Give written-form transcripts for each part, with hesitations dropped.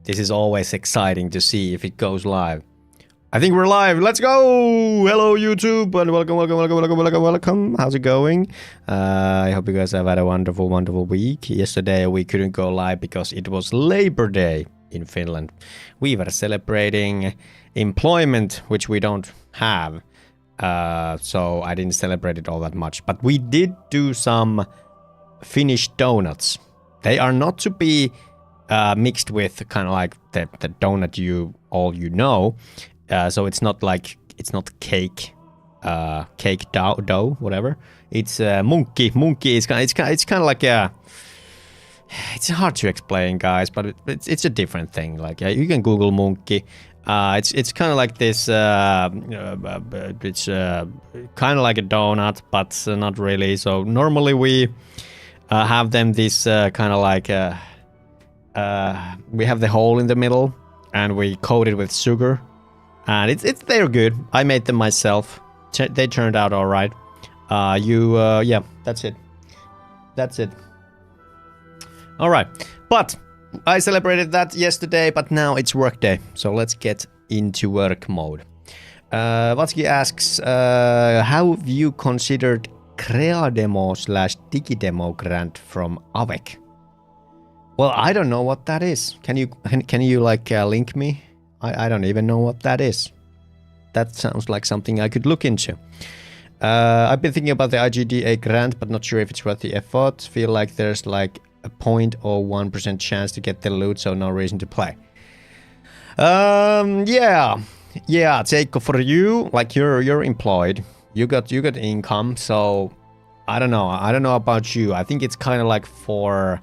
This is always exciting to see if it goes live. I think we're live. Let's go! Hello, YouTube, and welcome. How's it going? I hope you guys have had a wonderful week. Yesterday we couldn't go live because it was Labor Day in Finland. We were celebrating employment, which we don't have. So I didn't celebrate it all that much. But we did do some Finnish donuts. They are not to be mixed with kind of like the donut you know. So it's not cake dough, whatever. It's monkey. It's kind of like a. It's hard to explain, guys, but it's a different thing. Like you can Google monkey. It's kind of like this. It's kind of like a donut, but not really. So normally we have them this kind of like. We have the hole in the middle, and we coat it with sugar. And they're good. I made them myself. They turned out all right. Yeah, that's it. All right. But I celebrated that yesterday, but now it's workday. So let's get into work mode. Vatsky asks, how have you considered Creademo/Digidemo grant from AVEC? Well, I don't know what that is. Can you like link me? I don't even know what that is. That sounds like something I could look into. I've been thinking about the IGDA grant, but not sure if it's worth the effort. Feel like there's like a 0.01% chance to get the loot, so no reason to play. Yeah, Seikko, for you, like you're employed. You got income, so I don't know about you. I think it's kind of like for.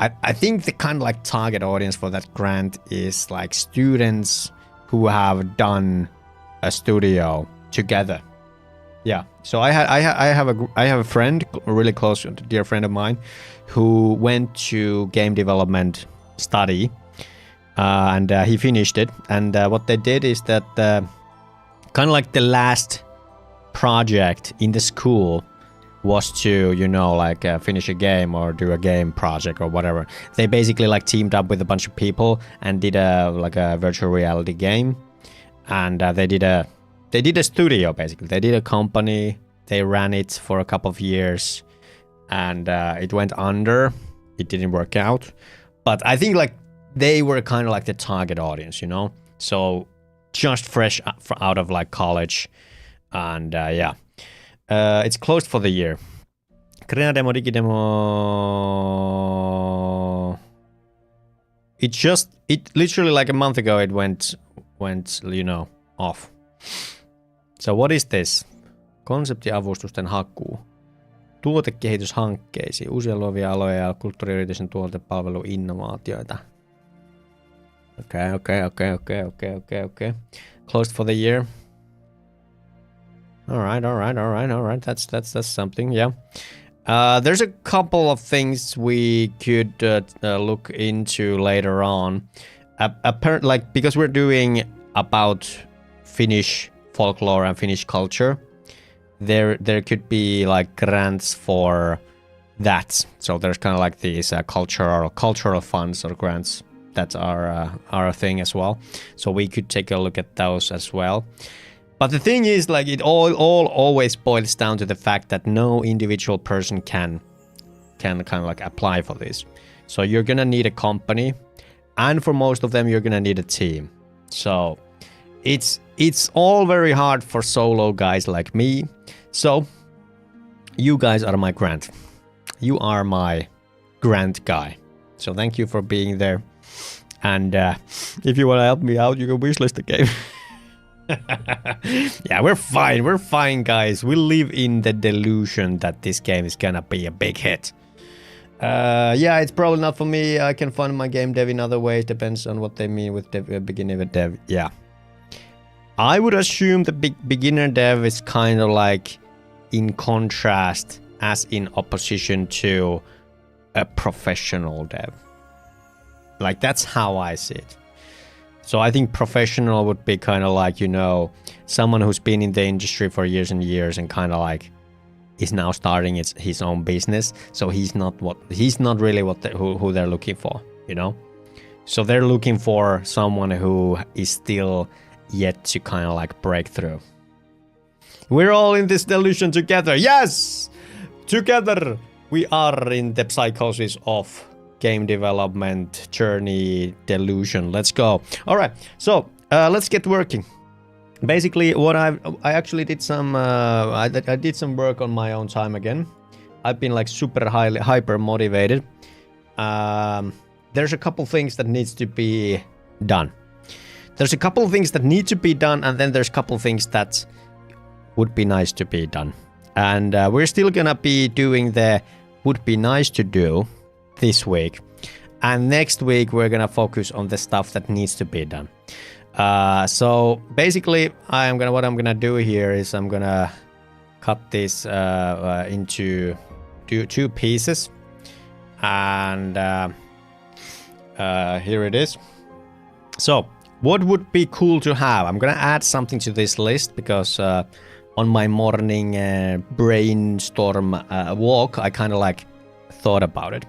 I think the kind of like target audience for that grant is like students who have done a studio together. Yeah. So I have a friend, a really close dear friend of mine, who went to game development study, and he finished it. And what they did is that kind of like the last project in the school was to, finish a game or do a game project or whatever. They basically like teamed up with a bunch of people and did a virtual reality game. And they did a studio, basically. They did a company. They ran it for a couple of years, and it went under. It didn't work out. But I think like they were kind of like the target audience, So just fresh out of like college, and yeah. It's closed for the year. Creademo, Digidemo. It literally like a month ago it went off. So what is this? Konseptiavustusten hakuu. Tuotekehityshankkeisiin. Uusia luovia aloja ja kulttuuriyritysten tuotepalveluinnovaatioita. Okay. Closed for the year. All right. That's something. Yeah. There's a couple of things we could look into later on. Because we're doing about Finnish folklore and Finnish culture, there could be like grants for that. So there's kind of like these cultural funds or grants that are a thing as well. So we could take a look at those as well. But the thing is, like, it all always boils down to the fact that no individual person can kind of like apply for this. So you're gonna need a company, and for most of them, you're gonna need a team. So it's all very hard for solo guys like me. So you guys are my grant. You are my grant guy. So thank you for being there. And if you wanna help me out, you can wishlist the game. Yeah, we're fine, guys. We live in the delusion that this game is gonna be a big hit. Yeah, it's probably not for me. I can fund my game dev in other ways. Depends on what they mean with beginner dev. Yeah, I would assume the beginner dev is kind of like in contrast, as in opposition to a professional dev. Like that's how I see it. So I think professional would be kind of like, someone who's been in the industry for years and years and kind of like is now starting his own business. So he's not really who they're looking for, So they're looking for someone who is still yet to kind of like break through. We're all in this delusion together. Yes! Together we are in the psychosis of game development journey delusion. Let's go. All right, so let's get working. Basically, what I actually did some I did some work on my own time again. I've been like super hyper motivated. There's a couple things that needs to be done. There's a couple things that need to be done, and then there's a couple things that would be nice to be done. And we're still gonna be doing the would be nice to do this week. And next week we're gonna focus on the stuff that needs to be done. So basically, what I'm gonna do here is I'm gonna cut this into two pieces, and here it is. So what would be cool to have? I'm gonna add something to this list because on my morning brainstorm walk, I kind of like thought about it,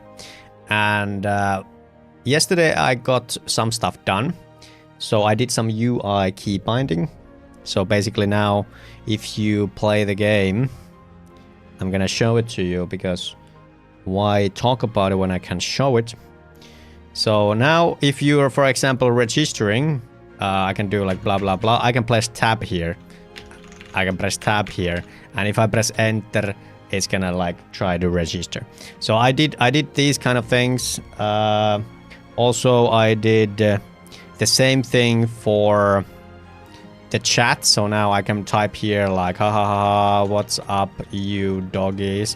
and yesterday I got some stuff done. So I did some UI key binding. So basically now, if you play the game, I'm gonna show it to you because why talk about it when I can show it? So now if you're, for example, registering, I can do like blah, blah, blah. I can press tab here. I can press tab here. And if I press enter, it's gonna like try to register. So I did these kind of things. Also, I did the same thing for the chat. So now I can type here like, ha ha ha, what's up, you doggies?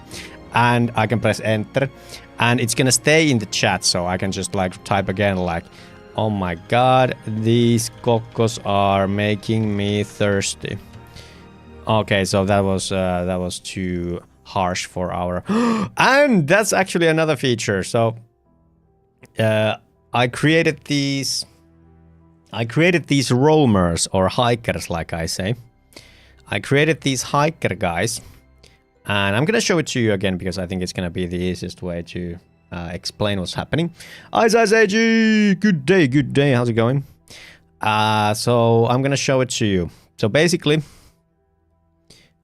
And I can press enter. And it's gonna stay in the chat. So I can just like type again like, oh my god, these cocos are making me thirsty. Okay, so that was too harsh for our... And that's actually another feature. So I created these roamers or hikers, like I say. I created these hiker guys, and I'm gonna show it to you again because I think it's gonna be the easiest way to explain what's happening. AG, good day, how's it going? So I'm gonna show it to you. So basically,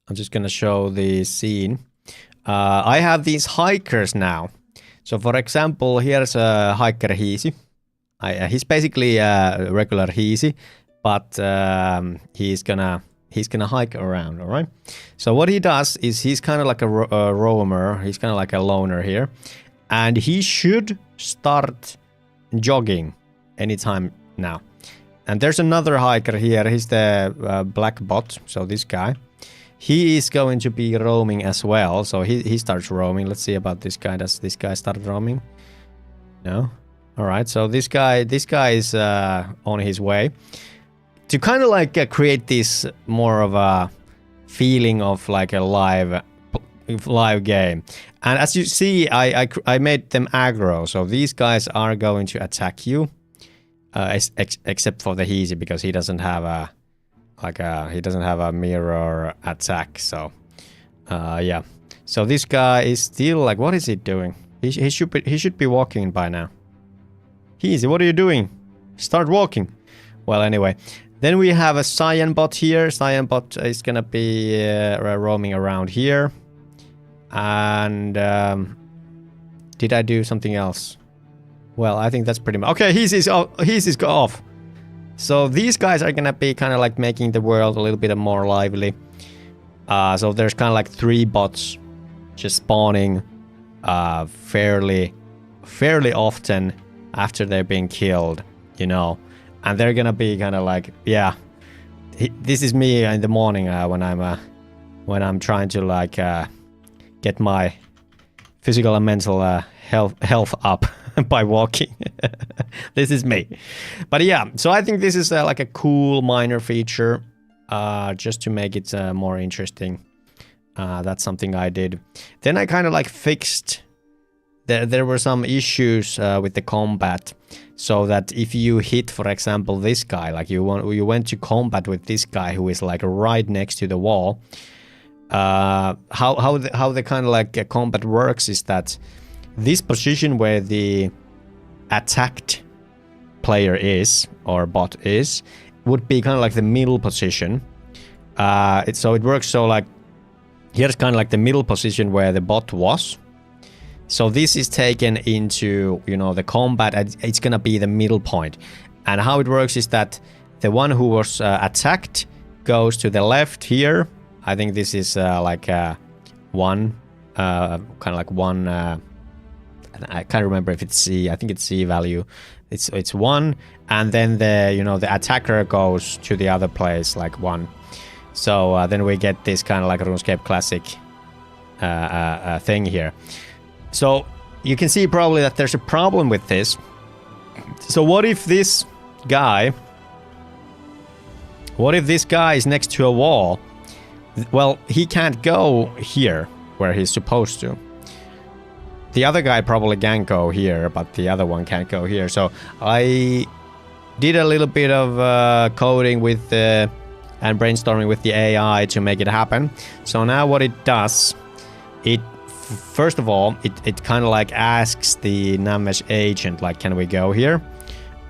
I'm just gonna show the scene. I have these hikers now. So for example, here's a hiker Hiisi. He's basically a regular Hiisi, but he's gonna hike around, all right? So what he does is he's kind of like a roamer. He's kind of like a loner here, and he should start jogging anytime now. And there's another hiker here. He's the black bot. So this guy, he is going to be roaming as well. So he starts roaming. Let's see about this guy. Does this guy start roaming? No. All right, so this guy is on his way to kind of like create this more of a feeling of like a live game. And as you see, I made them aggro, so these guys are going to attack you, except for the Hiisi because he doesn't have a mirror attack. So yeah, so this guy is still like, what is he doing? He should be walking by now. Easy, what are you doing? Start walking. Well, anyway, then we have a Cyan bot here. Cyan bot is gonna be roaming around here. And did I do something else? Well, I think that's pretty much okay. He's off. So these guys are gonna be kind of like making the world a little bit more lively. So there's kind of like 3 bots just spawning fairly often after they're being killed, you know, and they're gonna be kind of like, yeah, this is me in the morning when I'm trying to like get my physical and mental health up by walking. This is me. But yeah, so I think this is like a cool minor feature, just to make it more interesting. That's something I did. Then I kind of like fixed. There were some issues with the combat, so that if you hit, for example, this guy, like you went to combat with this guy who is like right next to the wall. How the kind of like combat works is that this position where the attacked player is or bot is would be kind of like the middle position. So it works so like here's kind of like the middle position where the bot was. So this is taken into, you know, the combat, and it's gonna be the middle point. And how it works is that the one who was attacked goes to the left here. I think this is like one, kind of like one. I can't remember if it's C. I think it's C value. It's 1, and then the attacker goes to the other place like 1. So then we get this kind of like RuneScape Classic thing here. So you can see probably that there's a problem with this. So what if this guy is next to a wall? Well, he can't go here where he's supposed to. The other guy probably can go here, but the other one can't go here. So I did a little bit of coding with and brainstorming with the AI to make it happen. So now what it does, first of all, it kind of like asks the Navmesh agent, like, can we go here?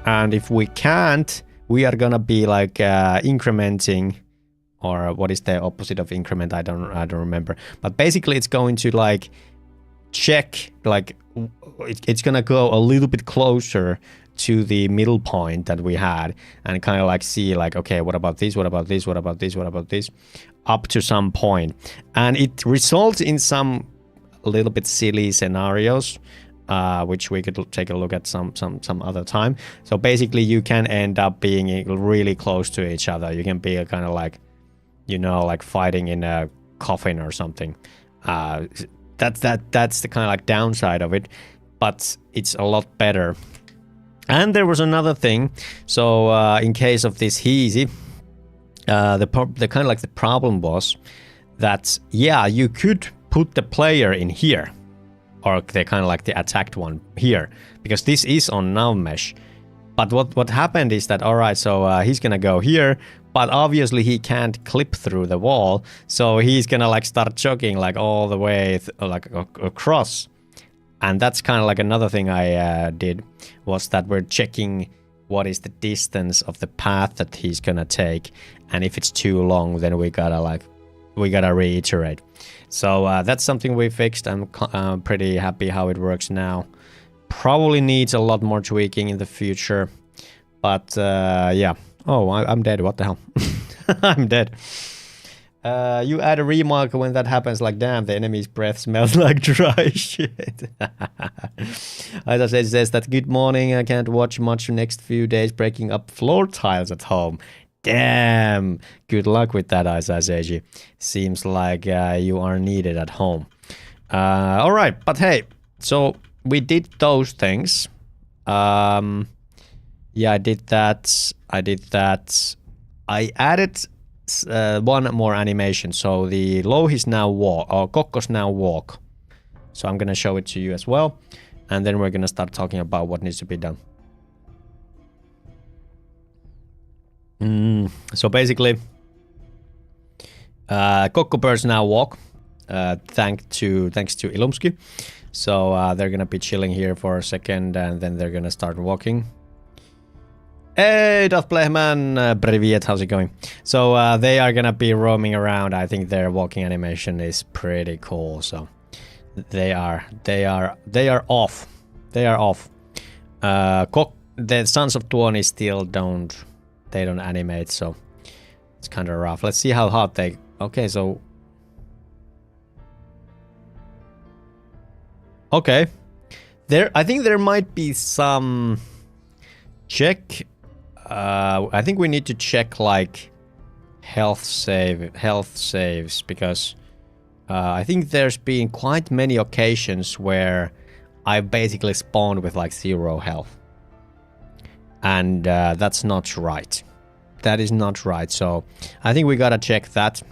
And if we can't, we are gonna be like incrementing, or what is the opposite of increment? I don't remember. But basically, it's going to like check, like it's gonna go a little bit closer to the middle point that we had, and kind of like see like, okay, what about this? What about this? What about this? What about this? Up to some point, and it results in some a little bit silly scenarios, which we could take a look at some other time. So basically, you can end up being really close to each other. You can be a kind of like, you know, like fighting in a coffin or something. That's the kind of like downside of it, but it's a lot better. And there was another thing. So in case of this Heezy, the kind of like the problem was that, yeah, you could put the player in here, or the kind of like the attacked one here, because this is on Navmesh. But what happened is that, all right, so he's gonna go here, but obviously he can't clip through the wall, so he's gonna like start jogging like all the way like across. And that's kind of like another thing I did, was that we're checking what is the distance of the path that he's gonna take, and if it's too long, then we gotta reiterate. So that's something we fixed. I'm pretty happy how it works now. Probably needs a lot more tweaking in the future, but yeah. Oh, I'm dead. What the hell? I'm dead. You add a remark when that happens, like, damn, the enemy's breath smells like dry shit. As I says that, good morning, I can't watch much next few days, breaking up floor tiles at home. Damn, good luck with that, Isaseji. Seems like you are needed at home. All right, but hey, so we did those things. Yeah, I did that. I added one more animation. So the Louhis now walk, or Kokkos now walk. So I'm gonna show it to you as well, and then we're gonna start talking about what needs to be done. So basically, Kokko birds now walk, thanks to Ilumski. So they're gonna be chilling here for a second, and then they're gonna start walking. Hey, Doth Blehman, Privyet, how's it going? So they are gonna be roaming around. I think their walking animation is pretty cool. So they are off. They are off. The Sons of Tuoni still don't animate, so it's kind of rough. Let's see how hot they. Okay, so okay, I think there might be some check. I think we need to check like health saves, because I think there's been quite many occasions where I basically spawned with like 0 health, and that's not right. That is not right. So I think we gotta check that.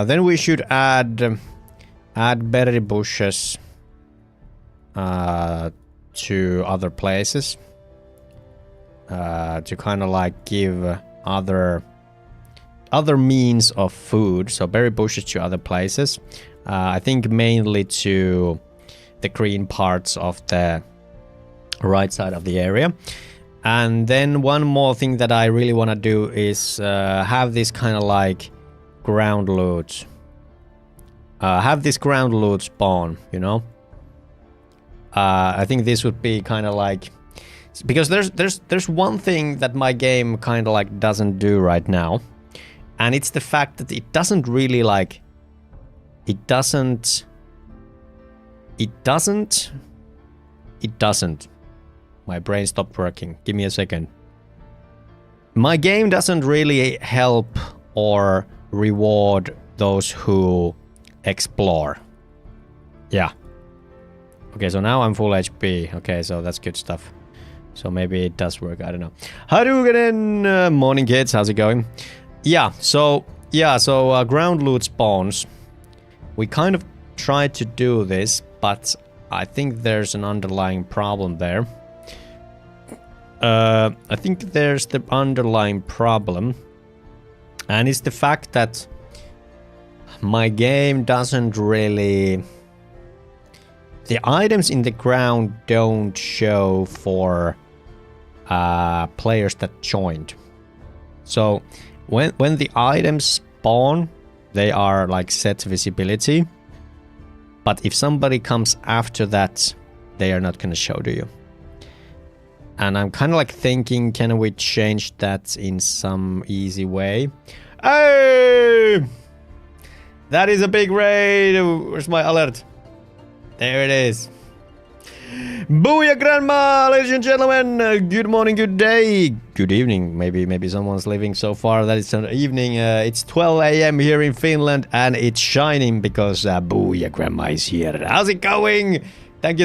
Then we should add berry bushes to other places. To kind of like give other means of food. So berry bushes to other places. I think mainly to the green parts of the right side of the area. And then one more thing that I really want to do is have this kind of like ground loot. Have this ground loot spawn, you know? I think this would be kind of like... Because there's one thing that my game kind of like doesn't do right now. And it's the fact that it doesn't really like... It doesn't... My brain stopped working. Give me a second. My game doesn't really help or reward those who explore. Yeah. Okay, so now I'm full HP. Okay, so that's good stuff. So maybe it does work. I don't know. How do we get in? Morning, kids. How's it going? Yeah, so ground loot spawns. We kind of tried to do this, but I think there's an underlying problem there. I think there's the underlying problem, and it's the fact that my game doesn't really... The items in the ground don't show for players that joined. So when the items spawn, they are like set visibility, but if somebody comes after that, they are not going to show to you. And I'm kind of like thinking, can we change that in some easy way? Hey! That is a big raid! Where's my alert? There it is. Booyah, Grandma! Ladies and gentlemen, good morning, good day, good evening. Maybe someone's living so far that it's an evening. It's 12 a.m. here in Finland, and it's shining because Booyah, Grandma is here. How's it going? Thank you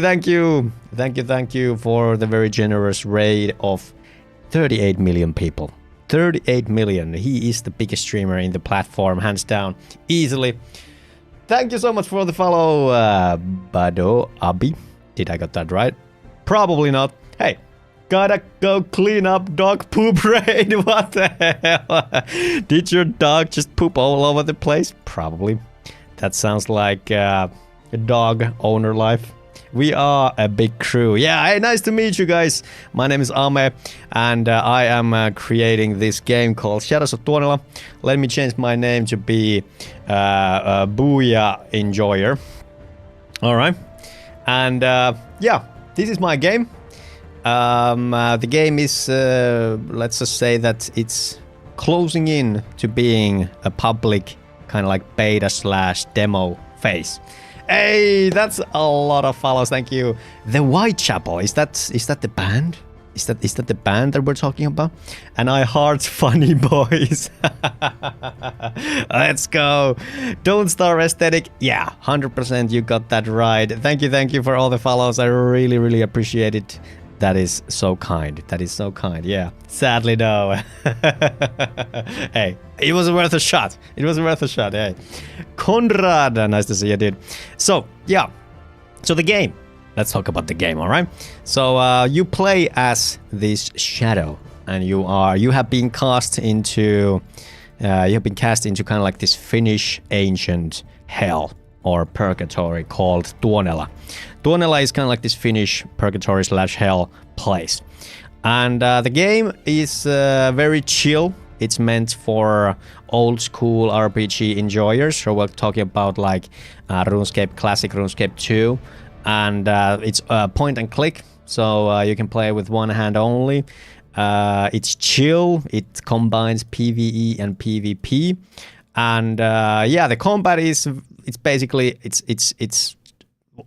for the very generous raid of 38 million people. 38 million. He is the biggest streamer in the platform, hands down, easily. Thank you so much for the follow, Bado Abi. Did I got that right? Probably not. Hey, gotta go clean up dog poop raid. What the hell? Did your dog just poop all over the place? Probably. That sounds like a dog owner life. We are a big crew. Yeah, hey, nice to meet you guys. My name is Ame, and I am creating this game called Shadows of Tuonela. Let me change my name to be Booyah Enjoyer. Alright. And yeah, this is my game. The game is, let's just say that it's closing in to being a public kind of like beta / demo phase. Hey, that's a lot of follows. Thank you. The Whitechapel, is that the band? Is that the band that we're talking about? And I heart funny boys. Let's go. Don't Starve aesthetic. Yeah, 100% you got that right. Thank you for all the follows. I really appreciate it. That is so kind. Yeah. Sadly, no. Hey, it was worth a shot. Hey. Konrad, nice to see you, dude. So, yeah. So the game. Let's talk about the game, all right? So, you play as this shadow, and you have been cast into kind of like this Finnish ancient hell or purgatory called Tuonela. Tuonela is kind of like this Finnish purgatory / hell place. And the game is very chill. It's meant for old school RPG enjoyers. So we're talking about like RuneScape, classic RuneScape 2. And it's point and click. So you can play with one hand only. It's chill. It combines PvE and PvP. And yeah, the combat is... It's basically, it's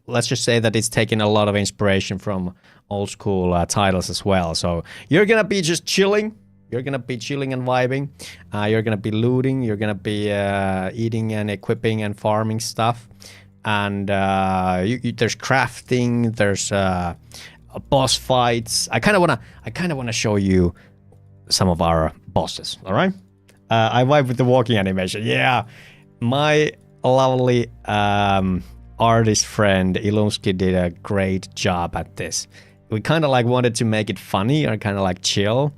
let's just say that it's taken a lot of inspiration from old school titles as well. So you're gonna be just chilling. You're gonna be chilling and vibing. You're gonna be looting. You're gonna be eating and equipping and farming stuff. And there's crafting. There's boss fights. I kind of wanna show you some of our bosses. All right. I vibe with the walking animation. Yeah, my lovely artist friend Ilumski did a great job at this. We kind of like wanted to make it funny or kind of like chill.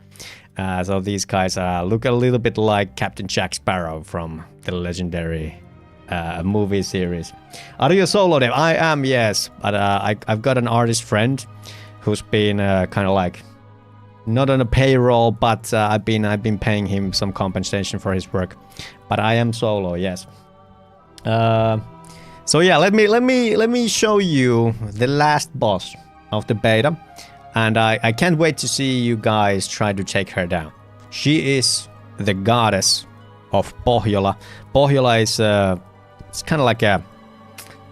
So these guys look a little bit like Captain Jack Sparrow from the legendary movie series. Are you a solo dev? I am, yes. But I've got an artist friend who's been kind of like not on a payroll, but I've been paying him some compensation for his work. But I am solo, yes. So yeah, let me show you the last boss of the beta, and I can't wait to see you guys try to take her down. She is the goddess of Pohjola. Pohjola is it's kind of like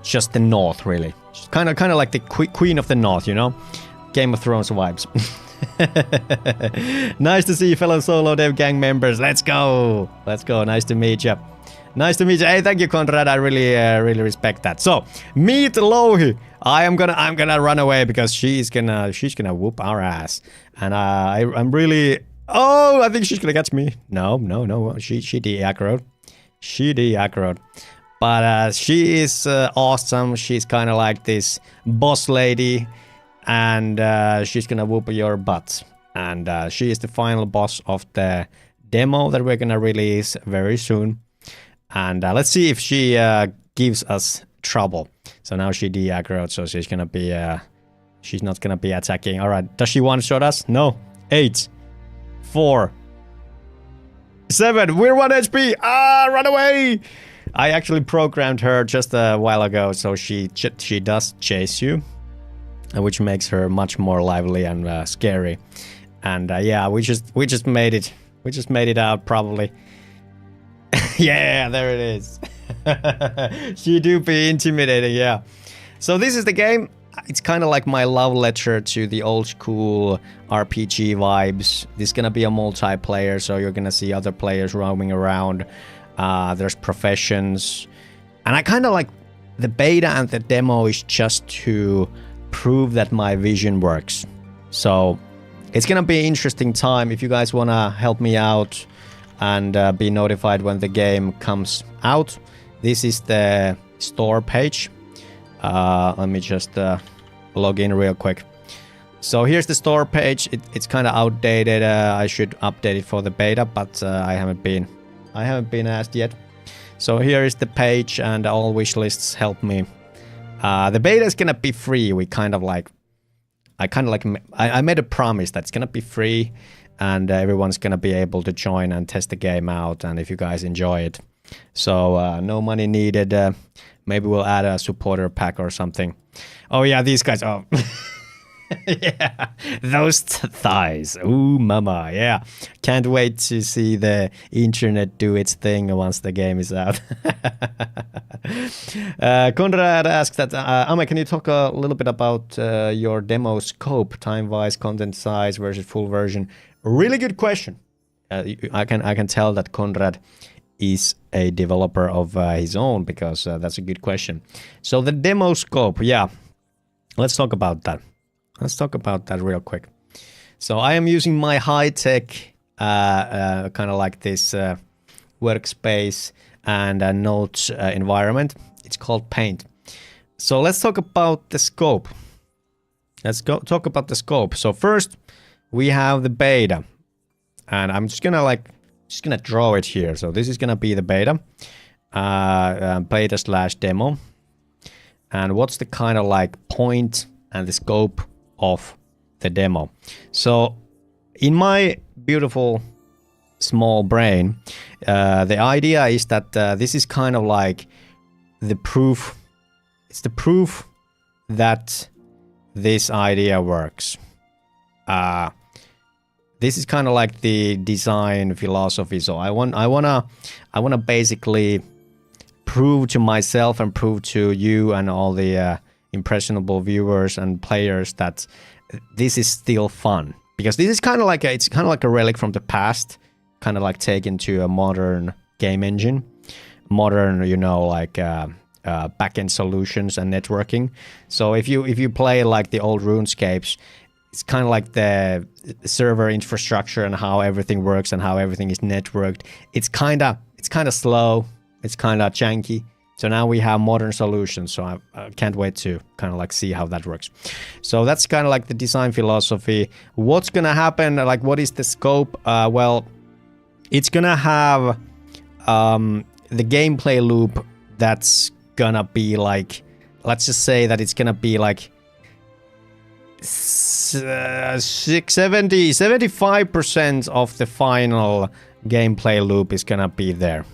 just the north, really. She's kind of like the queen of the north, you know, Game of Thrones vibes. Nice to see you, fellow solo dev gang members. Let's go. Nice to meet you. Hey, thank you, Conrad. I really respect that. So, meet Louhi. I'm gonna run away because she's gonna whoop our ass, and I'm really. Oh, I think she's gonna catch me. No. She de-aggroed. But she is awesome. She's kind of like this boss lady, and she's gonna whoop your butt. And she is the final boss of the demo that we're gonna release very soon. And let's see if she gives us trouble. So now she de-aggroed, so she's gonna be she's not gonna be attacking. All right, does she one-shot us? No. 8, 4, 7. We're 1 HP. Run away! I actually programmed her just a while ago, so she does chase you, which makes her much more lively and scary. And yeah, we just made it. We just made it out probably. Yeah, there it is. She do be intimidating, yeah. So this is the game. It's kind of like my love letter to the old school RPG vibes. This is gonna be a multiplayer, so you're gonna see other players roaming around. There's professions. And I kind of like the beta and the demo is just to prove that my vision works. So it's gonna be an interesting time. If you guys wanna help me out and be notified when the game comes out, this is the store page. Let me just log in real quick. So here's the store page. It's kind of outdated. I should update it for the beta, but I haven't been asked yet. So here is the page, and all wish lists help me. The beta is gonna be free. I made a promise that it's gonna be free, and everyone's gonna be able to join and test the game out. And if you guys enjoy it, so no money needed. Maybe we'll add a supporter pack or something. Oh yeah, these guys. Oh. Yeah, those thighs. Ooh, mama. Yeah, can't wait to see the internet do its thing once the game is out. Conrad asked that, Ame, can you talk a little bit about your demo scope, time-wise, content size versus full version? Really good question. I can tell that Conrad is a developer of his own, because that's a good question. So the demo scope, yeah, let's talk about that. Let's talk about that real quick. So I am using my high-tech, kind of like this workspace and a note environment. It's called Paint. So let's talk about the scope. Talk about the scope. So first, we have the beta, and I'm just gonna draw it here. So this is gonna be the beta, beta/demo, and what's the kind of like point and the scope of the demo. So in my beautiful small brain, the idea is that this is kind of like the proof. It's the proof that this idea works. This is kind of like the design philosophy. So I wanna basically prove to myself and prove to you and all the impressionable viewers and players that this is still fun, because this is kind of like a relic from the past, kind of like taken to a modern game engine, modern, you know, like backend solutions and networking. So if you play like the old RuneScapes, it's kind of like the server infrastructure and how everything works and how everything is networked. It's kind of slow, it's kind of janky. So now we have modern solutions, so I can't wait to kind of like see how that works. So that's kind of like the design philosophy. What's gonna happen, like what is the scope? Well, it's gonna have the gameplay loop that's gonna be like, let's just say that it's gonna be like 75% of the final gameplay loop is gonna be there.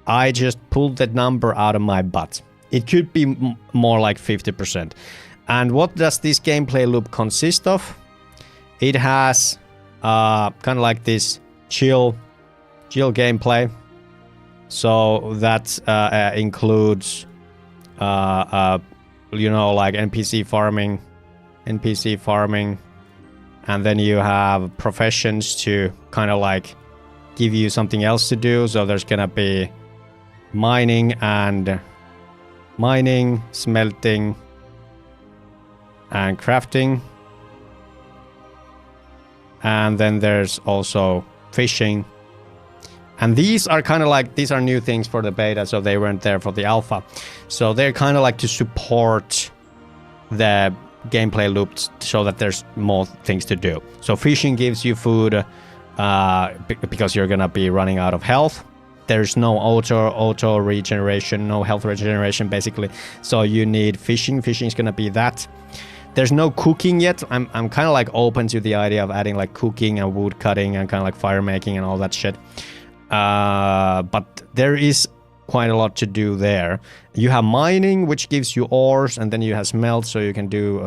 I just pulled that number out of my butt. It could be more like 50%. And what does this gameplay loop consist of? It has kind of like this chill gameplay. So that includes, you know, like NPC farming, and then you have professions to kind of like give you something else to do. So there's gonna be mining, smelting, and crafting. And then there's also fishing. And these are kind of like, these are new things for the beta, so they weren't there for the alpha. So they're kind of like to support the gameplay loops so that there's more things to do. So fishing gives you food because you're gonna be running out of health. There's no auto regeneration, no health regeneration basically. So you need fishing. Fishing is gonna be that. There's no cooking yet. I'm kind of like open to the idea of adding like cooking and wood cutting and kind of like fire making and all that shit. But there is quite a lot to do there. You have mining, which gives you ores, and then you have smelt, so you can do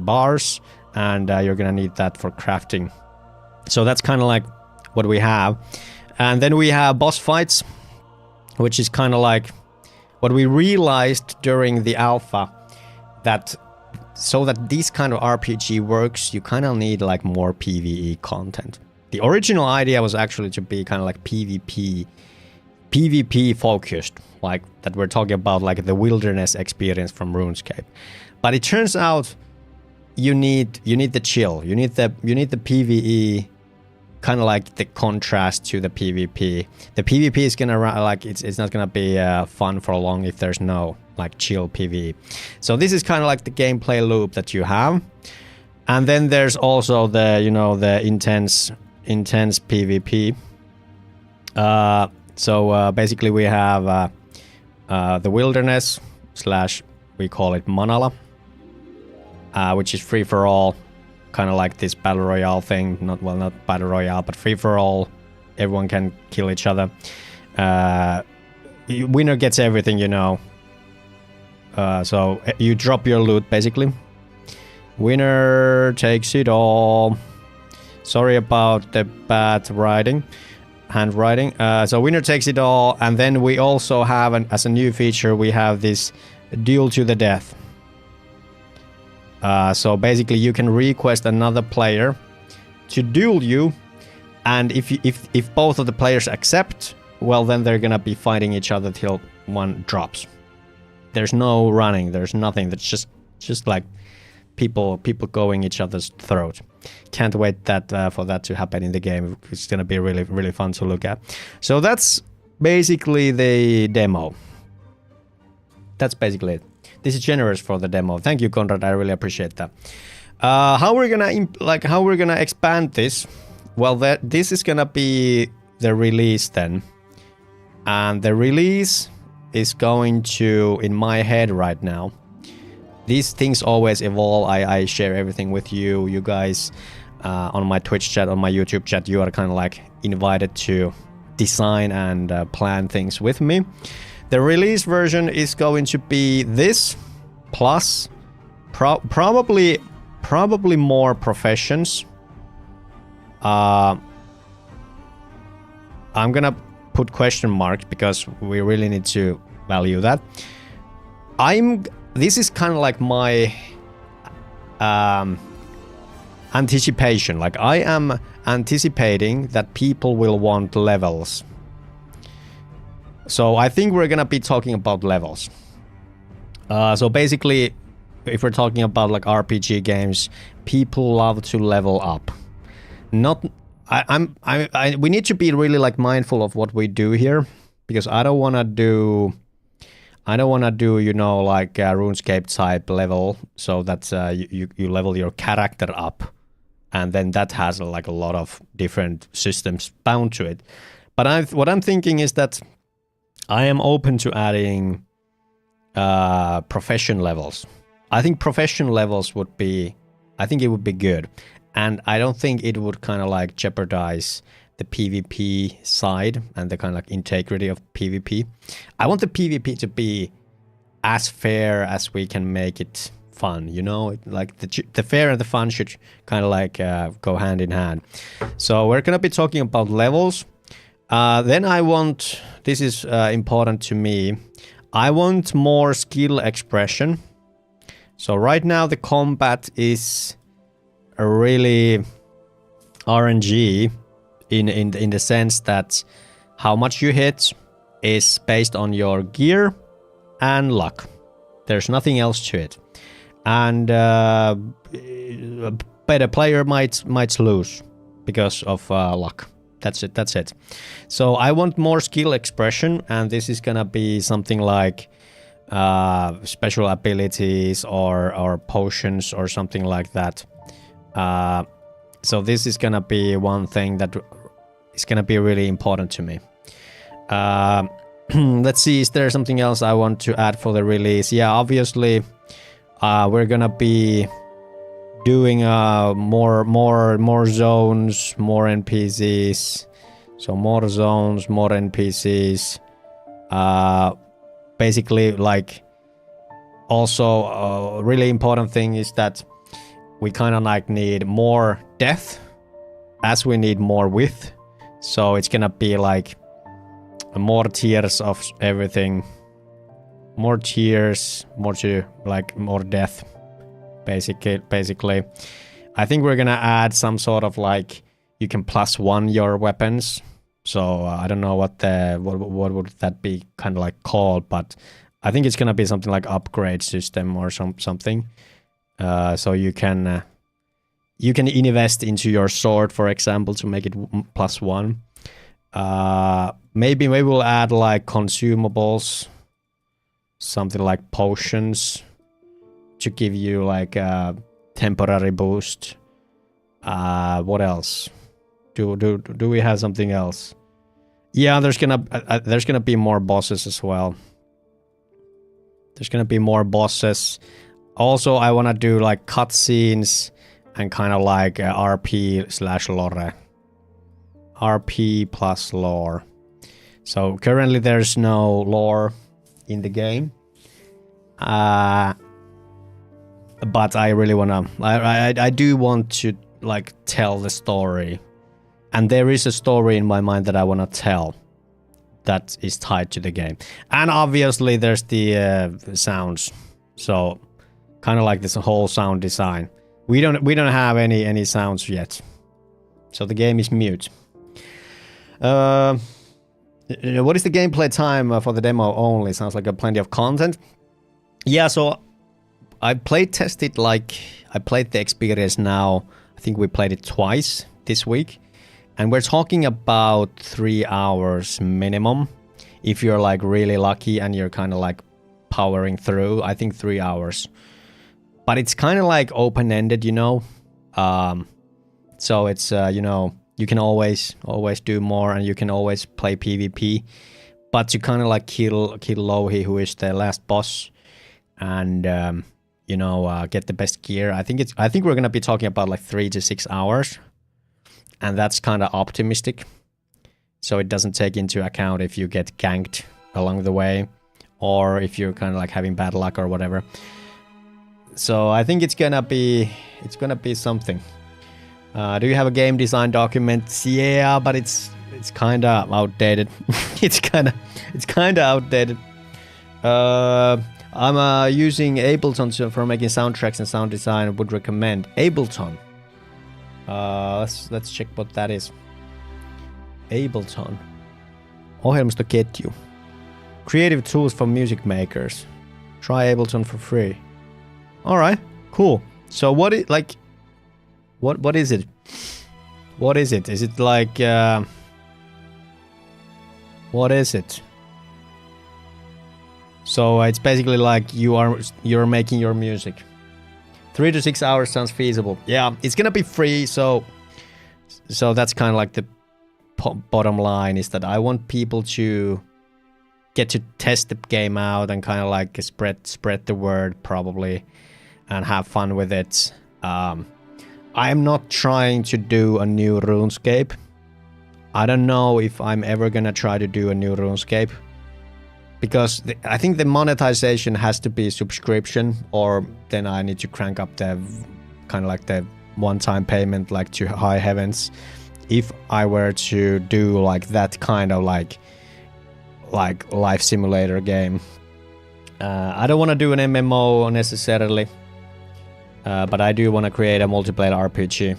bars, and you're gonna need that for crafting. So that's kind of like what we have. And then we have boss fights, which is kind of like what we realized during the alpha, that so that this kind of RPG works, you kind of need like more PvE content. The original idea was actually to be kind of like PvP focused, like that we're talking about like the wilderness experience from RuneScape. But it turns out you need the chill, you need the PvE, kind of like the contrast to the PvP. The PvP is gonna like it's not gonna be fun for long if there's no like chill PvE. So this is kind of like the gameplay loop that you have. And then there's also the, you know, the intense PvP. So basically we have the wilderness / we call it Manala, which is free for all, kind of like this battle royale thing. Not battle royale, but free for all. Everyone can kill each other. Winner gets everything, you know. So you drop your loot basically. Winner takes it all. Sorry about the bad handwriting. So winner takes it all, and then we also have, as a new feature, we have this duel to the death. So basically you can request another player to duel you, and if both of the players accept, well, then they're gonna be fighting each other till one drops. There's no running, there's nothing. That's just like people going each other's throat. Can't wait for that to happen in the game. It's gonna be really, really fun to look at. So that's basically the demo. That's basically it. This is generous for the demo. Thank you, Conrad. I really appreciate that. How we're gonna expand this? Well, this is gonna be the release then, and the release is going to, in my head right now, these things always evolve. I share everything with you guys on my Twitch chat, on my YouTube chat. You are kind of like invited to design and plan things with me. The release version is going to be this, plus probably more professions. I'm gonna put question marks because we really need to value that. This is kind of like my anticipation. Like I am anticipating that people will want levels. So I think we're gonna be talking about levels. So basically, if we're talking about like RPG games, people love to level up. We need to be really like mindful of what we do here, because I don't wanna do, you know, like a RuneScape type level, so that you level your character up, and then that has like a lot of different systems bound to it. But what I'm thinking is that I am open to adding profession levels. I think professional levels would be, I think it would be good. And I don't think it would kind of like jeopardize the PvP side and the kind of like integrity of PvP. I want the PvP to be as fair as we can make it fun, you know? Like the fair and the fun should kind of like go hand in hand. So we're gonna be talking about levels. Then I want, this is important to me, I want more skill expression. So right now the combat is a really RNG in the sense that how much you hit is based on your gear and luck. There's nothing else to it. And a better player might lose because of luck. That's it. So I want more skill expression, and this is gonna be something like special abilities or potions or something like that. So this is gonna be one thing that is gonna be really important to me. Let's see, is there something else I want to add for the release? Yeah, obviously we're gonna be doing more zones, more NPCs. So more zones, more NPCs. Basically, like, also a really important thing is that we kind of like need more depth as we need more width. So it's gonna be like more tiers of everything. More tiers, more to like more depth. Basically, I think we're gonna add some sort of like you can +1 your weapons. So I don't know what would that be kind of like called, but I think it's gonna be something like upgrade system or something. So you can invest into your sword, for example, to make it +1. Maybe we'll add like consumables, something like potions, to give you like a temporary boost. What else? Do we have something else? Yeah, there's gonna be more bosses as well. There's gonna be more bosses. Also, I wanna do like cutscenes and kind of like RP/lore. RP plus lore. So currently there's no lore in the game. But I really wanna, I do want to like tell the story, and there is a story in my mind that I wanna tell that is tied to the game. And obviously there's the sounds, so kind of like this whole sound design. We don't have any sounds yet, so the game is mute. What is the gameplay time for the demo only? Sounds like a plenty of content. Yeah, so I played the experience now. I think we played it twice this week. And we're talking about 3 hours minimum. If you're like really lucky and you're kind of like powering through, I think 3 hours. But it's kind of like open-ended, you know. So it's, you know, you can always do more, and you can always play PvP. But to kind of like kill Louhi, who is the last boss, and you know, get the best gear. I think we're gonna be talking about like 3 to 6 hours, and that's kind of optimistic. So it doesn't take into account if you get ganked along the way, or if you're kind of like having bad luck or whatever. So I think it's gonna be something. Do you have a game design document? Yeah, but it's kind of outdated. it's kind of outdated. I'm using Ableton for making soundtracks and sound design. I would recommend Ableton. Let's check what that is. Ableton. Ohjelmistoketju. Creative tools for music makers. Try Ableton for free. All right, cool. So what is it? What is it? Is it like what is it? So it's basically like you're making your music. 3 to 6 hours sounds feasible. Yeah, it's gonna be free, so that's kind of like the bottom line, is that I want people to get to test the game out and kind of like spread the word, probably. and have fun with it. I'm not trying to do a new RuneScape. I don't know if I'm ever gonna try to do a new RuneScape, because I think the monetization has to be subscription, or then I need to crank up the kind of like the one-time payment like to high heavens. If I were to do like that kind of like life simulator game, I don't want to do an MMO necessarily, but I do want to create a multiplayer RPG.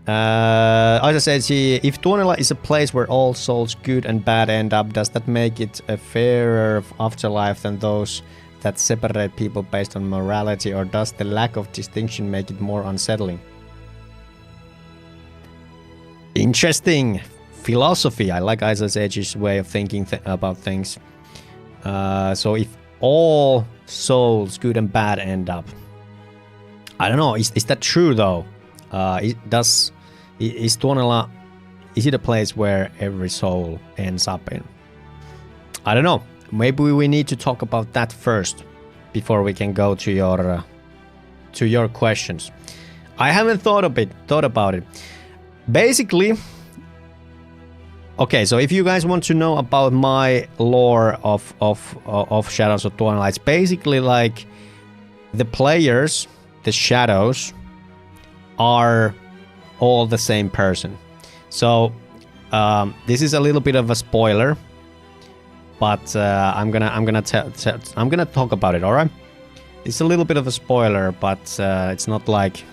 As I said, if Tuonela is a place where all souls, good and bad, end up, does that make it a fairer afterlife than those that separate people based on morality, or does the lack of distinction make it more unsettling? Interesting philosophy. I like Ice Age's way of thinking about things. So if all souls, good and bad, end up, I don't know. Is that true though? Is Tuonela, is it a place where every soul ends up in? I don't know. Maybe we need to talk about that first before we can go to your questions. I haven't thought about it. Basically, okay, so if you guys want to know about my lore of Shadows of Tuonela, it's basically like the players, the shadows, are all the same person. So this is a little bit of a spoiler, but I'm gonna talk about it. All right, it's a little bit of a spoiler, but it's not like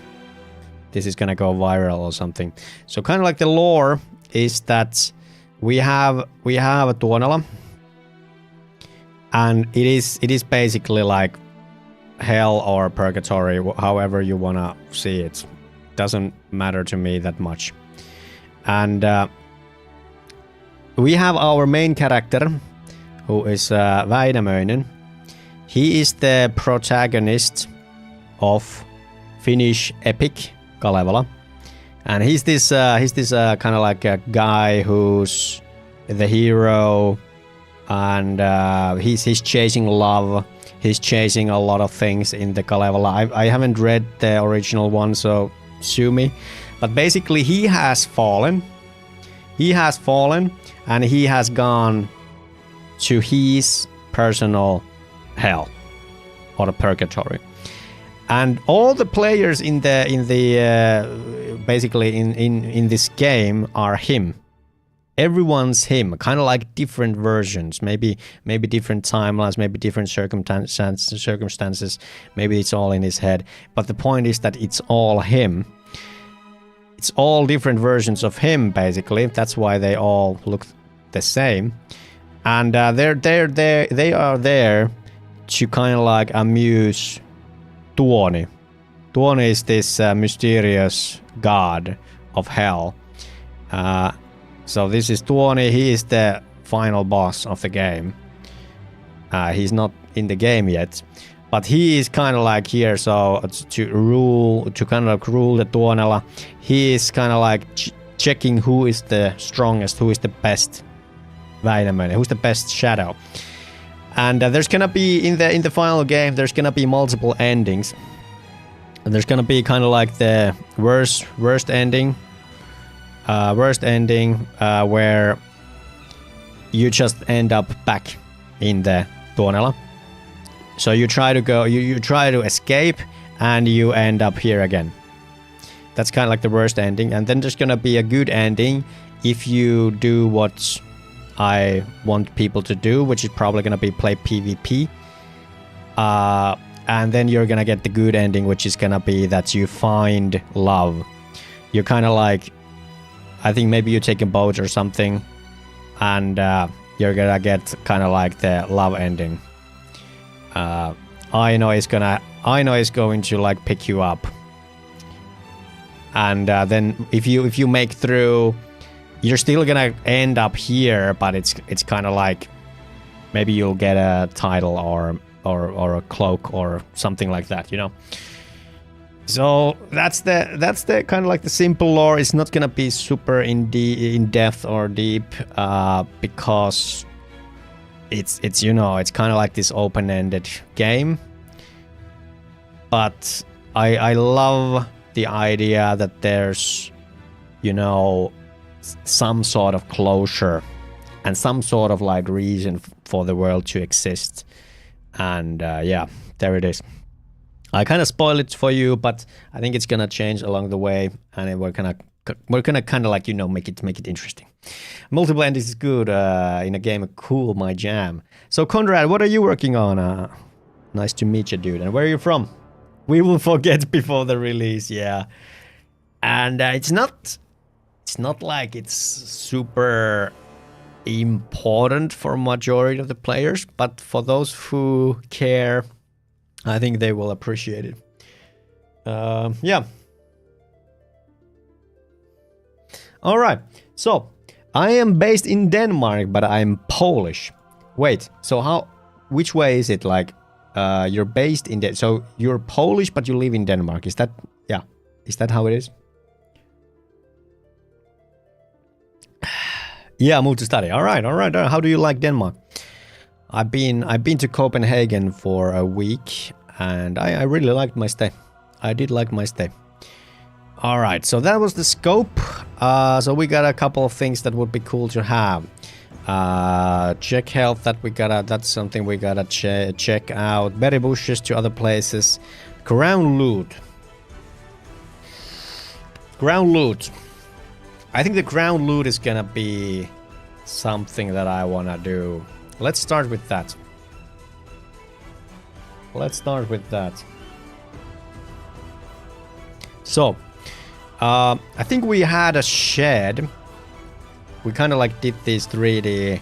this is gonna go viral or something. So kind of like the lore is that we have a Tuonela, and it is basically like hell or purgatory, however you wanna see it. Doesn't matter to me that much. And we have our main character, who is Väinämöinen. He is the protagonist of Finnish epic Kalevala, and he's this kind of like a guy who's the hero, and he's chasing love. He's chasing a lot of things in the Kalevala. I haven't read the original one, so sue me. But basically, he has fallen. He has fallen, and he has gone to his personal hell or purgatory. And all the players in this game are him. Everyone's him, kind of like different versions, maybe different timelines, maybe different circumstances, maybe it's all in his head. But the point is that it's all him. It's all different versions of him, basically. That's why they all look the same. And they are there to kind of like amuse Tuoni. Tuoni is this mysterious god of hell. So this is Tuoni. He is the final boss of the game. He's not in the game yet, but he is kind of like here. So to kind of rule the Tuonela, he is kind of like checking who is the strongest, who is the best Väinämöinen, who's the best shadow. And there's gonna be in the final game, there's gonna be multiple endings. And there's gonna be kind of like the worst ending, where you just end up back in the Tuonela. So you try to escape, and you end up here again. That's kind of like the worst ending. And then there's gonna be a good ending if you do what I want people to do, which is probably gonna be play PvP. And then you're gonna get the good ending, which is gonna be that you find love. You're kind of like, I think maybe you take a boat or something, and you're gonna get kind of like the love ending. Aino is going to like pick you up, and then if you make through, you're still gonna end up here, but it's kind of like maybe you'll get a title or a cloak or something like that, you know. So that's the kind of like the simple lore. It's not gonna be super in depth or deep, because it's you know, it's kind of like this open-ended game. but I love the idea that there's, you know, some sort of closure and some sort of like reason for the world to exist. And yeah, there it is. I kind of spoil it for you, but I think it's gonna change along the way, and we're gonna kind of like, you know, make it interesting. Multiple endings is good in a game. Cool, my jam. So Conrad, what are you working on? Nice to meet you, dude. And where are you from? We will forget before the release, yeah. And it's not like it's super important for majority of the players, but for those who care, I think they will appreciate it. Yeah. All right. So I am based in Denmark, but I'm Polish. Wait. So which way is it? Like, you're based in so you're Polish, but you live in Denmark. Is that? Yeah. Is that how it is? Yeah, moved to study. All right. How do you like Denmark? I've been to Copenhagen for a week, and I really liked my stay. I did like my stay. All right, so that was the scope. So we got a couple of things that would be cool to have. Check health, that's something we gotta check out. Berry bushes to other places. Ground loot. I think the ground loot is gonna be something that I wanna do. Let's start with that. So, I think we had a shed. We kind of like did these 3D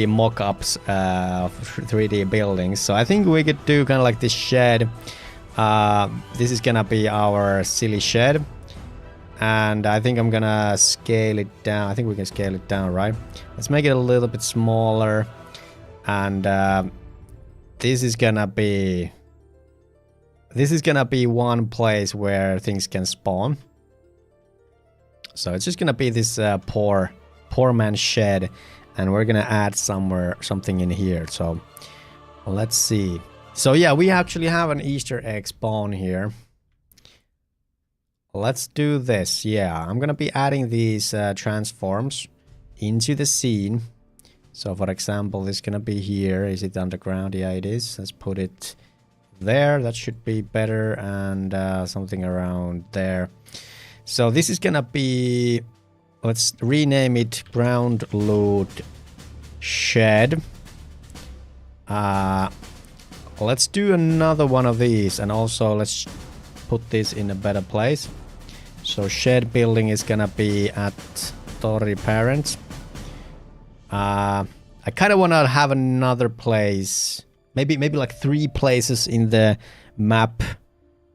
mock-ups of 3D buildings. So I think we could do kind of like this shed. This is gonna be our silly shed. And I think I'm gonna scale it down. I think we can scale it down, right? Let's make it a little bit smaller. And this is gonna be one place where things can spawn. So it's just gonna be this poor man's shed, and we're gonna add something in here. So let's see. So yeah, we actually have an Easter egg spawn here. Let's do this. Yeah, I'm gonna be adding these transforms into the scene. So for example, this is gonna be here. Is it underground? Yeah, it is. Let's put it there. That should be better. And something around there. So this is gonna be, let's rename it ground loot shed. Let's do another one of these, and also let's put this in a better place. So shed building is gonna be at Tori Parents. I kind of want to have another place, maybe like 3 places in the map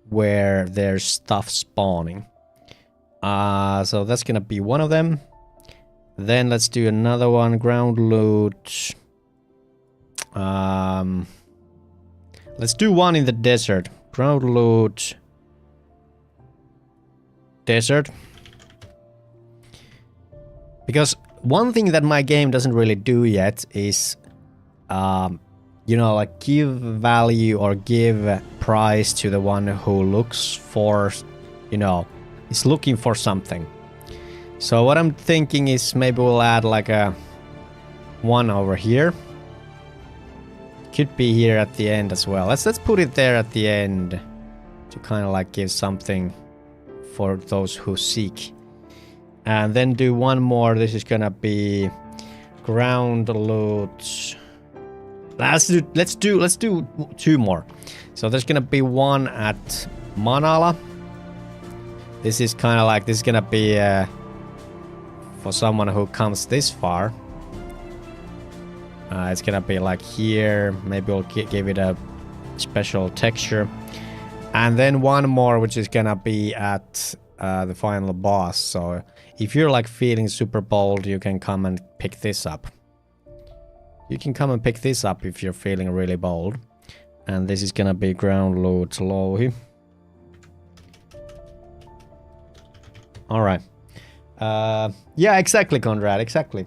where there's stuff spawning. So that's gonna be one of them. Then let's do another one, ground loot. Let's do one in the desert. Ground loot desert. Because one thing that my game doesn't really do yet is, you know, like give value or give prize to the one who looks for, you know, is looking for something. So what I'm thinking is maybe we'll add like a one over here. Could be here at the end as well. Let's put it there at the end to kind of like give something for those who seek. And then do one more. This is gonna be ground loot. Let's do 2 more. So there's gonna be one at Manala. This is kind of like, this is gonna be for someone who comes this far. It's gonna be like here. Maybe we'll give it a special texture. And then one more, which is gonna be at the final boss. So if you're like feeling super bold, you can come and pick this up. You can come and pick this up if you're feeling really bold. And this is gonna be ground loot Louhi. Alright. Yeah, exactly, Conrad, exactly.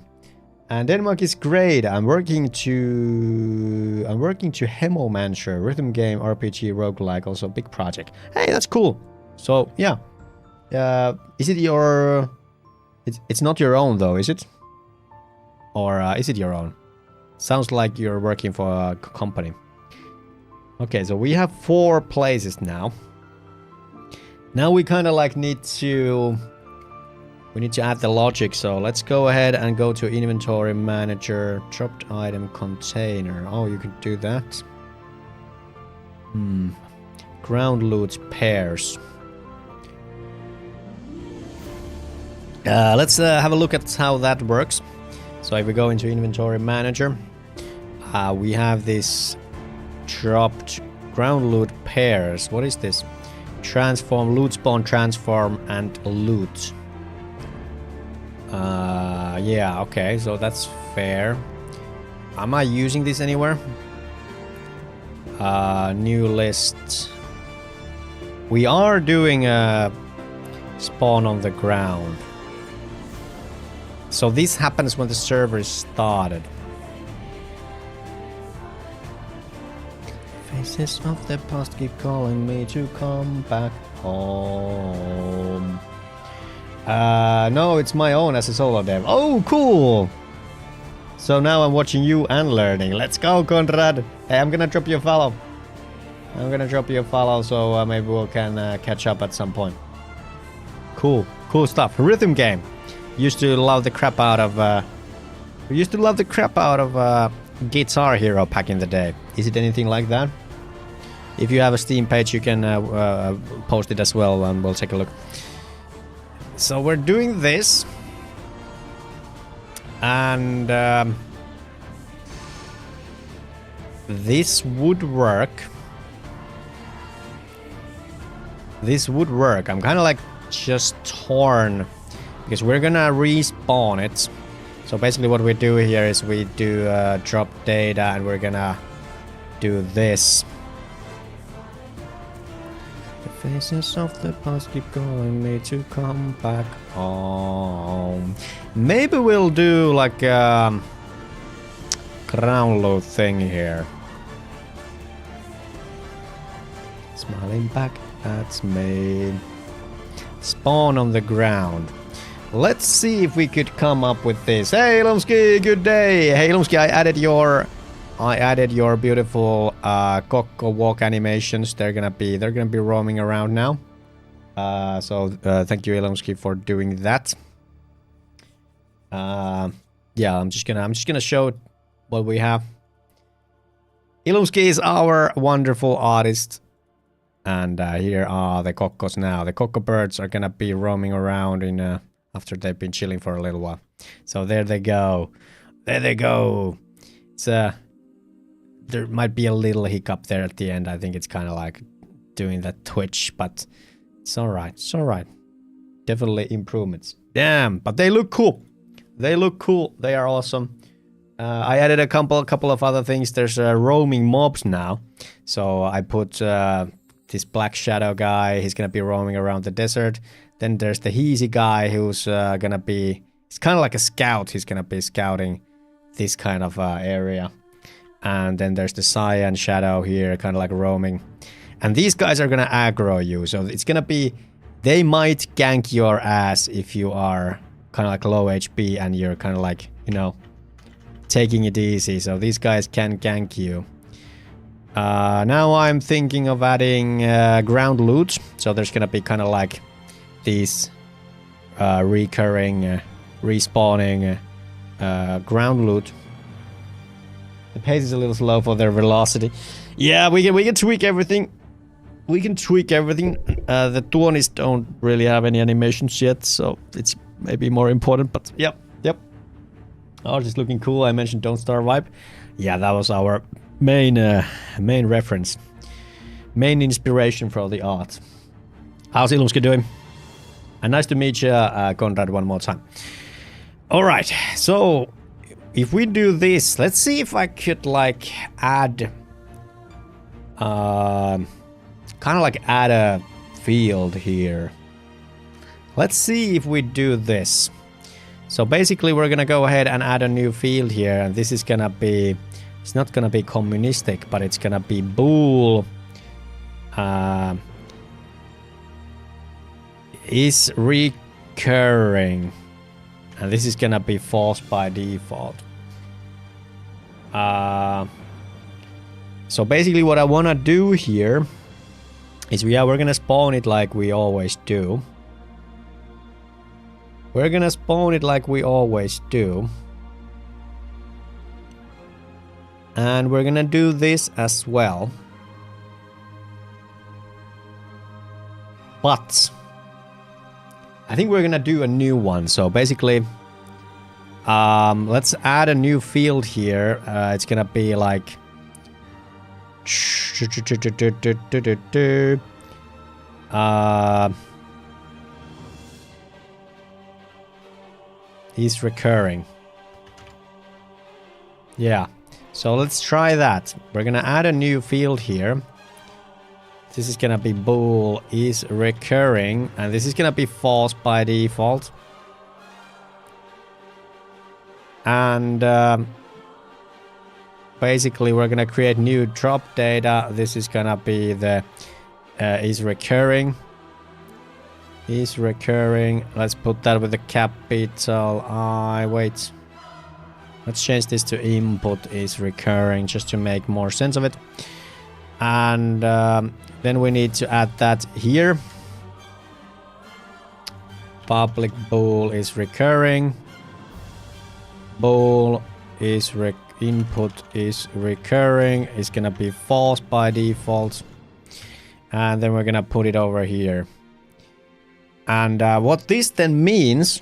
And Denmark is great. I'm working to Hemomancer, rhythm game, RPG, roguelike, also big project. Hey, that's cool. So yeah, is it your? It's not your own though, is it? Or is it your own? Sounds like you're working for a company. Okay, so we have 4 places now. Now we kind of like need to add the logic, so let's go ahead and go to inventory manager, dropped item container. Oh, you can do that. Ground loot pairs. Let's have a look at how that works. So if we go into inventory manager, we have this dropped ground loot pairs. What is this? Transform, loot spawn, transform, and loot. Yeah, okay, so that's fair. Am I using this anywhere? New list. We are doing a spawn on the ground. So this happens when the server is started. Faces of the past keep calling me to come back home. No, it's my own as a solo dev. Oh, cool! So now I'm watching you and learning. Let's go, Conrad! Hey, I'm gonna drop you a follow. So maybe we can catch up at some point. Cool stuff. Rhythm game. Used to love the crap out of Guitar Hero back in the day. Is it anything like that? If you have a Steam page, you can post it as well, and we'll take a look. So we're doing this, and this would work. I'm kind of like just torn because we're gonna respawn it. So basically what we do here is we do drop data, and we're gonna do this. The faces of the past keep calling me to come back home. Maybe we'll do like a ground load thing here. Smiling back at me. Spawn on the ground. Let's see if we could come up with this. Hey Lumsky, good day. Hey Lumsky, I added your beautiful Coco walk animations. They're gonna be roaming around now. So thank you, Ilomsky, for doing that. Yeah, I'm just gonna show what we have. Ilomsky is our wonderful artist, and here are the Cocos now. The Coco birds are gonna be roaming around in after they've been chilling for a little while. So there they go. There they go. It's there might be a little hiccup there at the end. I think it's kind of like doing that twitch, but it's alright. It's alright. Definitely improvements. Damn, but they look cool. They look cool. They are awesome. I added a couple of other things. There's roaming mobs now. So I put this black shadow guy. He's gonna be roaming around the desert. Then there's the Heezy guy who's gonna be... It's kind of like a scout. He's gonna be scouting this kind of area. And then there's the Cyan shadow here, kind of like roaming. And these guys are gonna aggro you. So it's gonna be... They might gank your ass if you are kind of like low HP and you're kind of like, you know, taking it easy. So these guys can gank you. Now I'm thinking of adding ground loot. So there's gonna be kind of like these recurring, respawning ground loot. The pace is a little slow for their velocity. Yeah, we can tweak everything. We can tweak everything. The Tuonis don't really have any animations yet, so it's maybe more important, but yep. Ours is looking cool. I mentioned Don't Starve Vibe. Yeah, that was our main reference. Main inspiration for the art. How's Ilumski doing? And nice to meet you, Conrad, one more time. Alright, so if we do this, let's see if I could like add kind of like add a field here. Let's see if we do this. So basically we're gonna go ahead and add a new field here, and this is gonna be, it's not gonna be communistic, but it's gonna be bool is recurring, and this is gonna be false by default. So basically what I wanna do here is we're gonna spawn it like we always do. We're gonna spawn it like we always do. And we're gonna do this as well. But I think we're gonna do a new one. So basically, let's add a new field here. It's gonna be like is recurring. Yeah. So let's try that. We're gonna add a new field here. This is gonna be bool is recurring, and this is gonna be false by default. And basically we're gonna create new drop data. This is gonna be the is recurring. Is recurring. Let's put that with a capital I. Wait. Let's change this to input is recurring just to make more sense of it. And then we need to add that here. Public bool is recurring. Bool is input is recurring. It's gonna be false by default. And then we're gonna put it over here. And what this then means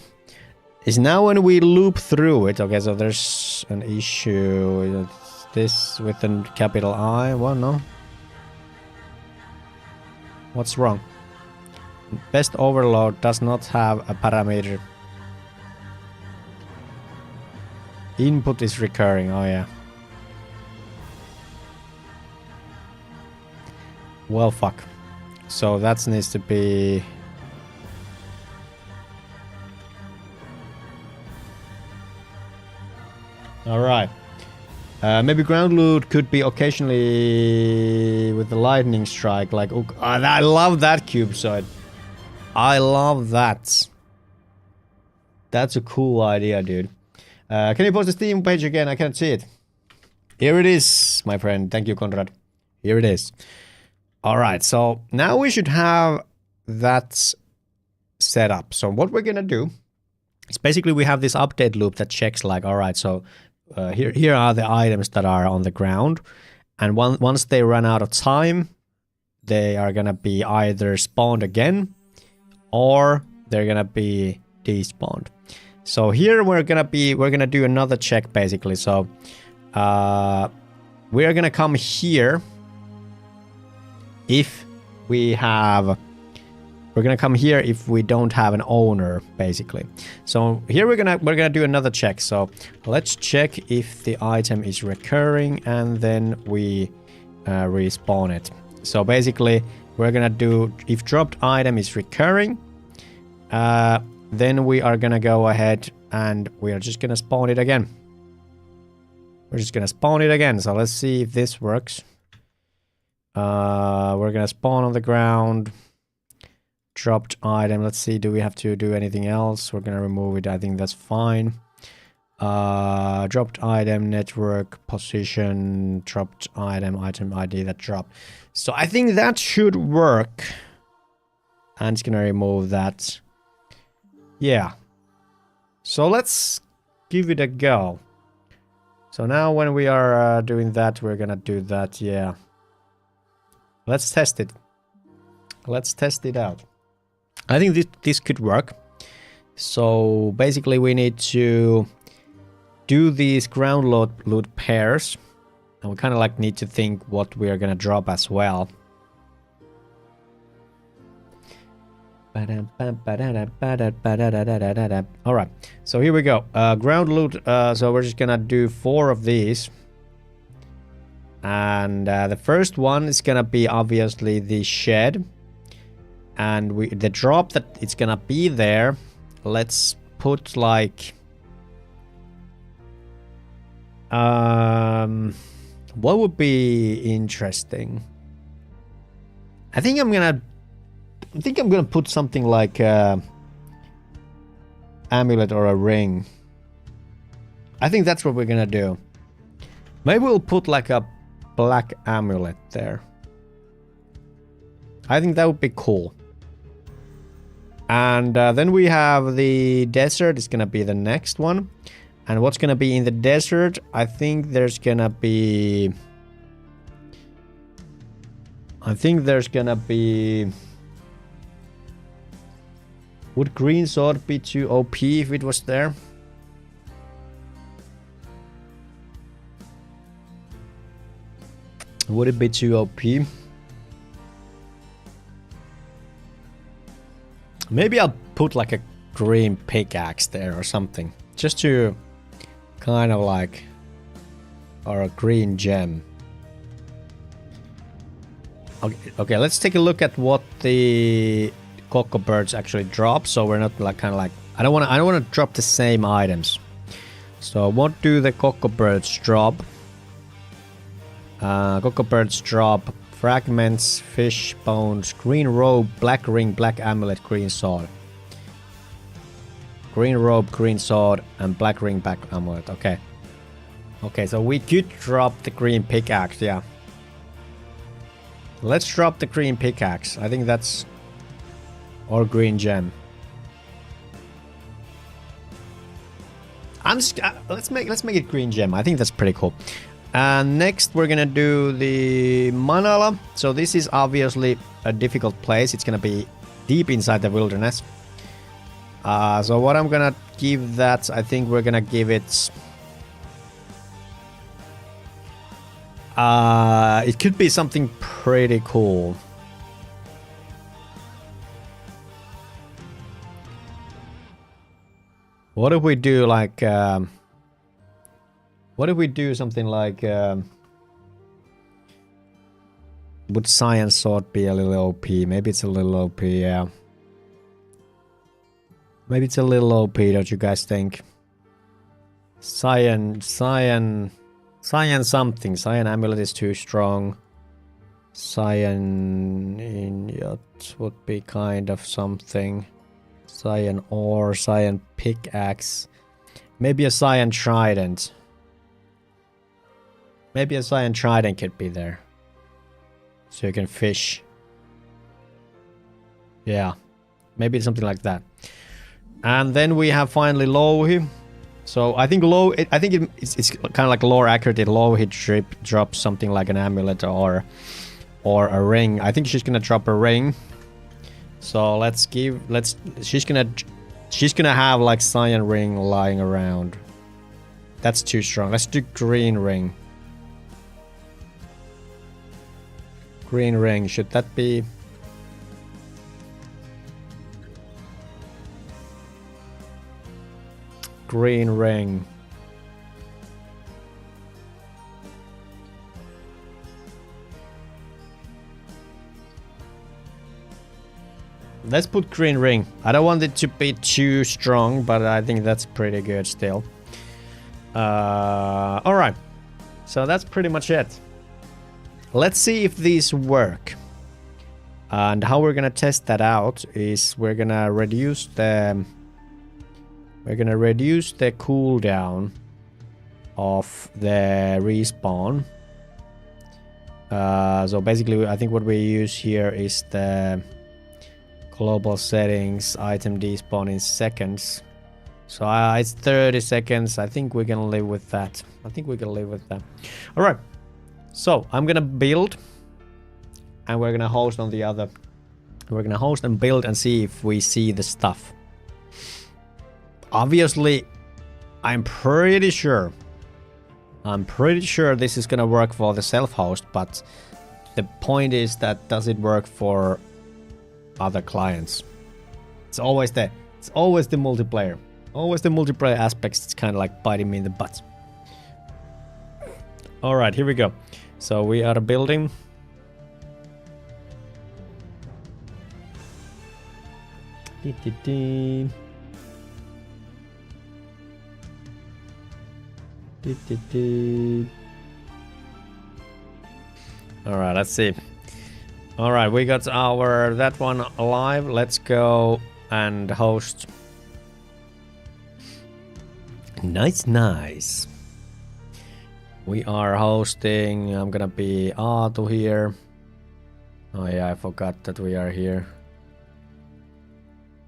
is now when we loop through it, okay, so there's an issue. This with a capital I, well, no. What's wrong? Best overload does not have a parameter. Input is recurring, oh yeah. Well, fuck. So that needs to be... Alright. Maybe ground loot could be occasionally with the lightning strike. Like, oh, I love that cubeside. I love that. That's a cool idea, dude. Can you post the Steam page again? I can't see it. Here it is, my friend. Thank you, Conrad. Here it is. Alright, so now we should have that set up. So what we're gonna do is basically we have this update loop that checks like, alright, so here are the items that are on the ground, and once they run out of time, they are gonna be either spawned again or they're gonna be despawned. So here we're gonna do another check basically. So we're gonna come here if we have. We're gonna come here if we don't have an owner, basically. So here we're gonna do another check. So let's check if the item is recurring, and then we respawn it. So basically, we're gonna do if dropped item is recurring, then we are gonna go ahead and we are just gonna spawn it again. We're just gonna spawn it again. So let's see if this works. We're gonna spawn on the ground. Dropped item. Let's see, do we have to do anything else? We're gonna remove it. I think that's fine. Dropped item, network, position, dropped item, item ID that dropped. So I think that should work. And it's gonna remove that. Yeah. So let's give it a go. So now when we are doing that, we're gonna do that, yeah. Let's test it. Let's test it out. I think this could work. So basically we need to do these ground loot pairs. And we kind of like need to think what we are going to drop as well. Alright, so here we go. Ground loot, so we're just going to do 4 of these. And the first one is going to be obviously the shed. And the drop that it's gonna be there, let's put like What would be interesting? I think I'm gonna put something like amulet or a ring. I think that's what we're gonna do. Maybe we'll put like a black amulet there. I think that would be cool. And then we have the desert. It's gonna be the next one. And what's gonna be in the desert? I think there's gonna be... Would green sword be too OP if it was there? Would it be too OP? Maybe I'll put like a green pickaxe there or something. Just to kind of like... Or a green gem. Okay, let's take a look at what the Cocoa Birds actually drop. So we're not like kind of like... I don't want to drop the same items. So what do the Cocoa Birds drop? Cocoa Birds drop fragments, fish bones, green robe, black ring, black amulet, green sword. Green robe, green sword, and black ring, black amulet. Okay. Okay, so we could drop the green pickaxe, yeah. Let's drop the green pickaxe. I think that's... Or green gem. Let's make it green gem. I think that's pretty cool. And next we're gonna do the Manala. So this is obviously a difficult place. It's gonna be deep inside the wilderness. So what I'm gonna give that, I think we're gonna give it... it could be something pretty cool. What if we do like... what if we do something like... would Science Sword be a little OP? Maybe it's a little OP, yeah. Maybe it's a little OP, don't you guys think? Cyan something. Cyan Amulet is too strong. Cyan Ingot would be kind of something. Cyan Ore, Cyan Pickaxe. Maybe a Cyan Trident. Maybe a Cyan Trident could be there. So you can fish. Yeah. Maybe something like that. And then we have finally Louhi. So I think it's kind of like lore accurate. Louhi drops something like an amulet or a ring. I think she's gonna drop a ring. So she's gonna have like Cyan ring lying around. That's too strong. Let's do green ring. Green ring, should that be... Green ring. Let's put green ring. I don't want it to be too strong, but I think that's pretty good still. Alright. So that's pretty much it. Let's see if these work. And how we're gonna test that out is we're gonna reduce the cooldown of the respawn. So basically I think what we use here is the global settings, item despawn in seconds. So it's 30 seconds. I think we can live with that. Alright. So I'm gonna build. And we're gonna host on the other. We're gonna host and build and see if we see the stuff. Obviously, I'm pretty sure this is gonna work for the self-host, but the point is that does it work for other clients? It's always the multiplayer. Always the multiplayer aspects. It's kind of like biting me in the butt. Alright, here we go. So we are building. All right, let's see. All right, we got our that one live. Let's go and host. Nice. We are hosting. I'm gonna be Aatu here. Oh yeah, I forgot that we are here.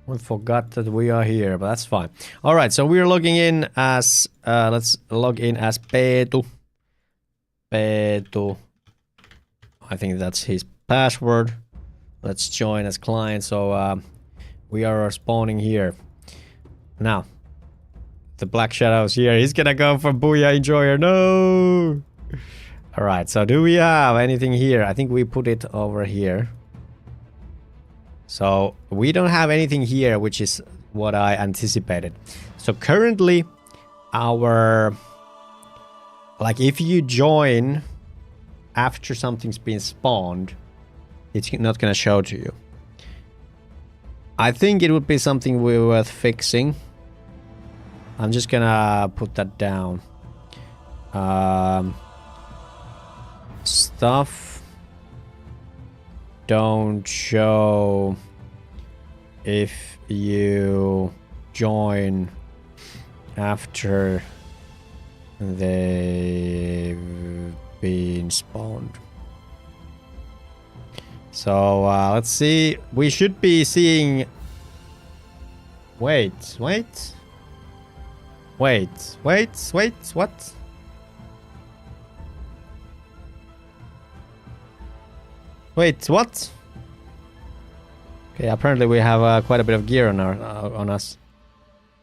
We forgot that we are here, but that's fine. All right, so we're logging in as let's log in as Peetu. Peetu. I think that's his password. Let's join as client. So we are spawning here. Now, the Black Shadow's here. He's gonna go for Booyah Enjoyer. No! Alright, so do we have anything here? I think we put it over here. So we don't have anything here, which is what I anticipated. So currently, our... Like, if you join after something's been spawned, it's not gonna show to you. I think it would be something worth fixing. I'm just gonna put that down. Stuff don't show if you join after they've been spawned. So let's see. We should be seeing. Wait. What? Wait, what? Okay, apparently we have quite a bit of gear on our on us.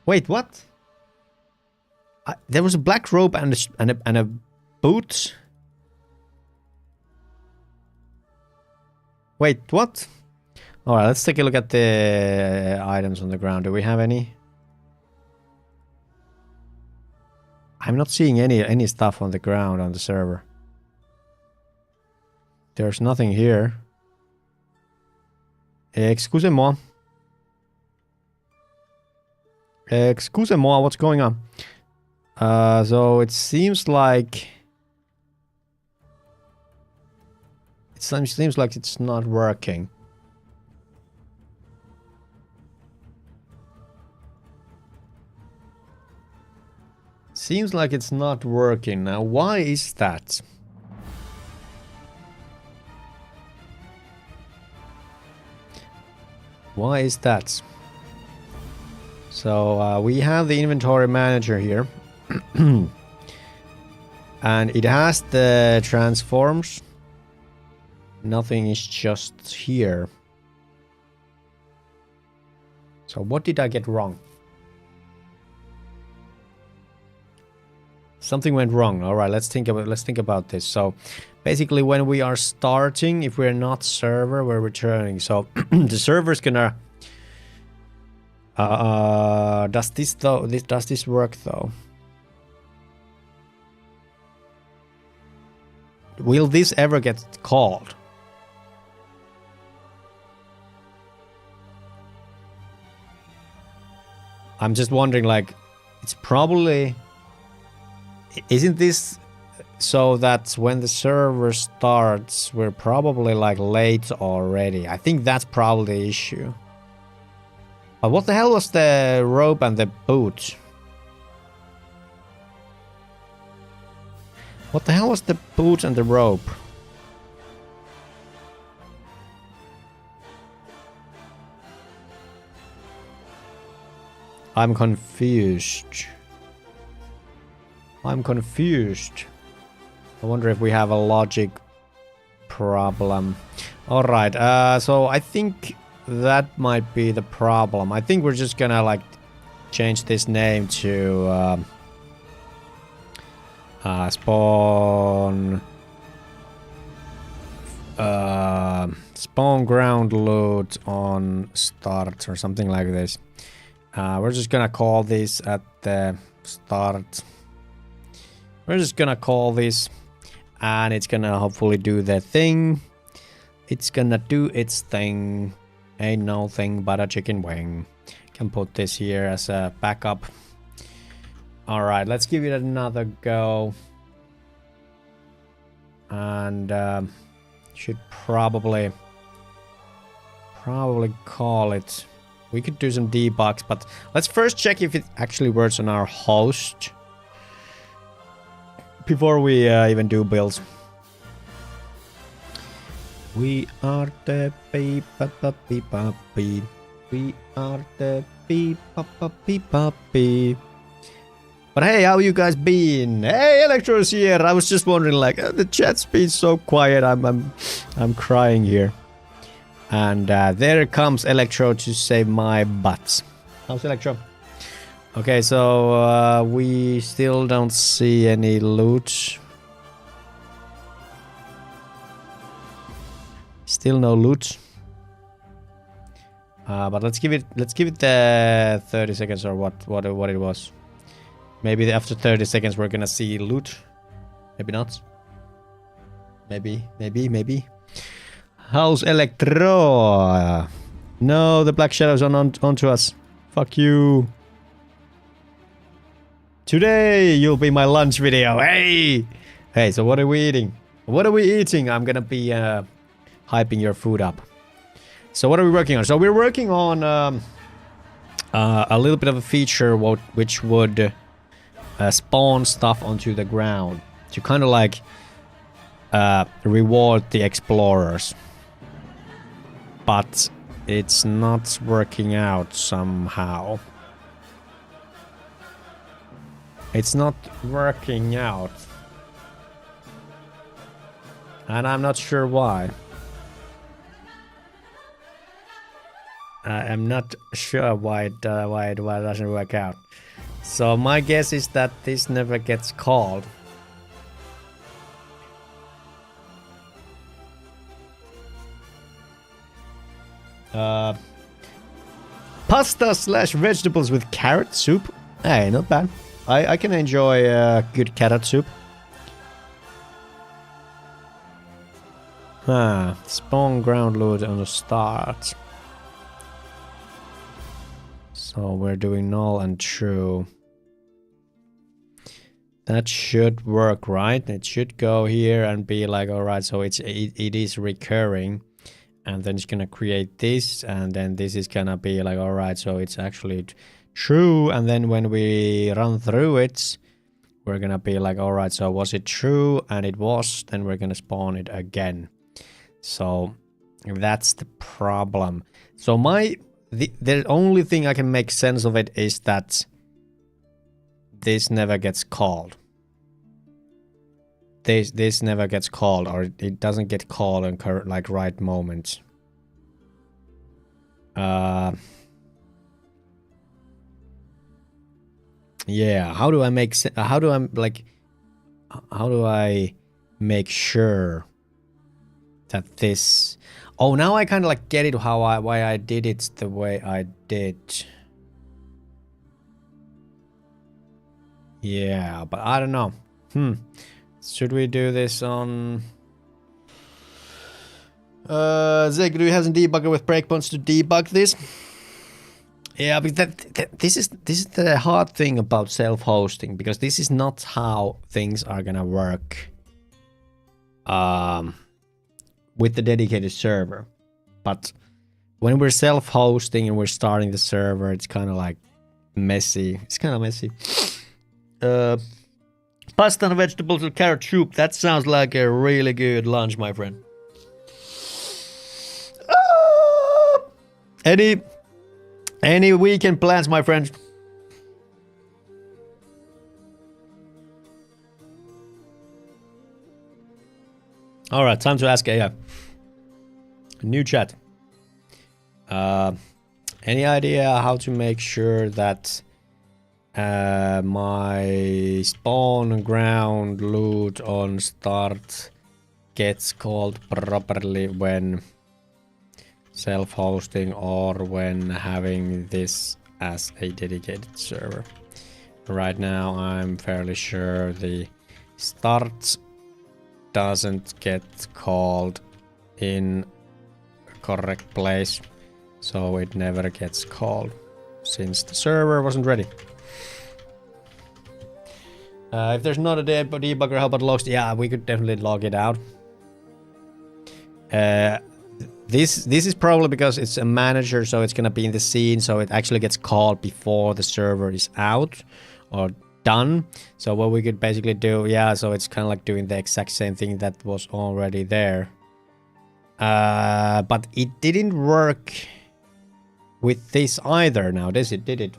Wait, what? There was a black robe and a boot. Wait, what? All right, let's take a look at the items on the ground. Do we have any? I'm not seeing any stuff on the ground on the server. There's nothing here. Excusez-moi. Excusez-moi, what's going on? So it seems like... It seems like it's not working. Seems like it's not working. Now, why is that? Why is that? So we have the inventory manager here. And it has the transforms. Nothing is just here. So what did I get wrong? Something went wrong. All right, let's think about this. So basically when we are starting, if we're not server, we're returning. So the server's gonna does this work though? Will this ever get called? I'm just wondering, like, it's probably... Isn't this so that when the server starts, we're probably, like, late already? I think that's probably the issue. But what the hell was the rope and the boot? What the hell was the boot and the rope? I'm confused. I wonder if we have a logic problem. Alright, so I think that might be the problem. I think we're just gonna, like, change this name to spawn ground loot on start or something like this. We're just gonna call this at the start. We're just gonna call this, and it's gonna hopefully do the thing. It's gonna do its thing. Ain't no thing but a chicken wing. Can put this here as a backup. All right, let's give it another go. And should probably call it. We could do some debugs, but let's first check if it actually works on our host before we even do builds. We are the beep beep beep. We are the beep beep. But hey, how you guys been? Hey, Electro's here. I was just wondering, like, the chat's been so quiet. I'm crying here. And there comes Electro to save my butts. How's Electro? Okay, so we still don't see any loot. Still no loot. But let's give it 30 seconds or what it was. Maybe after 30 seconds we're gonna see loot. Maybe not. Maybe. How's Electro? No, the black shadows are onto us. Fuck you. Today you'll be my lunch video. Hey! Hey, so what are we eating? What are we eating? I'm gonna be hyping your food up. So what are we working on? So we're working on a little bit of a feature which would spawn stuff onto the ground to kind of like reward the explorers. But it's not working out somehow. It's not working out. And I'm not sure why. I'm not sure why it doesn't work out. So my guess is that this never gets called. Pasta / vegetables with carrot soup. Hey, not bad. I can enjoy good carrot soup. Spawn ground loot on the start. So we're doing null and true. That should work, right? It should go here and be like, all right, so it is recurring. And then it's gonna create this, and then this is gonna be like, all right, so it's actually true. And then when we run through it, we're gonna be like, all right, so was it true? And it was, then we're gonna spawn it again. So that's the problem. So the only thing I can make sense of it is that this never gets called. This never gets called, or it doesn't get called in like right moment. Yeah, how do I make sure that this... Oh, now I kind of like get it why I did it the way I did. Yeah, but I don't know. Should we do this on... Zeg, do you have some debugger with breakpoints to debug this? Yeah, but this is the hard thing about self-hosting, because this is not how things are gonna work with the dedicated server. But when we're self-hosting and we're starting the server, it's kind of like messy. It's kind of messy. Pasta and vegetables with carrot soup. That sounds like a really good lunch, my friend. Any weekend plans, my friend? All right, time to ask AI. New chat. Any idea how to make sure that my spawn ground loot on start gets called properly when self-hosting or when having this as a dedicated server? Right now I'm fairly sure the start doesn't get called in a correct place, so it never gets called since the server wasn't ready. If there's not a debugger, how about logs? Yeah, we could definitely log it out. This is probably because it's a manager, so it's gonna be in the scene, so it actually gets called before the server is out or done. So what we could basically do, yeah, so it's kind of like doing the exact same thing that was already there. But it didn't work with this either now, did it?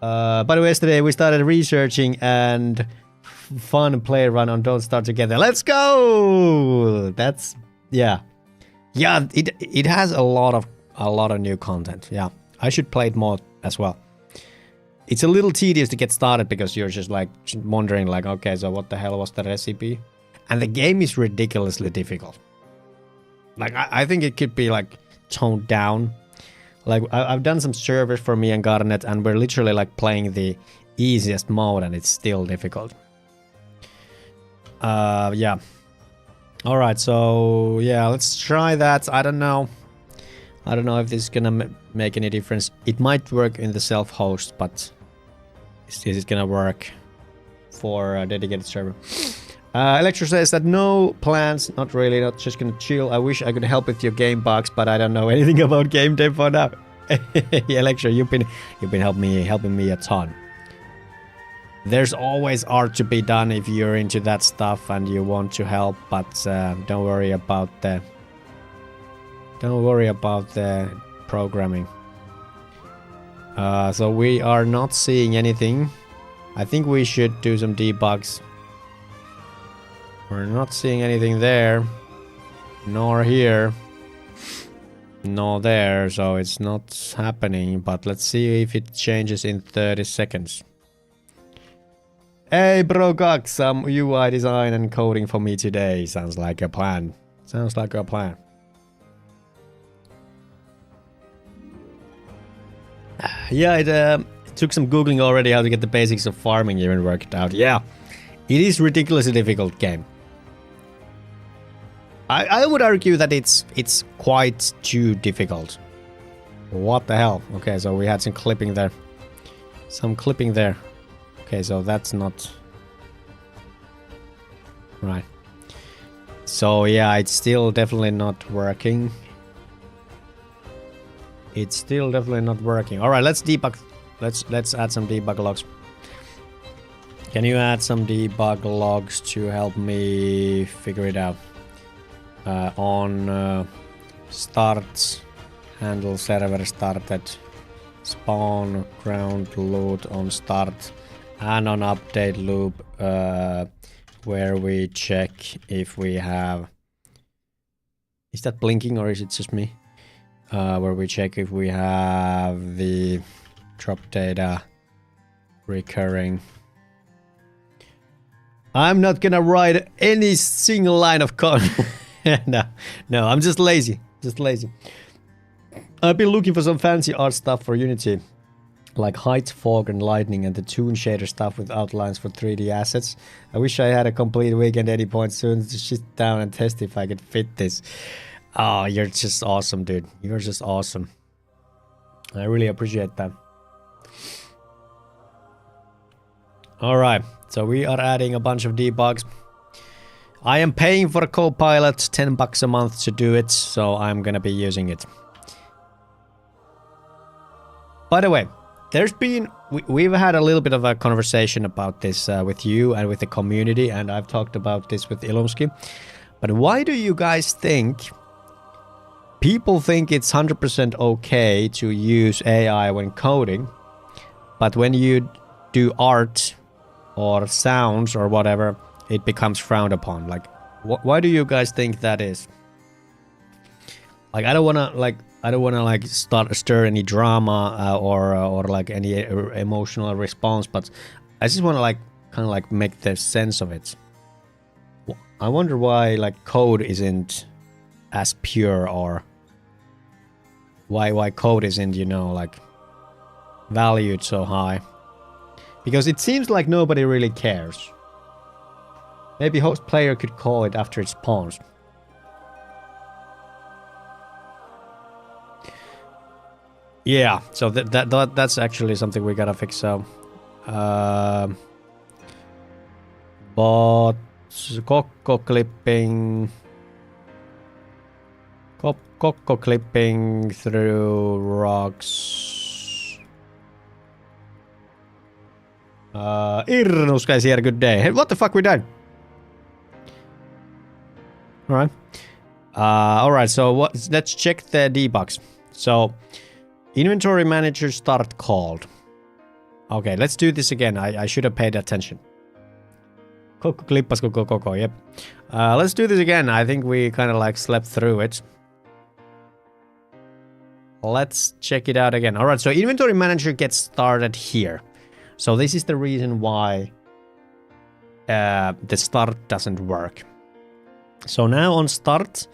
By the way, yesterday we started researching and fun play run on Don't Start Together. Let's go! That's, yeah. Yeah, it has a lot of new content. Yeah, I should play it more as well. It's a little tedious to get started because you're just like wondering like, okay, so what the hell was the recipe? And the game is ridiculously difficult. Like I think it could be like toned down. Like I've done some servers for me and Garnet, and we're literally like playing the easiest mode, and it's still difficult. Yeah. All right, so yeah, let's try that. I don't know if this is gonna make any difference. It might work in the self-host, but is it gonna work for a dedicated server? Electro says that no plans, not really, not just gonna chill. I wish I could help with your game bugs, but I don't know anything about game dev for now. Yeah, Electro, you've been helping me a ton. There's always art to be done if you're into that stuff and you want to help, but don't worry about the programming. So we are not seeing anything. I think we should do some debugs. We're not seeing anything there, nor here, nor there, so it's not happening, but let's see if it changes in 30 seconds. Hey bro, got some UI design and coding for me today. Sounds like a plan. Sounds like a plan. Yeah, it took some googling already how to get the basics of farming even worked out. Yeah, it is ridiculously difficult game. I would argue that it's quite too difficult. What the hell? Okay, so we had some clipping there. Okay, so that's not right. So yeah, it's still definitely not working. All right, let's debug. Let's add some debug logs. Can you add some debug logs to help me figure it out? On start handle server started, spawn ground load on start, and on update loop where we check if we have, is that blinking or is it just me? Where we check if we have the drop data recurring. I'm not gonna write any single line of code. No, I'm just lazy. I've been looking for some fancy art stuff for Unity, like height, fog, and lightning, and the toon shader stuff with outlines for 3D assets. I wish I had a complete weekend any point soon to sit down and test if I could fit this. Oh, you're just awesome, dude. You're just awesome. I really appreciate that. All right, so we are adding a bunch of debugs. I am paying for a Copilot, $10 a month to do it, so I'm gonna be using it. By the way, we've had a little bit of a conversation about this with you and with the community, and I've talked about this with Ilomski. But why do you guys think people think it's 100% okay to use AI when coding, but when you do art or sounds or whatever, it becomes frowned upon? Like, why do you guys think that is? Like, I don't wanna stir any drama or like any emotional response, but I just wanna like kind of like make the sense of it. I wonder why like code isn't as pure, or why code isn't, you know, like valued so high. Because it seems like nobody really cares. Maybe host player could call it after it spawns. Yeah, so that's actually something we gotta fix. So But Kokko clipping... Kokko clipping through rocks. Irnuska is here, good day. Hey, what the fuck, we died? Alright. Alright, so let's check the debugs. So, inventory manager start called. Okay, let's do this again. I should have paid attention. Kokko klippas koko, yep. Let's do this again. I think we kind of like slept through it. Let's check it out again. Alright, so inventory manager gets started here. So this is the reason why the start doesn't work. So now on start,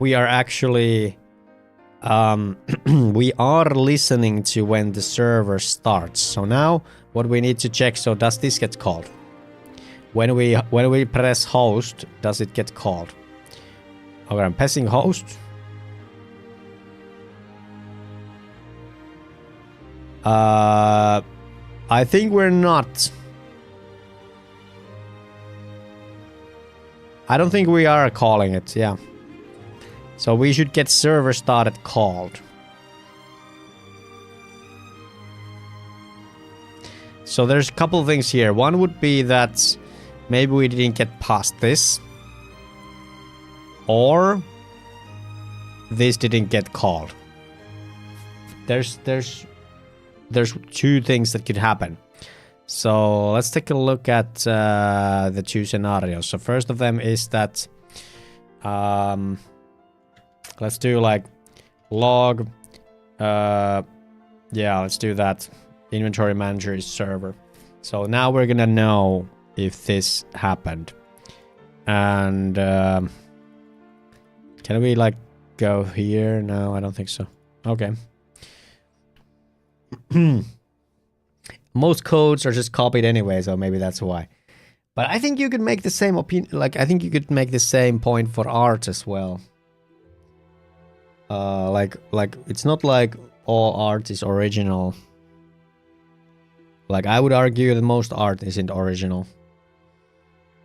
we are actually we are listening to when the server starts. So now what we need to check, so does this get called? When we press host, does it get called? Okay, I'm pressing host. I think we're not. I don't think we are calling it, yeah. So we should get server started called. So there's a couple of things here. One would be that maybe we didn't get past this. Or this didn't get called. There's two things that could happen. So let's take a look at the two scenarios. So first of them is that let's do like log yeah, let's do that. Inventory manager is server. So now we're gonna know if this happened. And can we like go here? No, I don't think so. Okay. Most codes are just copied anyway, so maybe that's why. But I think you could make the same opinion. Like, I think you could make the same point for art as well. Like it's not like all art is original. Like, I would argue that most art isn't original.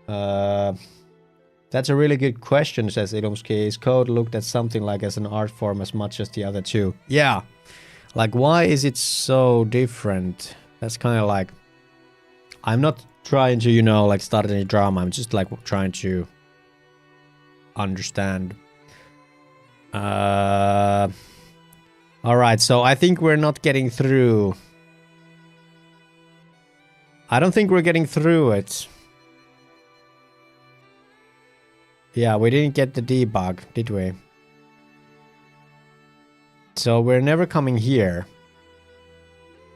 That's a really good question, says Ilumski. Is code looked at something like as an art form as much as the other two? Yeah. Like, why is it so different? That's kind of like... I'm not trying to, you know, like start any drama. I'm just like trying to understand. Alright, so I think we're not getting through. I don't think we're getting through it. Yeah, we didn't get the debug, did we? So we're never coming here.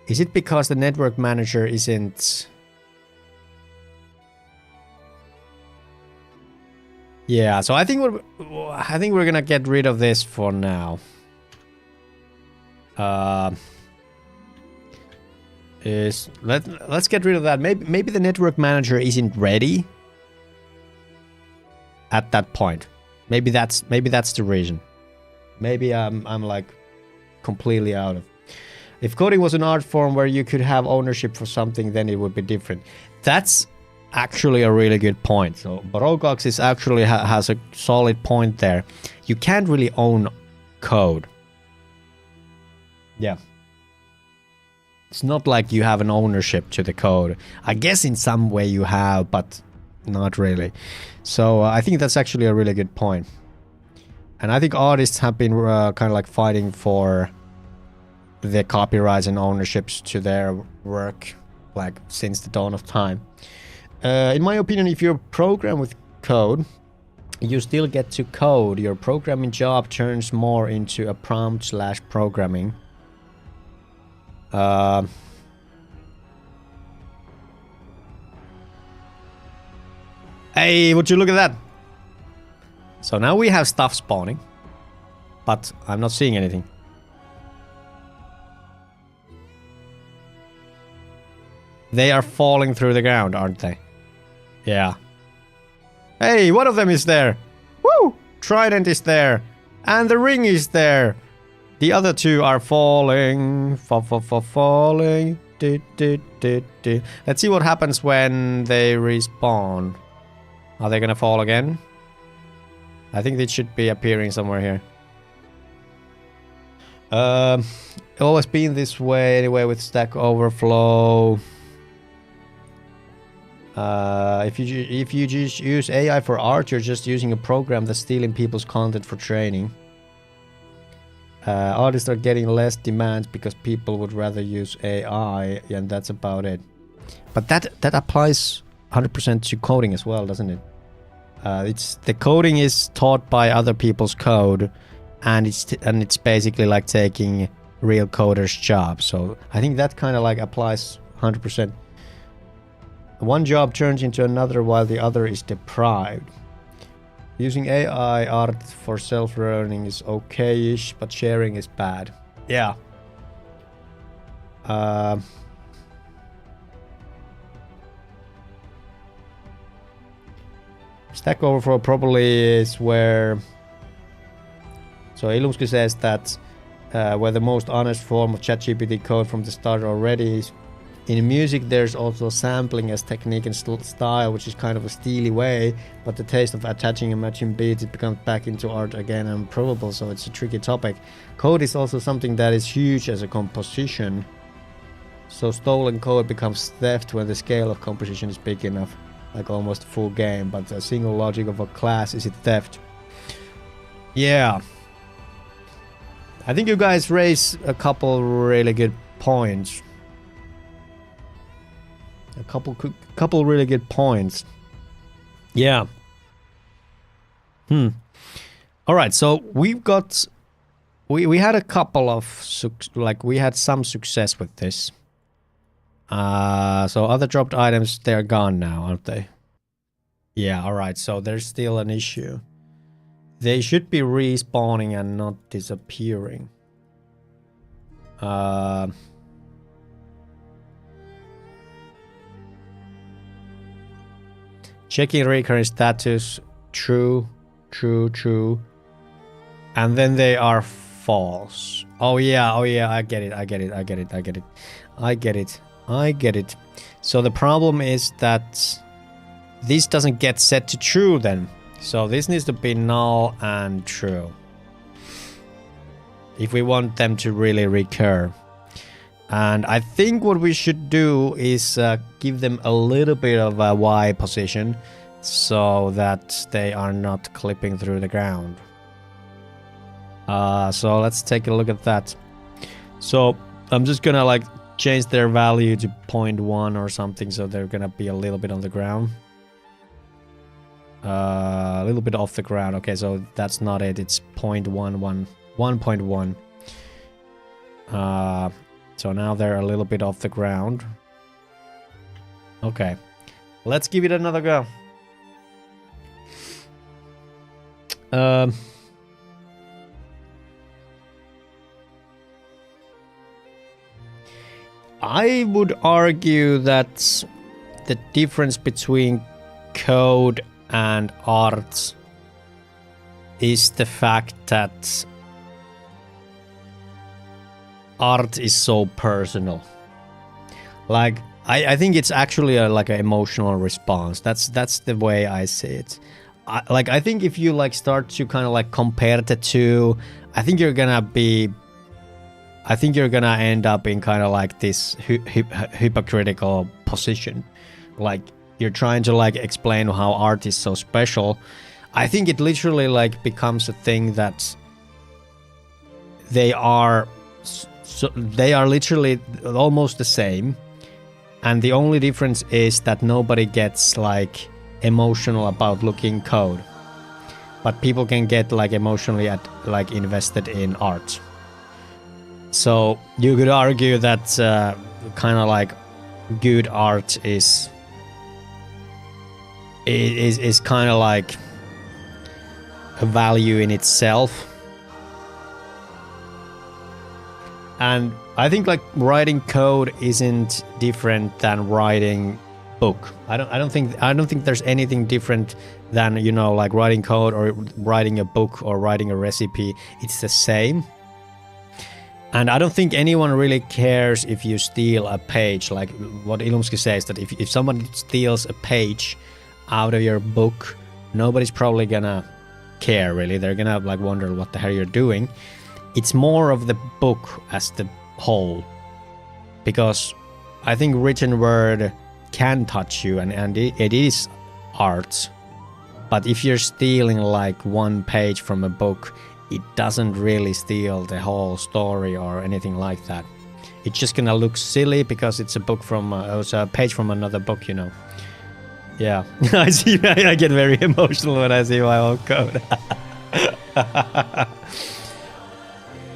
Is it because the network manager isn't... Yeah, so I think we're gonna get rid of this for now. Let's get rid of that. Maybe the network manager isn't ready at that point. Maybe that's the reason. Maybe I'm like completely out of. If coding was an art form where you could have ownership for something, then it would be different. That's actually a really good point. So Barogox is actually has a solid point there. You can't really own code. Yeah. It's not like you have an ownership to the code. I guess in some way you have, but not really. So I think that's actually a really good point. And I think artists have been kind of like fighting for the copyrights and ownerships to their work like since the dawn of time. In my opinion, if you program with code, you still get to code. Your programming job turns more into a prompt/programming. Hey, would you look at that? So now we have stuff spawning, but I'm not seeing anything. They are falling through the ground, aren't they? Yeah. Hey, one of them is there. Woo! Trident is there. And the ring is there. The other two are falling. Falling. Let's see what happens when they respawn. Are they gonna fall again? I think they should be appearing somewhere here. Always been this way anyway with Stack Overflow. If you just use AI for art, you're just using a program that's stealing people's content for training. Artists are getting less demand because people would rather use AI, and that's about it. But that applies 100% to coding as well, doesn't it? It's the coding is taught by other people's code, and it's basically like taking real coders' jobs. So I think that kind of like applies 100%. One job turns into another while the other is deprived. Using AI art for self-learning is okay-ish, but sharing is bad. Yeah. Stack Overflow probably is where... So Ilumski says that where the most honest form of ChatGPT code from the start already is. In music, there's also sampling as technique and style, which is kind of a steely way, but the taste of attaching and matching beats, it becomes back into art again and improbable, so it's a tricky topic. Code is also something that is huge as a composition. So stolen code becomes theft when the scale of composition is big enough, like almost a full game, but a single logic of a class, is it theft? Yeah. I think you guys raise a couple really good points. A couple really good points. Yeah. All right, so we've got... We had a couple of... we had some success with this. So other dropped items, they're gone now, aren't they? Yeah, all right, so there's still an issue. They should be respawning and not disappearing. Checking recurring status, true. And then they are false. Oh yeah, I get it. So the problem is that this doesn't get set to true then. So this needs to be null and true. If we want them to really recur. And I think what we should do is give them a little bit of a Y position so that they are not clipping through the ground. So let's take a look at that. So I'm just gonna like change their value to 0.1 or something, so they're gonna be a little bit on the ground. A little bit off the ground. Okay, so that's not it. It's 0.11, 1.1. So now they're a little bit off the ground. Okay. Let's give it another go. I would argue that the difference between code and art is the fact that art is so personal. Like I think it's actually like an emotional response. That's the way I see it. I think if you like start to kind of like compare the two, I think you're gonna end up in kind of like this hypocritical position. Like you're trying to like explain how art is so special. I think it literally like becomes a thing that they are literally almost the same, and the only difference is that nobody gets like emotional about looking code, but people can get like emotionally invested in art. So you could argue that kind of like good art is kind of like a value in itself. And I think like writing code isn't different than writing book. I don't think there's anything different than, you know, like writing code or writing a book or writing a recipe. It's the same. And I don't think anyone really cares if you steal a page, like what Ilomski says, that if someone steals a page out of your book, nobody's probably gonna care really. They're gonna like wonder what the hell you're doing. It's more of the book as the whole, because I think written word can touch you, and it is art. But if you're stealing like one page from a book, it doesn't really steal the whole story or anything like that. It's just gonna look silly because it's a book from it's a page from another book, you know. Yeah, I see. I get very emotional when I see my own code.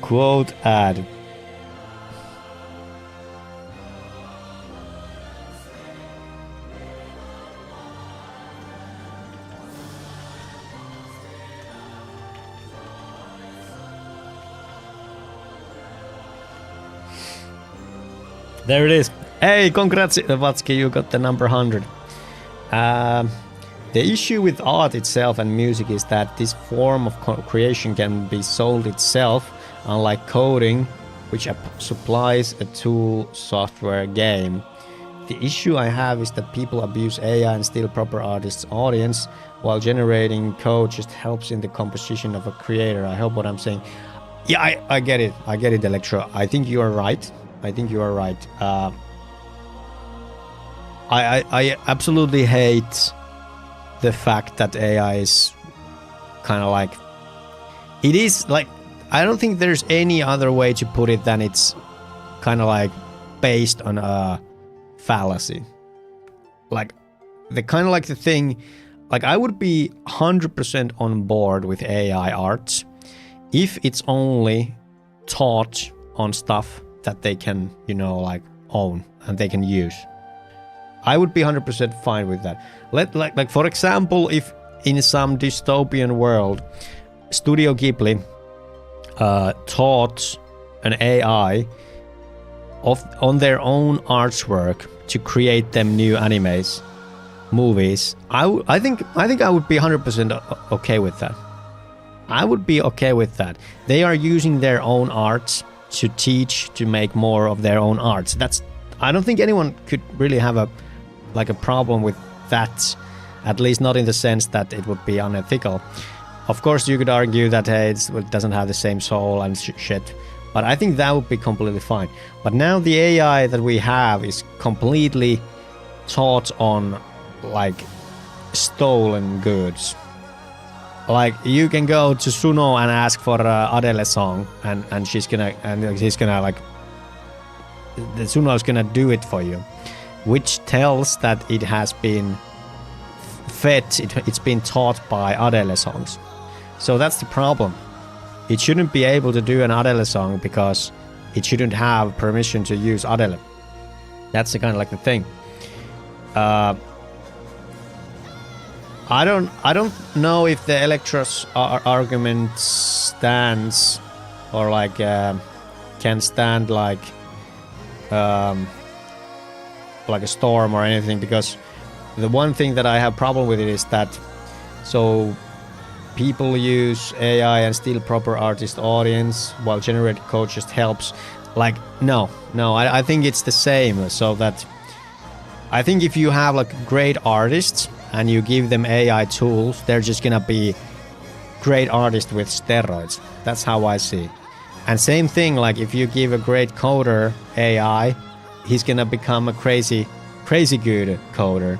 Quote ad. There it is. Hey, congrats, Vatsky, you got the number 100. The issue with art itself and music is that this form of creation can be sold itself, unlike coding, which supplies a tool, software, game. The issue I have is that people abuse AI and steal proper artists' audience, while generating code just helps in the composition of a creator. I hope what I'm saying. Yeah, I get it. I get it, Electro. I think you are right. I absolutely hate the fact that AI is kind of like, it is like, I don't think there's any other way to put it than it's kind of like based on a fallacy. Like the kind of like the thing, like I would be 100% on board with AI art if it's only taught on stuff that they can, you know, like own and they can use. I would be 100% fine with that. Like for example, if in some dystopian world, Studio Ghibli taught an AI on their own artwork to create them new animes, movies, I think I would be 100% okay with that. I would be okay with that. They are using their own arts to teach to make more of their own arts. I don't think anyone could really have a problem with that, at least not in the sense that it would be unethical. Of course, you could argue that hey, it doesn't have the same soul and shit, but I think that would be completely fine. But now the AI that we have is completely taught on like stolen goods. Like you can go to Suno and ask for Adele song, and he's gonna like, the Suno is gonna do it for you, which tells that it has been fed, it's been taught by Adele songs. So that's the problem. It shouldn't be able to do an Adele song because it shouldn't have permission to use Adele. That's the kind of like the thing. I don't know if the Electra's argument stands or like can stand like a storm or anything, because the one thing that I have problem with it is that so people use AI and steal proper artist audience while generated code just helps. Like no, I think it's the same. So that I think if you have like great artists and you give them AI tools, they're just gonna be great artists with steroids. That's how I see. And same thing, like if you give a great coder AI, he's gonna become a crazy good coder.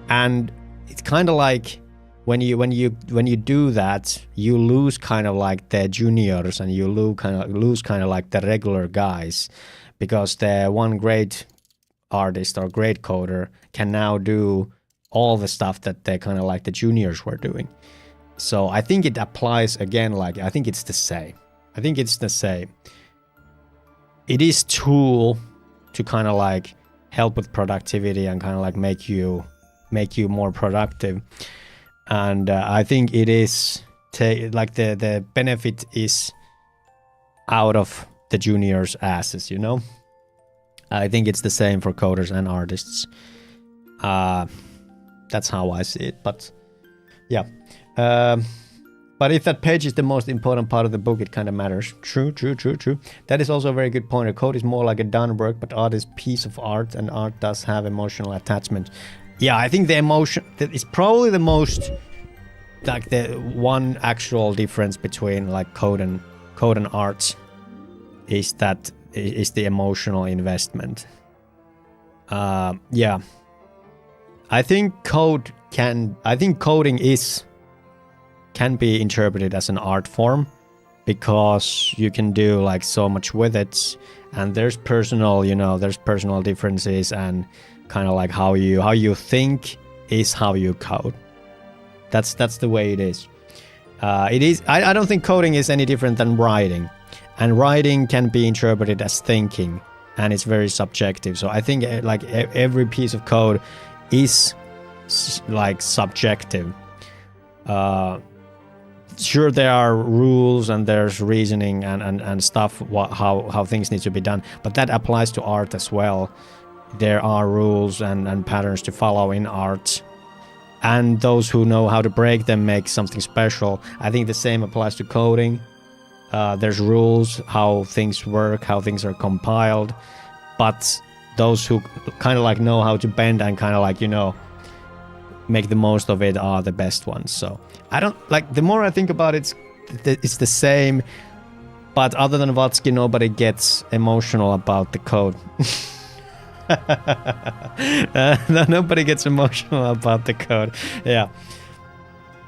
And it's kind of like when you do that, you lose kind of like the juniors and you lose kind of like the regular guys, because the one great artist or great coder can now do all the stuff that they kind of like the juniors were doing. So I think it applies again, like I think it's the same. It is tool to kind of like help with productivity and kind of like make you more productive. And I think it is like the benefit is out of the juniors' asses, you know? I think it's the same for coders and artists. That's how I see it. But yeah, But if that page is the most important part of the book, it kind of matters. True. That is also a very good point. A code is more like a done work, but art is piece of art, and art does have emotional attachment. Yeah, I think the emotion is probably the most, like the one actual difference between like code and art is that is the emotional investment. Yeah, I think coding can be interpreted as an art form because you can do like so much with it, and there's personal differences, and kind of like how you think is how you code. That's the way it is. I don't think coding is any different than writing, and writing can be interpreted as thinking, and it's very subjective. So I think like every piece of code is like subjective. Sure, there are rules and there's reasoning and stuff, how things need to be done, but that applies to art as well. There are rules and patterns to follow in art, and those who know how to break them make something special. I think the same applies to coding. There's rules, how things work, how things are compiled, but those who kind of like know how to bend and kind of like, make the most of it are the best ones. So I don't like, the more I think about it, it's the same, but other than Vatsky, nobody gets emotional about the code. Nobody gets emotional about the code. Yeah.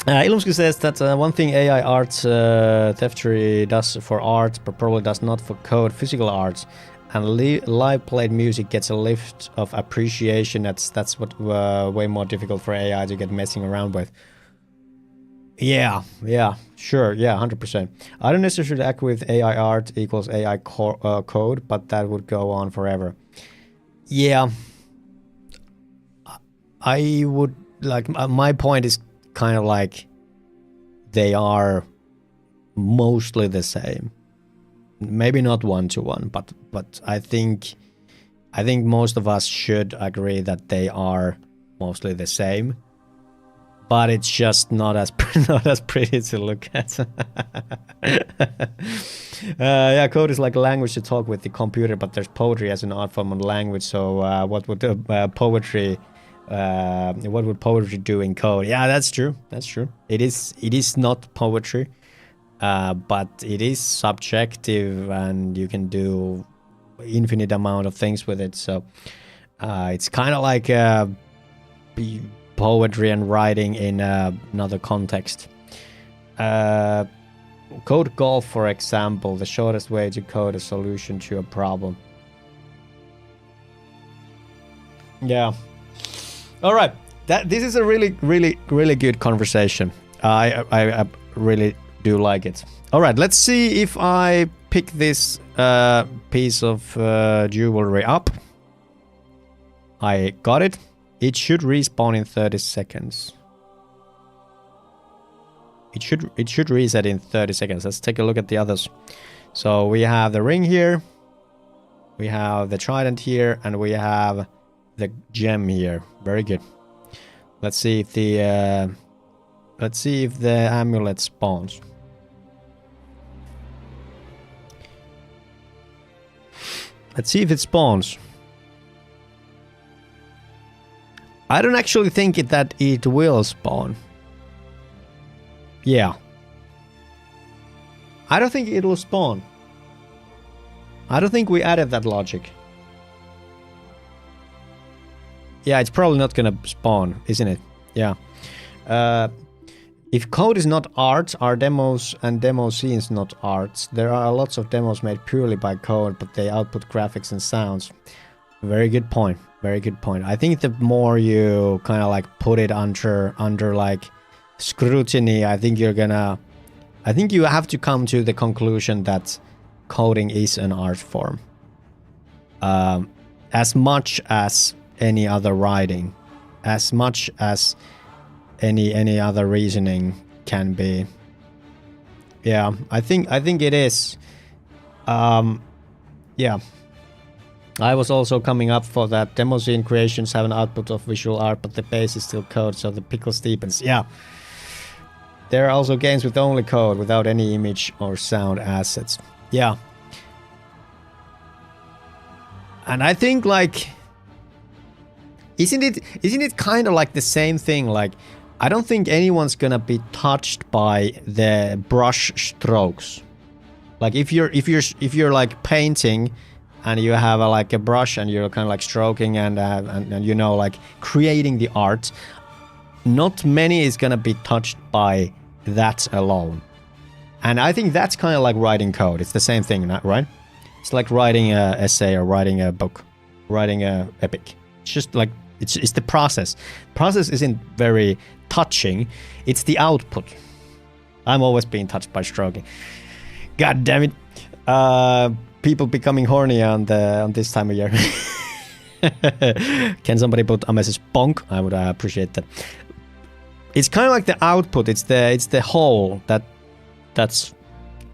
Ilumsky says that one thing AI art theftery does for art, but probably does not for code, physical arts, and live played music gets a lift of appreciation. That's what way more difficult for AI to get messing around with. Yeah, sure, 100%. I don't necessarily agree with AI art equals AI code, but that would go on forever. Yeah, I would like, my point is kind of like they are mostly the same. Maybe not one-to-one, but I think most of us should agree that they are mostly the same. But it's just not as pretty to look at. Yeah, code is like a language to talk with the computer, but there's poetry as an art form and language. So what would poetry do in code? Yeah, that's true. It is not poetry. But it is subjective, and you can do infinite amount of things with it. So it's kind of like poetry and writing in another context. Code golf, for example, the shortest way to code a solution to a problem. Yeah. All right. This is a really good conversation. I really do like it. All right, let's see if I pick this piece of jewelry up. I got it. It should respawn in 30 seconds. It should reset in 30 seconds. Let's take a look at the others. So we have the ring here, we have the trident here, and we have the gem here. Very good. Let's see if the amulet spawns. Let's see if it spawns. I don't actually think that it will spawn. Yeah. I don't think it will spawn. I don't think we added that logic. Yeah, it's probably not gonna spawn, isn't it? Yeah. If code is not art, are demos and demo scenes not arts? There are lots of demos made purely by code, but they output graphics and sounds. Very good point. I think the more you kind of like put it under like scrutiny, I think you have to come to the conclusion that coding is an art form. As much as any other writing, as much as any other reasoning can be. Yeah, I think it is. Yeah. I was also coming up for that. Demo scene creations have an output of visual art, but the base is still code, so the pickle steepens. Yeah. There are also games with only code without any image or sound assets. Yeah. And I think like isn't it kind of like the same thing? Like I don't think anyone's gonna be touched by the brush strokes. Like if you're like painting and you have like a brush and you're kind of like stroking and you know like creating the art, not many is gonna be touched by that alone. And I think that's kind of like writing code. It's the same thing, right? It's like writing a essay or writing a book, writing a epic. It's just like it's the process. Process isn't very touching. It's the output. I'm always being touched by stroking. God damn it! People becoming horny on this time of year. Can somebody put a message bonk? I would appreciate that. It's kind of like the output. It's the whole that's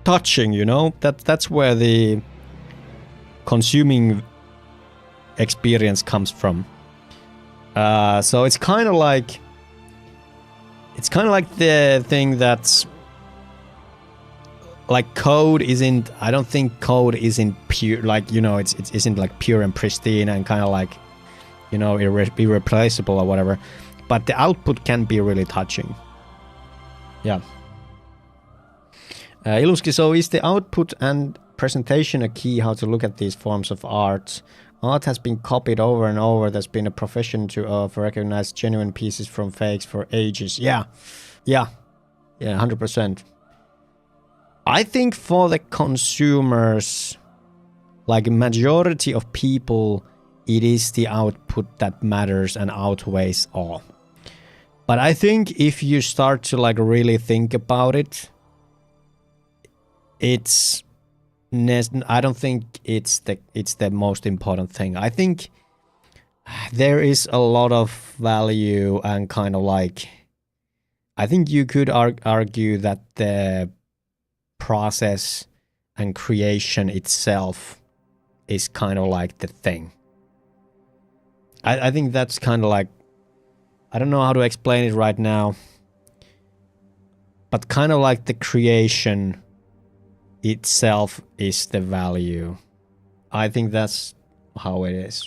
touching. You know that's where the consuming experience comes from. So it's kind of like the thing that's like code isn't. I don't think code isn't pure. Like you know, it isn't like pure and pristine and kind of like you know irreplaceable or whatever. But the output can be really touching. Yeah. Iluski, so is the output and presentation a key how to look at these forms of art? Art has been copied over and over. There's been a profession to recognize genuine pieces from fakes for ages. Yeah, 100%. I think for the consumers, like majority of people, it is the output that matters and outweighs all. But I think if you start to like really think about it, I don't think it's the most important thing. I think there is a lot of value and kind of like I think you could argue that the process and creation itself is kind of like the thing. I think that's kind of like I don't know how to explain it right now, but kind of like the creation itself is the value. I think that's how it is.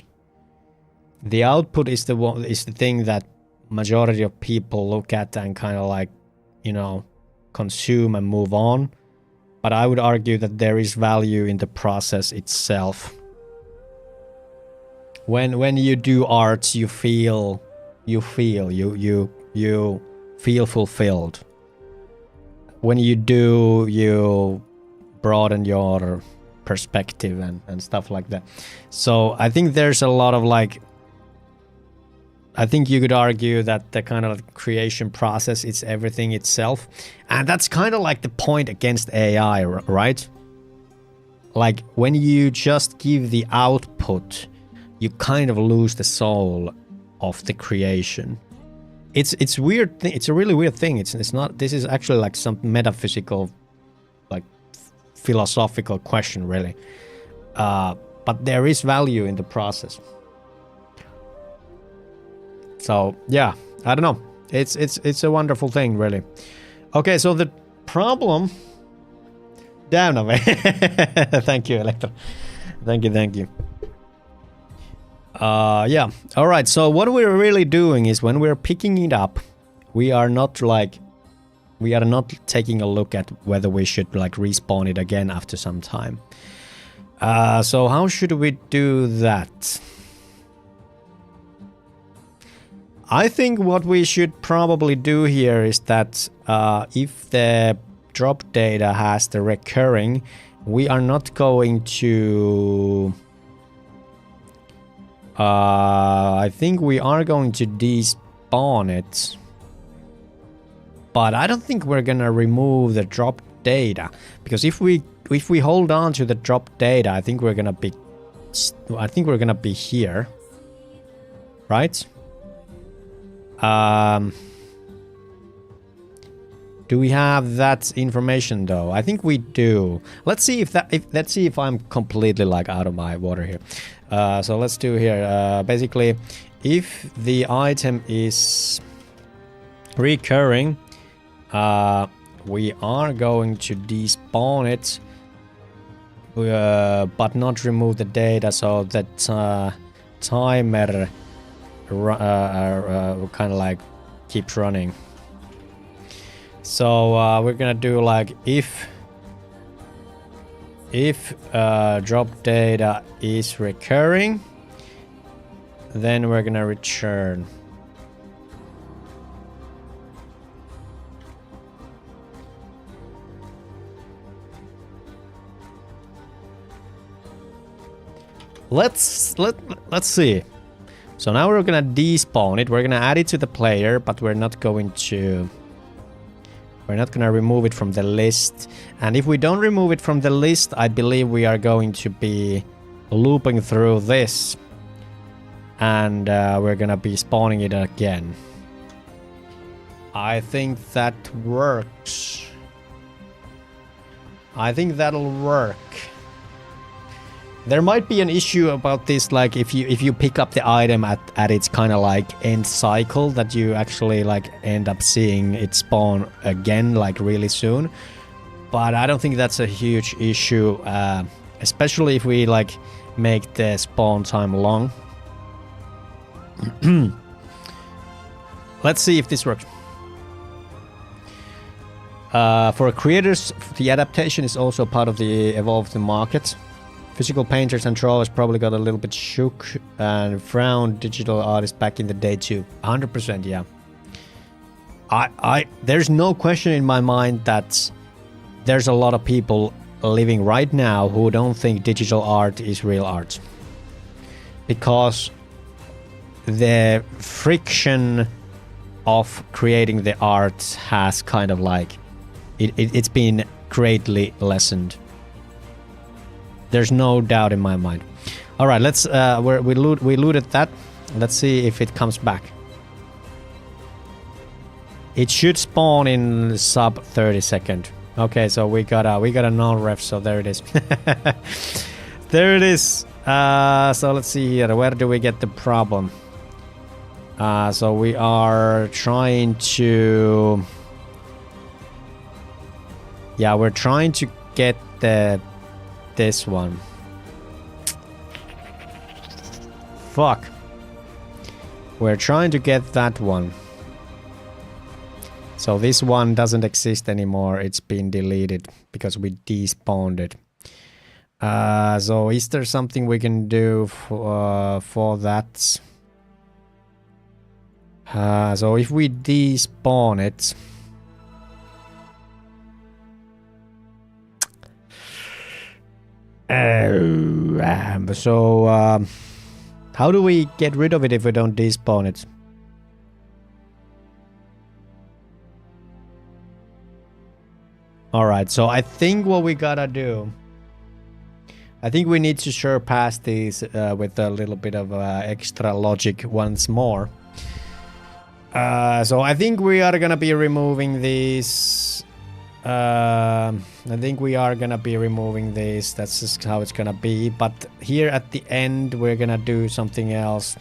The output is the thing that majority of people look at and kind of like, you know, consume and move on. But I would argue that there is value in the process itself. When you do art, you feel fulfilled. When you do, you broaden your perspective and stuff like that. So I think there's a lot of like, I think you could argue that the kind of creation process is everything itself. And that's kind of like the point against AI, right? Like when you just give the output, you kind of lose the soul of the creation. It's weird. It's a really weird thing. It's not. This is actually like some metaphysical, like philosophical question, really. But there is value in the process. So yeah, I don't know. It's a wonderful thing, really. Okay, so the problem. Damn no, man. Thank you, Electra. Thank you. Yeah. All right. So what we're really doing is when we're picking it up, we are not taking a look at whether we should like respawn it again after some time. So how should we do that? I think what we should probably do here is that if the drop data has the recurring, we are not going to... I think we are going to despawn it. But I don't think we're gonna remove the drop data. Because if we hold on to the drop data, I think we're gonna be here. Right? Do we have that information though? I think we do. Let's see if I'm completely like out of my water here. So let's do here. Basically, if the item is recurring, We are going to despawn it, but not remove the data, so that timer kind of like keeps running. So we're gonna do like if drop data is recurring, then we're gonna return. Let's see. So now we're gonna despawn it. We're gonna add it to the player, but we're not going to. We're not gonna remove it from the list. And if we don't remove it from the list, I believe we are going to be looping through this, and we're gonna be spawning it again. I think that works. I think that'll work. There might be an issue about this, like if you pick up the item at its kind of like end cycle, that you actually like end up seeing it spawn again like really soon. But I don't think that's a huge issue, especially if we like make the spawn time long. Let's see if this works. For creators, the adaptation is also part of the evolved market. Physical painters and drawers probably got a little bit shook and frowned digital artists back in the day too. 100%, yeah. There's no question in my mind that there's a lot of people living right now who don't think digital art is real art. Because the friction of creating the art has kind of like, it's been greatly lessened. There's no doubt in my mind. All right, let's we looted that. Let's see if it comes back. It should spawn in sub 30 second. Okay, so we got a non-ref, so there it is. There it is. So let's see here. Where do we get the problem? So we are trying to. Yeah, we're trying to get this one. Fuck. We're trying to get that one. So this one doesn't exist anymore. It's been deleted because we despawned it. So is there something we can do for that? So if we despawn it. So how do we get rid of it if we don't despawn it? Alright, so I think what we gotta do, I think we need to surpass these with a little bit of extra logic once more. So I think we are gonna be removing these. I think we are gonna be removing this. That's just how it's gonna be. But here at the end, we're gonna do something else.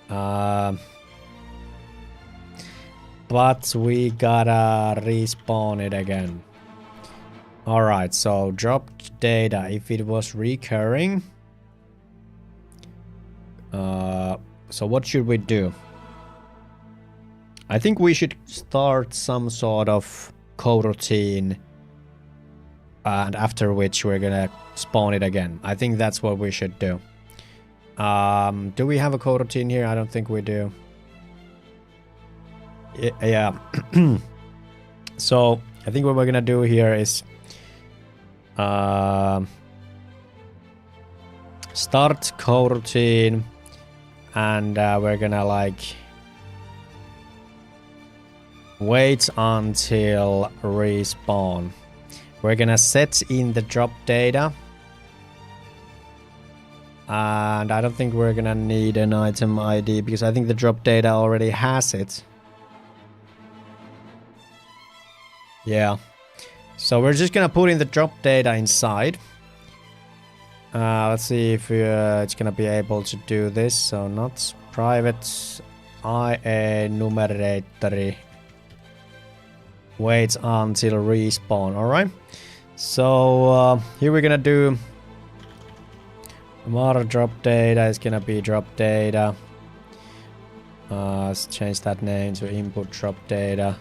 But we gotta respawn it again. Alright, so dropped data. If it was recurring. So what should we do? I think we should start some sort of coroutine, and after which we're gonna spawn it again. I think that's what we should do. Do we have a coroutine here? I don't think we do. Yeah. So I think what we're gonna do here is start coroutine, and we're gonna like wait until respawn. We're gonna set in the drop data, and I don't think we're gonna need an item ID because I think the drop data already has it. Yeah, so we're just gonna put in the drop data inside. Let's see if it's gonna be able to do this. So not private IA numerator. Wait until respawn. All right. So here we're gonna do tomorrow drop data is gonna be drop data. Let's change that name to input drop data.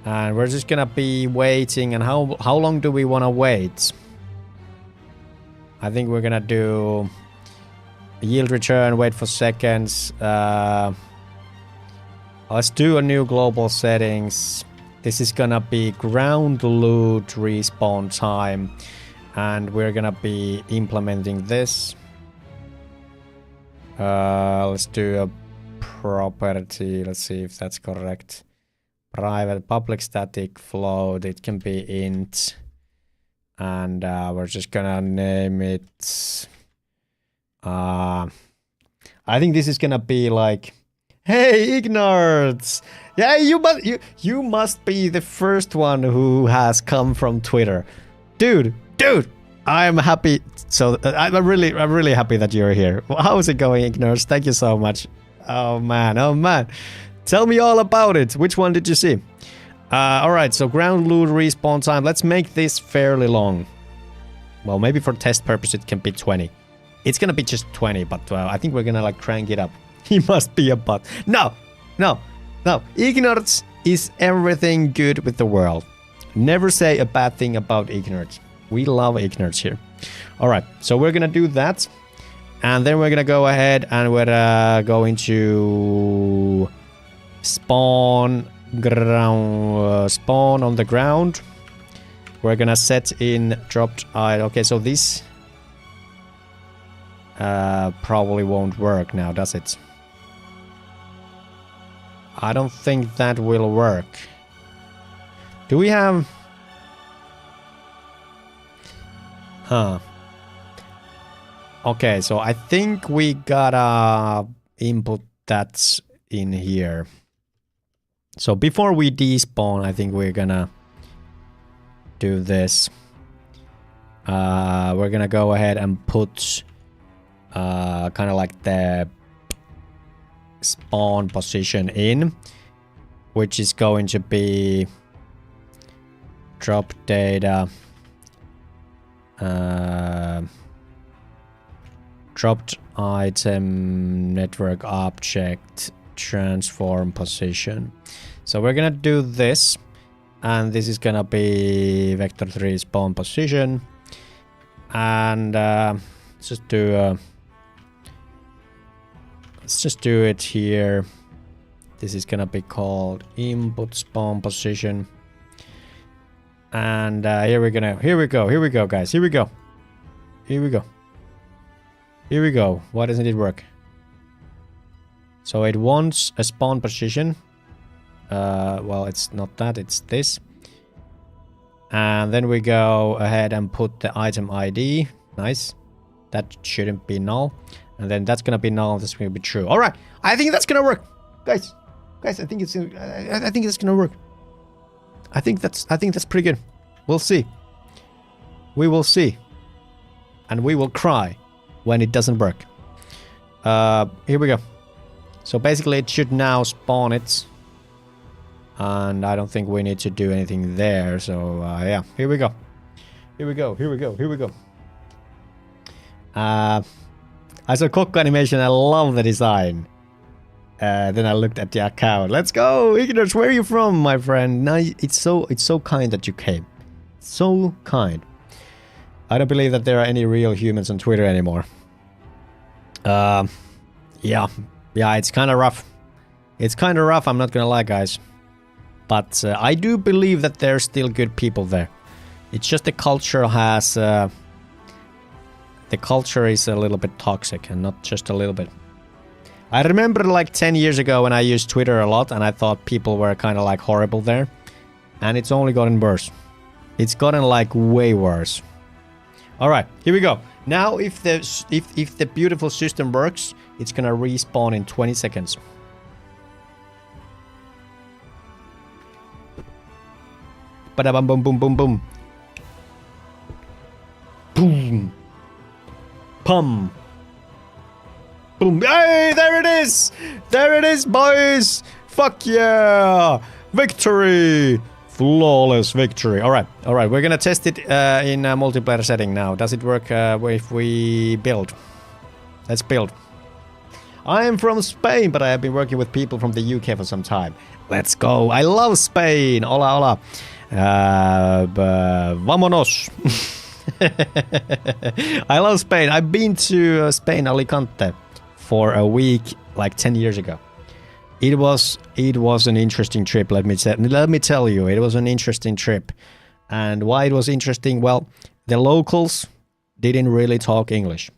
And we're just gonna be waiting. And how long do we wanna wait? I think we're gonna do yield return, wait for seconds. Let's do a new global settings. This is gonna be ground loot respawn time. And we're gonna be implementing this. Let's do a property. Let's see if that's correct. Private public static float. It can be int. And we're just gonna name it. I think this is gonna be like, hey Ignards! Yeah, you must be the first one who has come from Twitter, dude. I'm happy. So I'm really happy that you're here. How's it going, Ignards? Thank you so much. Oh man. Tell me all about it. Which one did you see? All right. So ground loot respawn time. Let's make this fairly long. Well, maybe for test purpose it can be 20. It's gonna be just 20, but I think we're gonna like crank it up. He must be a bot. No. Ignards is everything good with the world. Never say a bad thing about Ignards. We love Ignards here. All right, so we're gonna do that, and then we're gonna go ahead and we're going to spawn on the ground. We're gonna set in dropped item. Okay, so this probably won't work now, does it? I don't think that will work. Do we have... Huh. Okay, so I think we gotta input that in here. So before we despawn, I think we're gonna do this. We're gonna go ahead and put kind of like the spawn position in, which is going to be drop data, dropped item network object transform position. So we're gonna do this, and this is gonna be vector3 spawn position, and let's just do it here. This is gonna be called input spawn position, and here we go guys, here we go. Why doesn't it work? So it wants a spawn position. Well, it's not that, it's this. And then we go ahead and put the item ID. Nice. That shouldn't be null. And then that's gonna be null. This will be true. All right. I think that's gonna work, guys. I think it's. I think it's gonna work. I think that's pretty good. We'll see. We will see. And we will cry when it doesn't work. Here we go. So basically, it should now spawn it. And I don't think we need to do anything there. So yeah, here we go. I saw Cock animation. I love the design. Then I looked at the account. Let's go, Ignards. Where are you from, my friend? No, it's so kind that you came. So kind. I don't believe that there are any real humans on Twitter anymore. Yeah, it's kind of rough. I'm not gonna lie, guys. But I do believe that there's still good people there. It's just the culture has... the culture is a little bit toxic, and not just a little bit. I remember like 10 years ago when I used Twitter a lot, and I thought people were kind of like horrible there. And it's only gotten worse. It's gotten like way worse. Alright, here we go. Now if the beautiful system works, it's gonna respawn in 20 seconds. Ba-da-bum boom boom boom boom. Boom. Pum. Boom. Hey, there it is! There it is, boys! Fuck yeah! Victory! Flawless victory. All right. We're gonna test it in a multiplayer setting now. Does it work if we build? Let's build. I am from Spain, but I have been working with people from the UK for some time. Let's go. I love Spain. Hola. Vámonos. I love Spain. I've been to Spain, Alicante, for a week like 10 years ago. It was an interesting trip. Let me tell you, it was an interesting trip. And why it was interesting? Well, the locals didn't really talk English.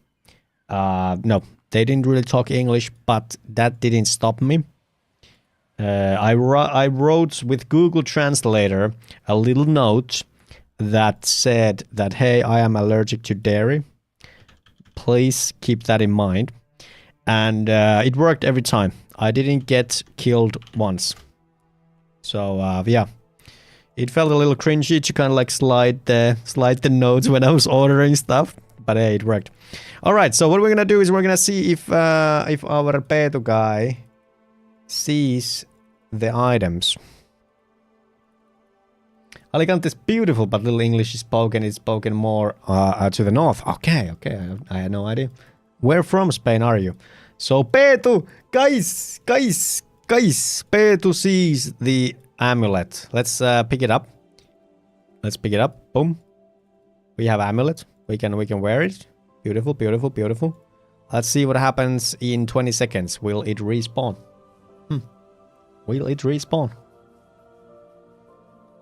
No, they didn't really talk English, but that didn't stop me. I wrote with Google Translator a little note that said that, hey, I am allergic to dairy. Please keep that in mind. And it worked every time. I didn't get killed once. So, yeah. It felt a little cringy to kind of like slide the notes when I was ordering stuff. But hey, it worked. Alright, so what we're gonna do is we're gonna see if our Peetu guy sees the items. Alicante is beautiful, but little English is spoken. It's spoken more to the north. Okay. I had no idea. Where from Spain are you? So Peetu, guys, Peetu sees the amulet. Let's pick it up. Boom. We have amulet. We can wear it. Beautiful. Let's see what happens in 20 seconds. Will it respawn? Will it respawn?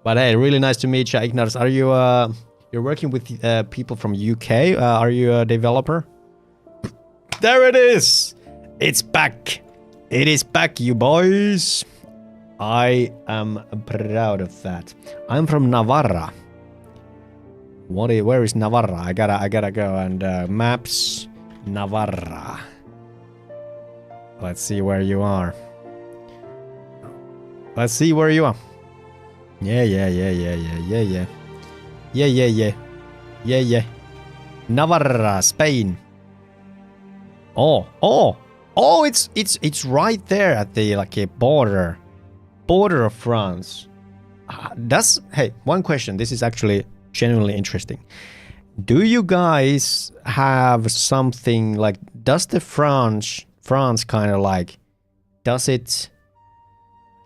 But hey, really nice to meet you, Ignatius. Are you you're working with people from UK? Are you a developer? There it is. It's back. It is back, you boys. I am proud of that. I'm from Navarra. Where is Navarra? I gotta go and maps Navarra. Let's see where you are. Yeah. Navarra, Spain. Oh, it's right there at the like a border of France. Hey, one question. This is actually genuinely interesting. Do you guys have something like? Does the France kind of like? Does it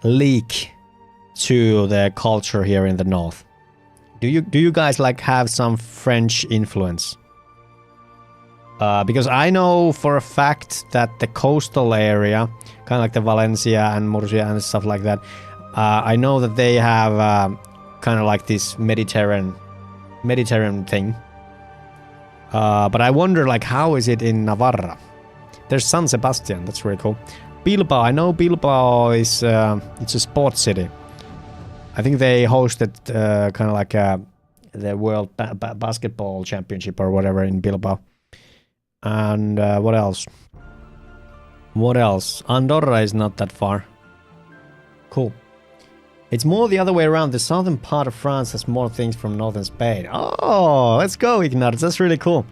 leak to the culture here in the north? Do you guys like have some French influence? Because I know for a fact that the coastal area, kind of like the Valencia and Murcia and stuff like that, I know that they have kind of like this Mediterranean thing. But I wonder, like, how is it in Navarra? There's San Sebastian. That's really cool. Bilbao. I know Bilbao is it's a sports city. I think they hosted kind of like the World Basketball Championship or whatever in Bilbao. And what else? Andorra is not that far. Cool. It's more the other way around. The southern part of France has more things from northern Spain. Oh, let's go, Ignatius. That's really cool.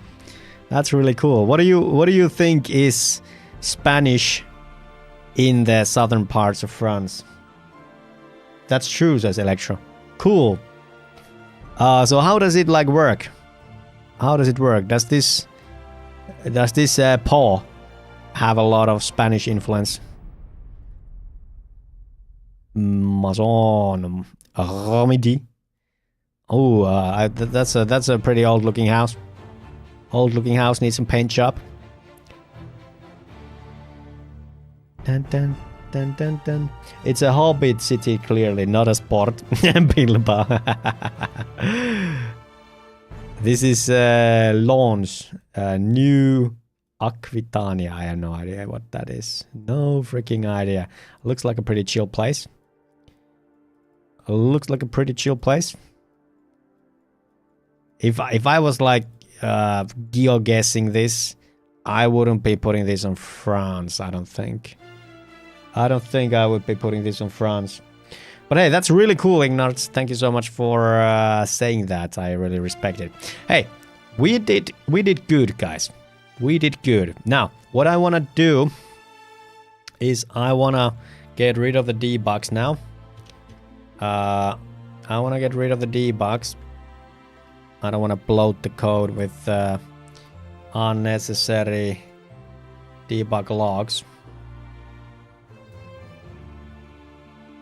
What do you think is Spanish in the southern parts of France? That's true, says Electro. Cool. So how does it like work? Does this paw have a lot of Spanish influence? Maison Remedy. Oh, that's a pretty old looking house. Needs some paint job. Dun. It's a hobbit city, clearly, not a sport. Bilbao. This is Lons, New Aquitania. I have no idea what that is. No freaking idea. Looks like a pretty chill place. If I was like geo-guessing this, I wouldn't be putting this on France, I don't think. I would be putting this on France. But hey, that's really cool, Ignatius. Thank you so much for saying that. I really respect it. Hey, we did good, guys. We did good. Now, what I want to do is I want to get rid of the debugs now. I want to get rid of the debugs. I don't want to bloat the code with unnecessary debug logs.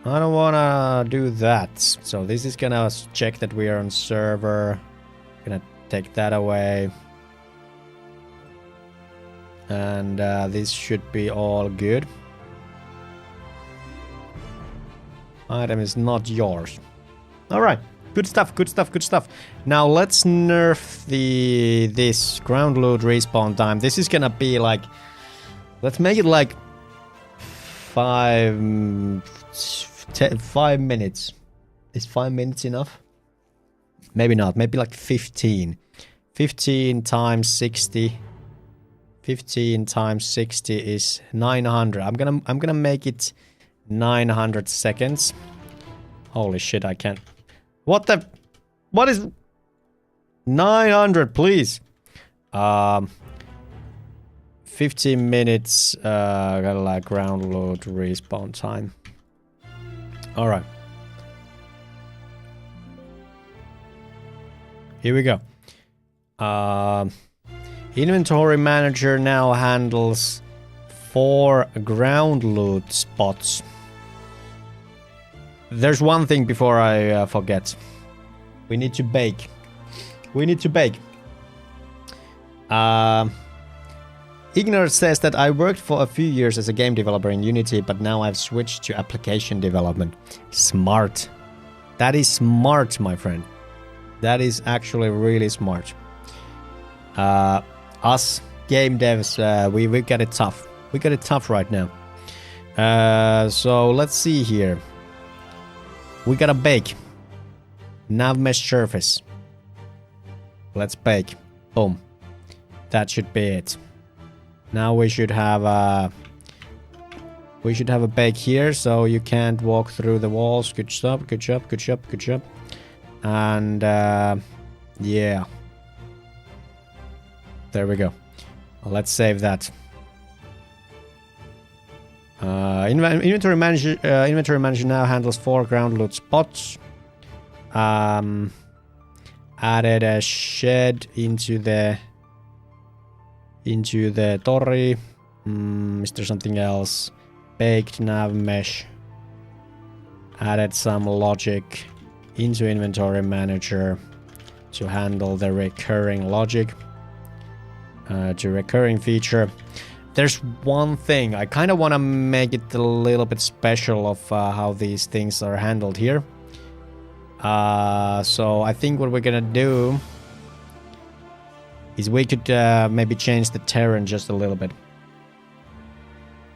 I don't want to do that. So this is gonna check that we are on server. Gonna take that away. And this should be all good. Item is not yours. Alright. Good stuff, good stuff, good stuff. Now let's nerf this ground loot respawn time. This is gonna be like... Let's make it like 5 minutes. Is 5 minutes enough? Maybe not. Maybe like 15. 15 times 60. 15 times 60 is 900. I'm gonna make it 900 seconds. Holy shit, I can't. What the? What is 900, please? 15 minutes, got like ground load respawn time. All right. Here we go. Inventory manager now handles 4 ground loot spots. There's one thing before I forget. We need to bake. We need to bake. Ignor says that I worked for a few years as a game developer in Unity, but now I've switched to application development. Smart. That is smart, my friend. That is actually really smart. Us game devs, we got it tough. We got it tough right now. So let's see here. We gotta bake. Nav mesh surface. Let's bake. Boom. That should be it. Now we should have a bake here, so you can't walk through the walls. Good job, good job, good job, good job. And yeah. There we go. Let's save that. Inventory manager now handles 4 ground loot spots. Added a shed into the Tori. Is there something else? Baked nav mesh. Added some logic into inventory manager to handle the recurring logic. To recurring feature. There's one thing. I kind of want to make it a little bit special of how these things are handled here. So I think what we're gonna do is we could maybe change the terrain just a little bit.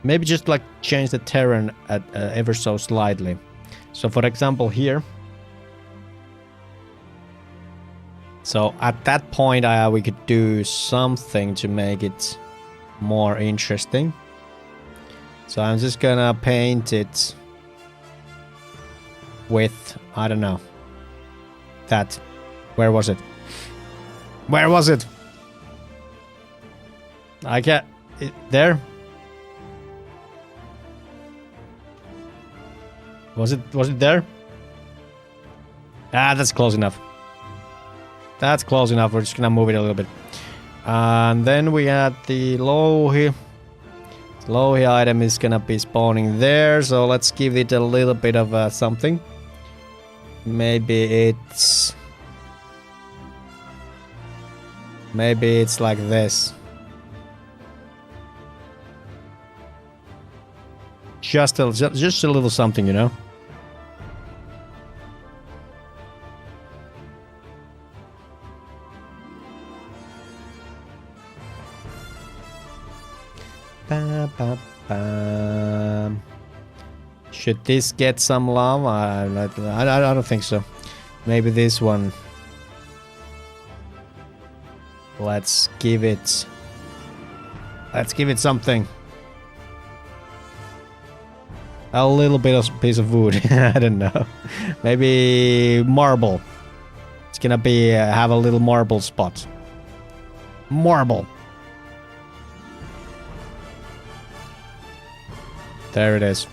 Maybe just like change the terrain at, ever so slightly. So for example here. So at that point we could do something to make it more interesting. So I'm just gonna paint it with, I don't know, that. Where was it? Where was it? I can't. There? Was it there? Ah, that's close enough. That's close enough. We're just gonna move it a little bit. And then we had the Lohi. The Lohi item is gonna be spawning there, so let's give it a little bit of something. Maybe it's like this. Just a little something, you know. Ba, ba, ba. Should this get some love? I don't think so. Maybe this one. Let's give it something. A little bit of piece of wood. I don't know. Maybe marble. It's gonna be have a little marble spot. Marble. There it is.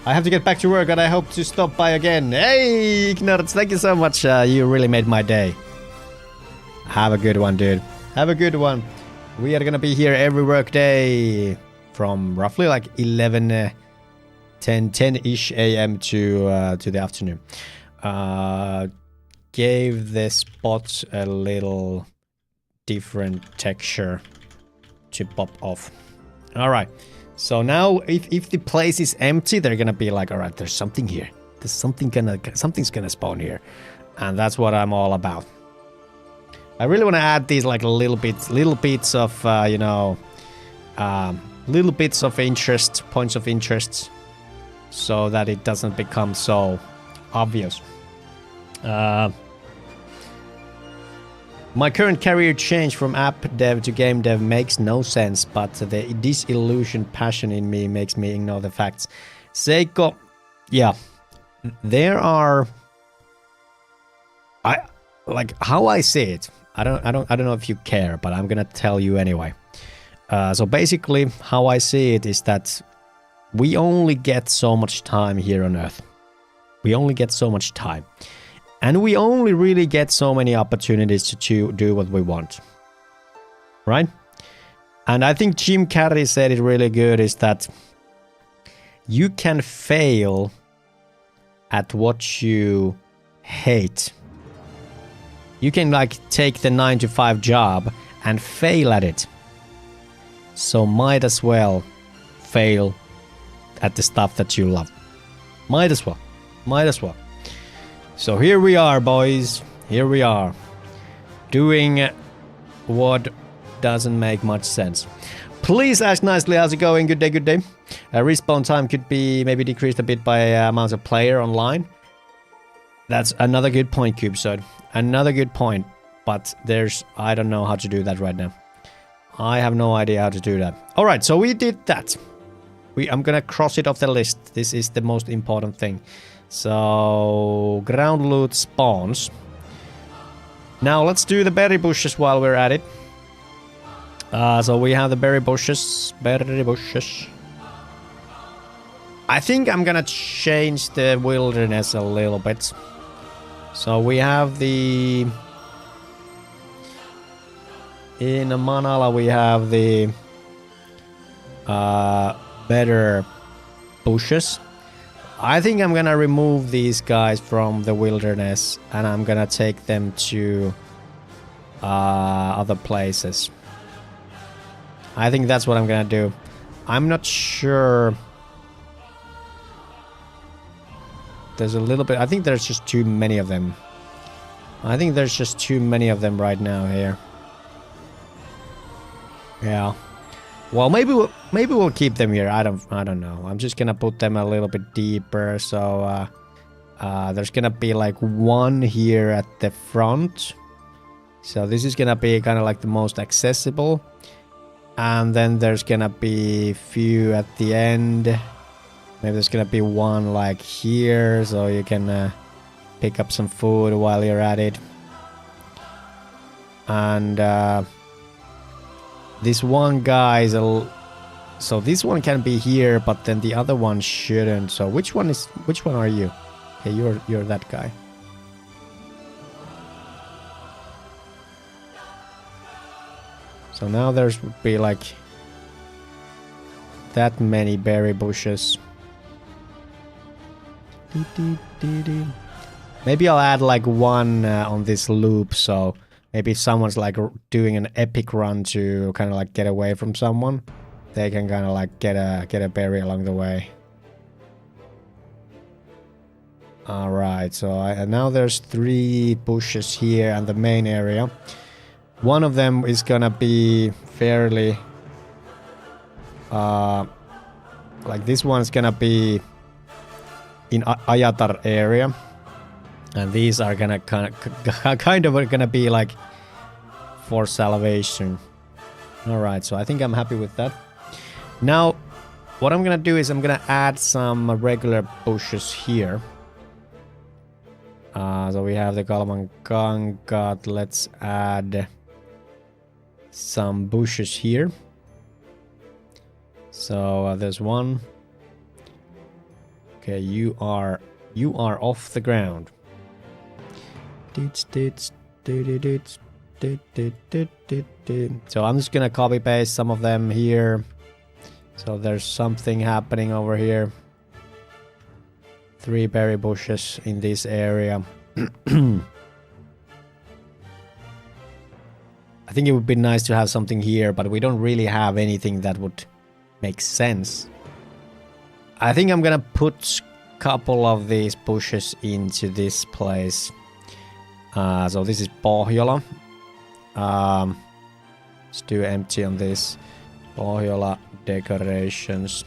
I have to get back to work and I hope to stop by again. Hey, Ignorance, thank you so much. You really made my day. Have a good one, dude. Have a good one. We are gonna be here every work day from roughly like 10-ish a.m. to the afternoon. Gave the spot a little different texture to pop off. All right. So now if the place is empty, they're gonna be like, all right, there's something here. There's something's gonna spawn here. And that's what I'm all about. I really want to add these like little bits of, you know, little bits of interest, points of interest, so that it doesn't become so obvious. My current career change from app dev to game dev makes no sense, but the disillusioned passion in me makes me ignore the facts. Seikko, yeah, there are. Like how I see it. I don't know if you care, but I'm gonna tell you anyway. So basically, how I see it is that we only get so much time here on Earth. We only get so much time. And we only really get so many opportunities to do what we want. Right? And I think Jim Carrey said it really good, is that you can fail at what you hate. You can like take the 9-to-5 job and fail at it. So might as well fail at the stuff that you love. Might as well. Might as well. So here we are, boys. Here we are. Doing what doesn't make much sense. Please ask nicely, how's it going? Good day, good day. Respawn time could be maybe decreased a bit by amount of player online. That's another good point, CubeSode. Another good point. But I don't know how to do that right now. I have no idea how to do that. Alright, so we did that. I'm gonna cross it off the list. This is the most important thing. So, ground loot spawns. Now let's do the berry bushes while we're at it. So we have the berry bushes. Berry bushes. I think I'm gonna change the wilderness a little bit. So we have the... In Manala we have the better bushes. I think I'm gonna remove these guys from the wilderness and I'm gonna take them to other places. I think that's what I'm gonna do. I'm not sure. There's a little bit. I think there's just too many of them. I think there's just too many of them right now here. Yeah. Well, maybe we'll keep them here. I don't know. I'm just gonna put them a little bit deeper. So there's gonna be like one here at the front. So this is gonna be kind of like the most accessible. And then there's gonna be few at the end. Maybe there's gonna be one like here, so you can pick up some food while you're at it. And this one guy is so this one can be here, but then the other one shouldn't. So which one are you? Okay, you're that guy. So now there's would be like that many berry bushes. Maybe I'll add like one on this loop, so maybe if someone's like doing an epic run to kind of like get away from someone, they can kind of like get a berry along the way. All right, so now there's 3 bushes here and the main area. One of them is gonna be fairly like this one's gonna be in Ayatar area, and these are gonna kind of gonna be like for salvation. All right, so I think I'm happy with that. Now what I'm gonna do is I'm gonna add some regular bushes here. So we have the Kalamankangat. Let's add some bushes here. So there's one. Okay, you are off the ground. So I'm just gonna copy paste some of them here. So there's something happening over here. 3 berry bushes in this area. I think it would be nice to have something here, but we don't really have anything that would make sense. I think I'm gonna put a couple of these bushes into this place. So this is Pohjola. Let's do empty on this. Pohjola decorations.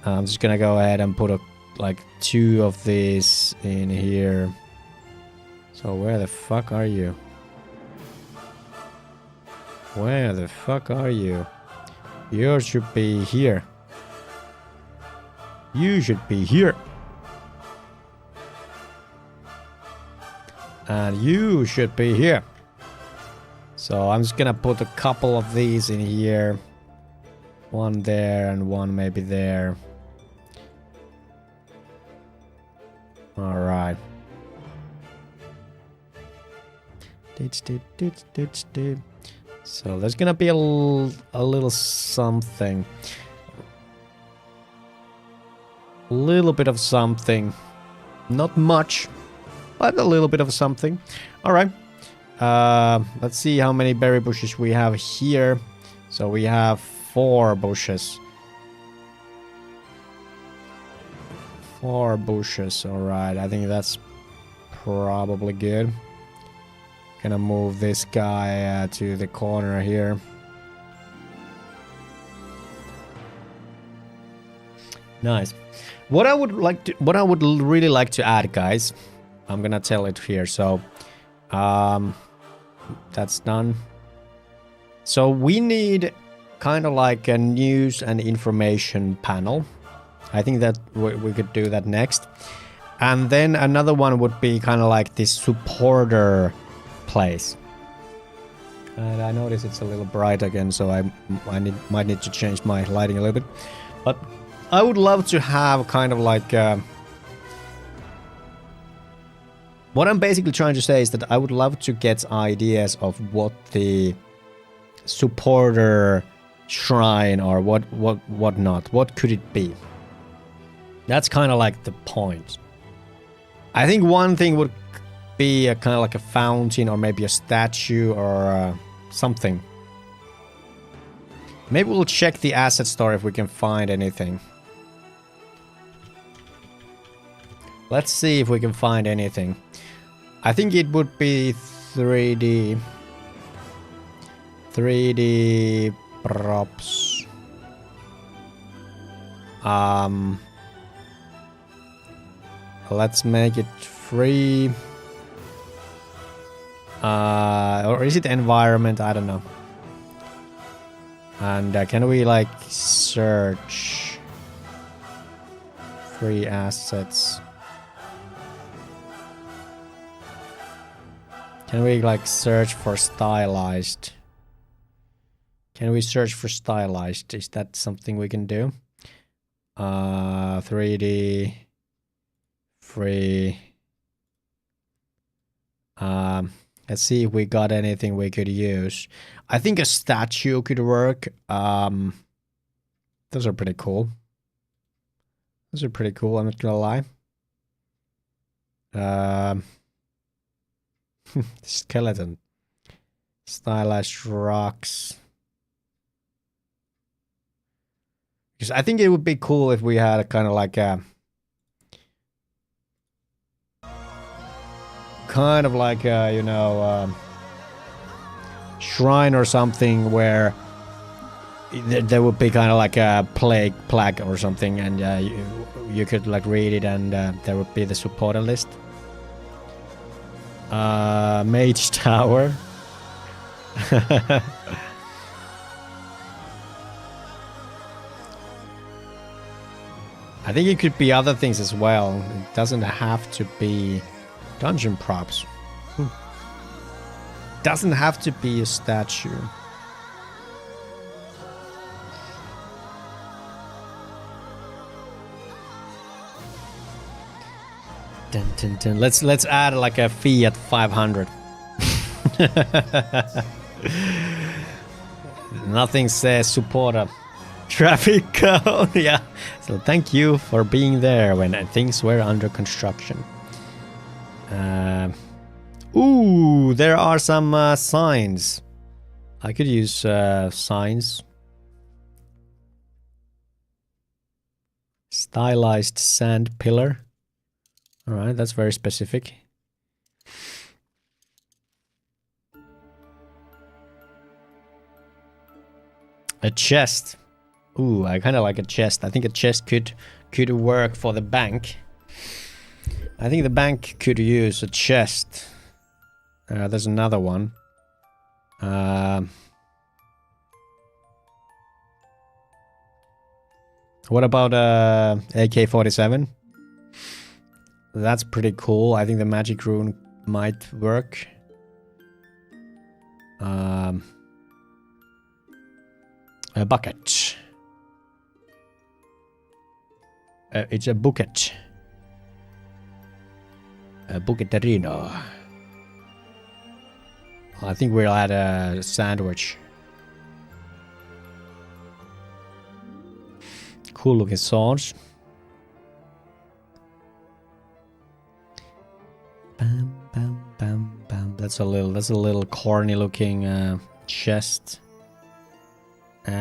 I'm just gonna go ahead and put like 2 of these in here. So where the fuck are you? Where the fuck are you? You should be here. You should be here. And you should be here. So I'm just gonna put a couple of these in here. 1 there and 1 maybe there. Alright. So there's gonna be a little something. A little bit of something. Not much, but a little bit of something. Alright. Let's see how many berry bushes we have here. So we have 4 bushes. 4 bushes, alright. I think that's probably good. Gonna move this guy to the corner here. Nice. What I would really like to add, guys, I'm gonna tell it here. So, that's done. So we need kind of like a news and information panel. I think that we could do that next. And then another one would be kind of like this supporter place. And I notice it's a little bright again, so I might need to change my lighting a little bit. But I would love to have kind of like... what I'm basically trying to say is that I would love to get ideas of what the supporter shrine or what not. What could it be? That's kind of like the point. I think one thing would be a kind of like a fountain or maybe a statue or something. Maybe we'll check the asset store if we can find anything. Let's see if we can find anything. I think it would be 3D props. Let's make it free. Or is it environment? I don't know. And can we like search free assets? Can we like search for stylized? Can we search for stylized? Is that something we can do? 3D free. Let's see if we got anything we could use. I think a statue could work. Those are pretty cool. Those are pretty cool, I'm not gonna lie. Skeleton. Stylized rocks. Because I think it would be cool if we had a kind of like a... kind of like a, you know, shrine or something where there would be kind of like a plaque or something, and you could like read it, and there would be the supporter list. Mage Tower. I think it could be other things as well. It doesn't have to be dungeon props. Doesn't have to be a statue. Dun, dun, dun. Let's add like a fee at 500. Nothing says support a traffic cone. Yeah. So thank you for being there when things were under construction. Ooh, there are some signs. I could use signs. Stylized sand pillar. All right, that's very specific. A chest. Ooh, I kind of like a chest. I think a chest could work for the bank. I think the bank could use a chest. There's another one. What about AK-47? That's pretty cool. I think the magic rune might work. A bucket. It's a bucket. A bucketerino. I think we'll add a sandwich. Cool looking swords. Bam, bam, bam, bam. That's a little corny looking chest. It's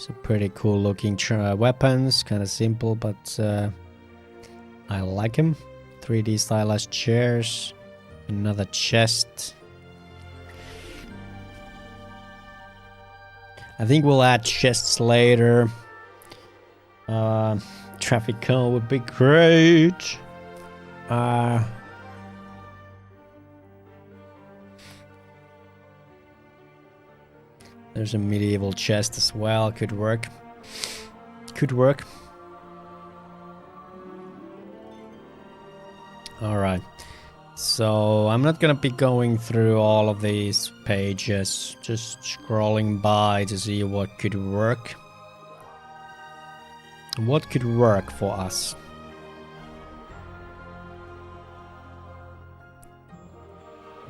a pretty cool looking weapons. Kind of simple, but I like him. 3D stylized chairs. Another chest. I think we'll add chests later. Traffic cone would be great. There's a medieval chest as well. Could work. Could work. Alright. So I'm not gonna be going through all of these pages. Just scrolling by to see what could work. What could work for us?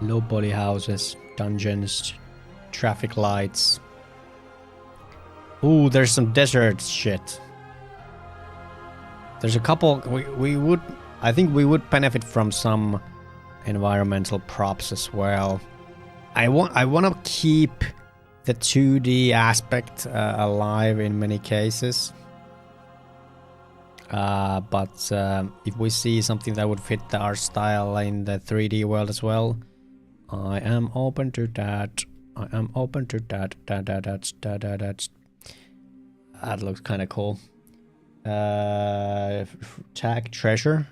Low body houses, dungeons, traffic lights. Ooh, there's some desert shit. There's a couple. I think we would benefit from some environmental props as well. I want to keep the 2D aspect alive in many cases. But if we see something that would fit our style in the 3D world as well, I am open to that. I am open to that. That looks kind of cool. Tag treasure.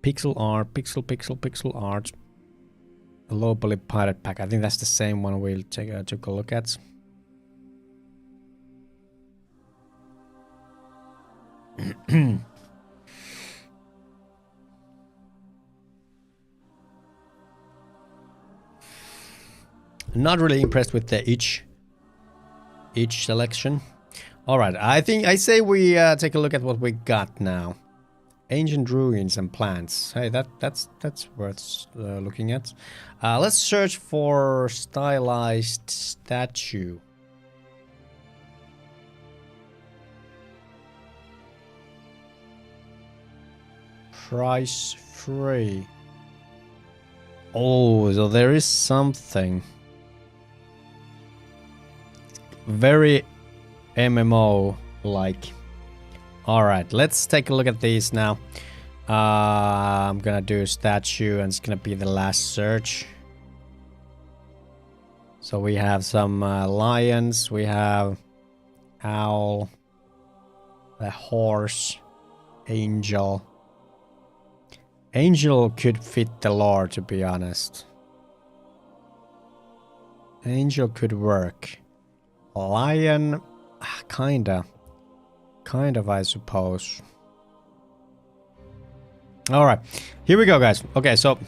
Pixel art, pixel art. A low poly pirate pack. I think that's the same one we'll take a look at. Not really impressed with the each selection. All right, I say we take a look at what we got now. Ancient ruins and plants. Hey, that's worth looking at. Let's search for stylized statue. Price free. Oh, so there is something. Very MMO like. Alright, let's take a look at these now. I'm gonna do statue and it's gonna be the last search. So we have some lions, we have owl, a horse, angel. Angel could fit the lore, to be honest. Angel could work. Lion, kinda. Kind of, I suppose. Alright, here we go, guys. Okay, so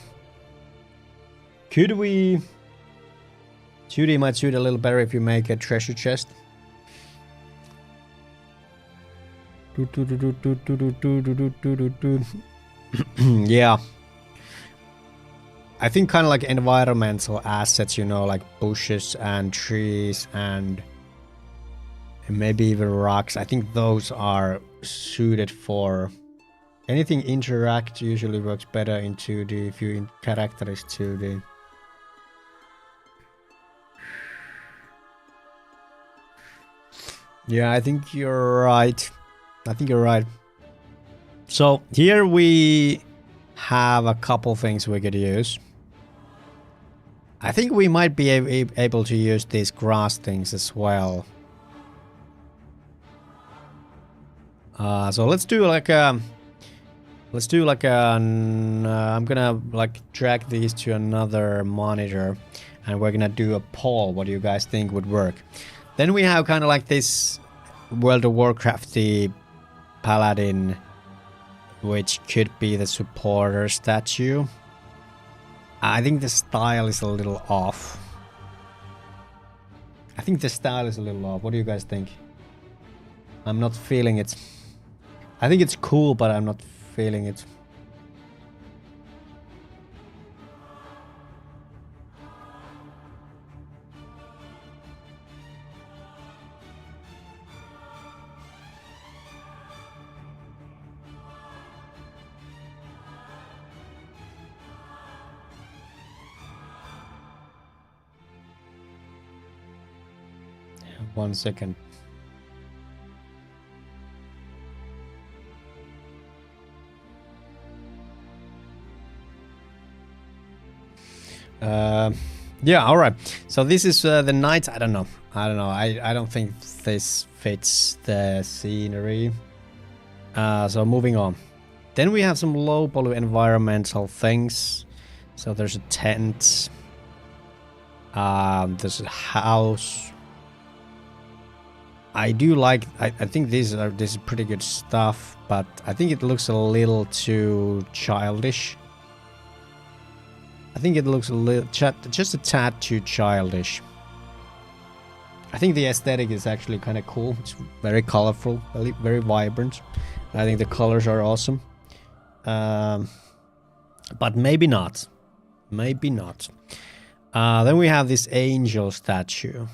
could we 2D might suit a little better if you make a treasure chest. Yeah. I think kind of like environmental assets, you know, like bushes and trees and maybe even rocks. I think those are suited for anything interact usually works better in 2D if your character is 2D. Yeah, I think you're right. I think you're right. So here we have a couple things we could use. I think we might be able to use these grass things as well. So let's do like a... I'm gonna like drag these to another monitor and we're gonna do a poll. What do you guys think would work? Then we have kind of like this World of Warcrafty paladin, which could be the supporter statue. I think the style is a little off. What do you guys think? I'm not feeling it. I think it's cool, but I'm not feeling it. One second. Yeah, all right. So this is the night. I don't know. I don't think this fits the scenery. So moving on. Then we have some low poly environmental things. So there's a tent. There's a house. I do like. I think this is pretty good stuff, but I think it looks a little too childish. I think it looks a little just a tad too childish. I think the aesthetic is actually kind of cool. It's very colorful, very vibrant. I think the colors are awesome. But maybe not. Maybe not. Then we have this angel statue.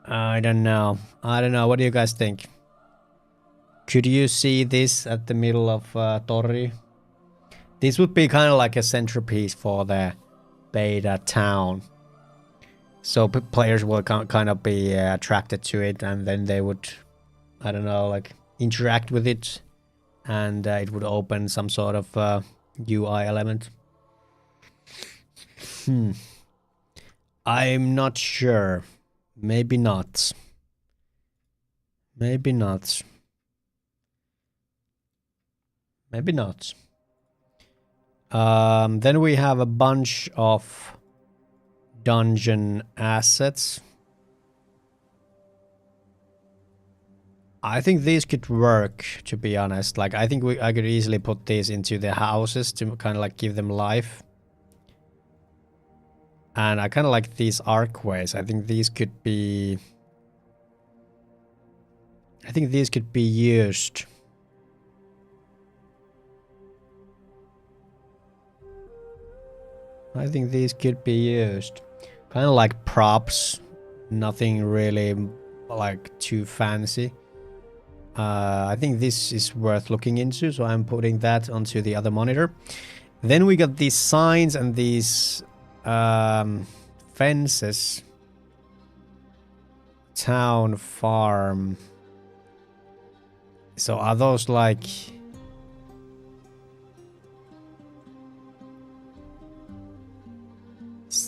I don't know. What do you guys think? Could you see this at the middle of Torri? This would be kind of like a centerpiece for the beta town. So players will kind of be attracted to it, and then they would, I don't know, like interact with it, and it would open some sort of UI element. I'm not sure. Maybe not. Maybe not. Maybe not. Then we have a bunch of dungeon assets. I think these could work, to be honest. Like, I think I could easily put these into the houses to kind of like give them life. And I kind of like these archways. I think these could be... used. I think these could be used. Kind of like props. Nothing really like too fancy. I think this is worth looking into, so I'm putting that onto the other monitor. Then we got these signs and these fences. Town, farm. So are those like...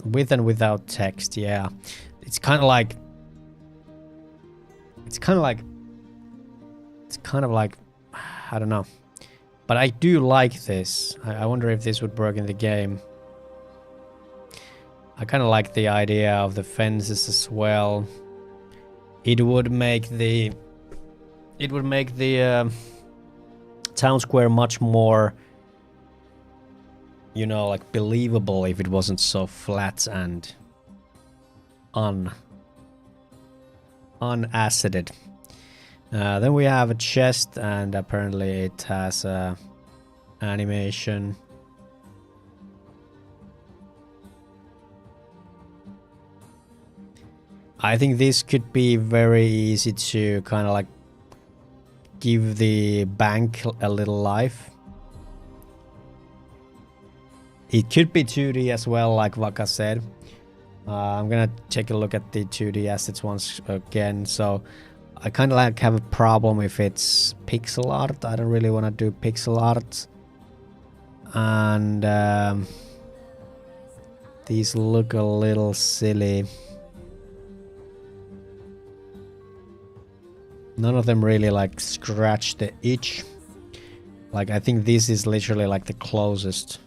with and without text, yeah. It's kind of like... I don't know. But I do like this. I wonder if this would work in the game. I kind of like the idea of the fences as well. It would make the town square much more you know, like believable if it wasn't so flat and unasseted. Then we have a chest, and apparently it has a animation. I think this could be very easy to kind of like give the bank a little life. It could be 2D as well, like Vaka said. I'm gonna take a look at the 2D assets once again. So I kind of like have a problem if it's pixel art. I don't really want to do pixel art. And these look a little silly. None of them really like scratch the itch. Like I think this is literally like the closest.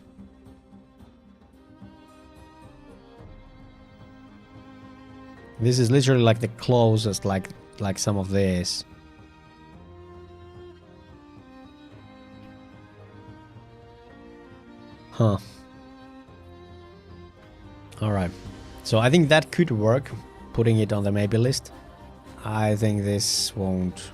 This is literally like the closest, like some of this. Huh. Alright. So I think that could work, putting it on the maybe list. I think this won't.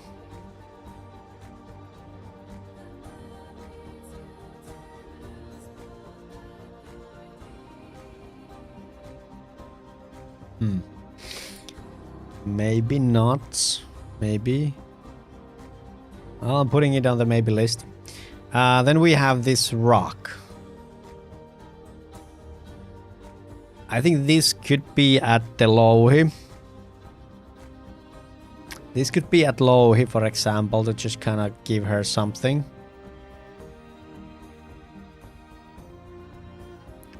Maybe not. Maybe. Well, I'm putting it on the maybe list. Then we have this rock. I think this could be at the Louhi. This could be at Louhi, for example, to just kind of give her something.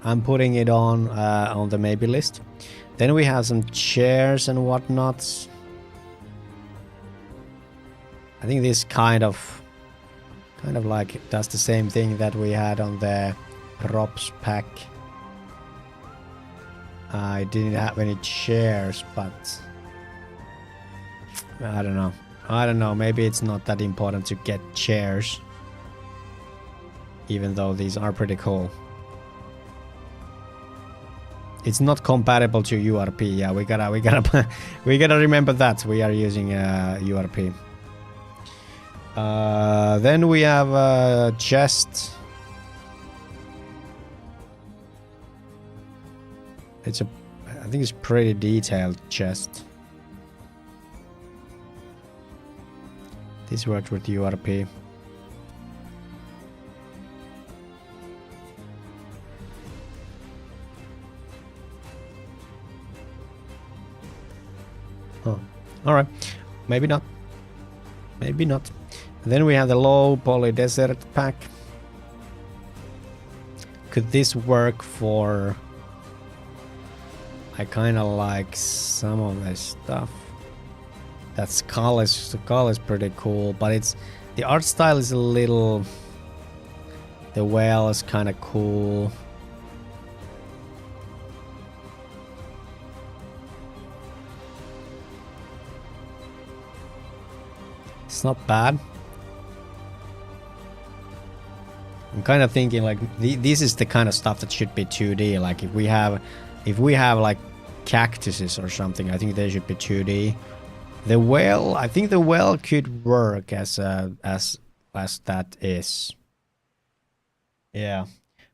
I'm putting it on the maybe list. Then we have some chairs and whatnots. I think this kind of like does the same thing that we had on the props pack. I didn't have any chairs, but I don't know. I don't know. Maybe it's not that important to get chairs, even though these are pretty cool. It's not compatible to URP. Yeah, we gotta we gotta remember that we are using URP. Then we have a chest. I think it's pretty detailed chest. This works with URP. Oh, all right. Maybe not. Maybe not. And then we have the low poly desert pack. Could this work for? I kind of like some of this stuff. That skull is pretty cool, but it's the art style is a little. The whale is kind of cool. It's not bad. I'm kind of thinking like this is the kind of stuff that should be 2D. Like if we have like cactuses or something, I think they should be 2D. The whale, I think the whale could work as that is. Yeah.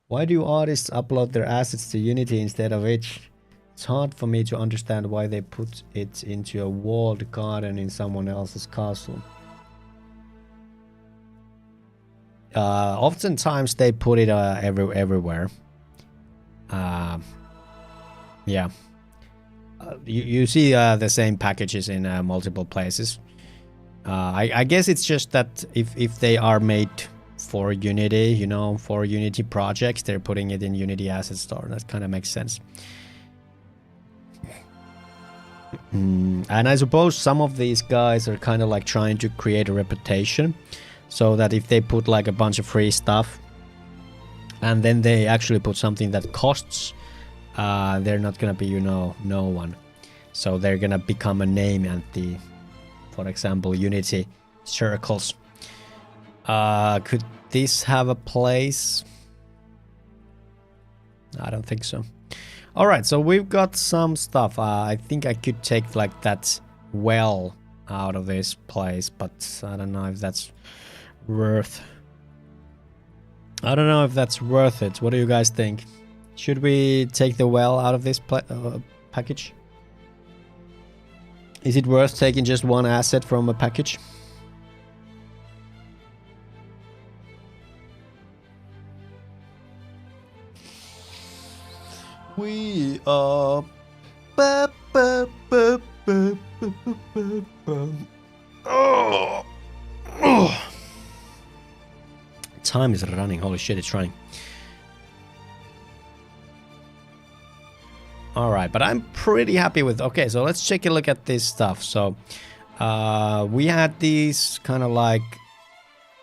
Why do artists upload their assets to Unity instead of Itch? It's hard for me to understand why they put it into a walled garden in someone else's castle. Oftentimes they put it everywhere. Yeah. You see the same packages in multiple places. I guess it's just that if they are made for Unity, you know, for Unity projects, they're putting it in Unity Asset Store. That kind of makes sense. And I suppose some of these guys are kind of like trying to create a reputation, so that if they put like a bunch of free stuff and then they actually put something that costs, they're not gonna be, you know, no one. So they're gonna become a name at the, for example, Unity circles. Could this have a place? I don't think so. All right, so we've got some stuff. I think I could take like that well out of this place, but I don't know if that's worth. I don't know if that's worth it. What do you guys think? Should we take the well out of this package? Is it worth taking just one asset from a package? We are. Oh. Time is running. Holy shit, it's running. All right, but I'm pretty happy with. Okay, so let's take a look at this stuff. So, we had these kind of like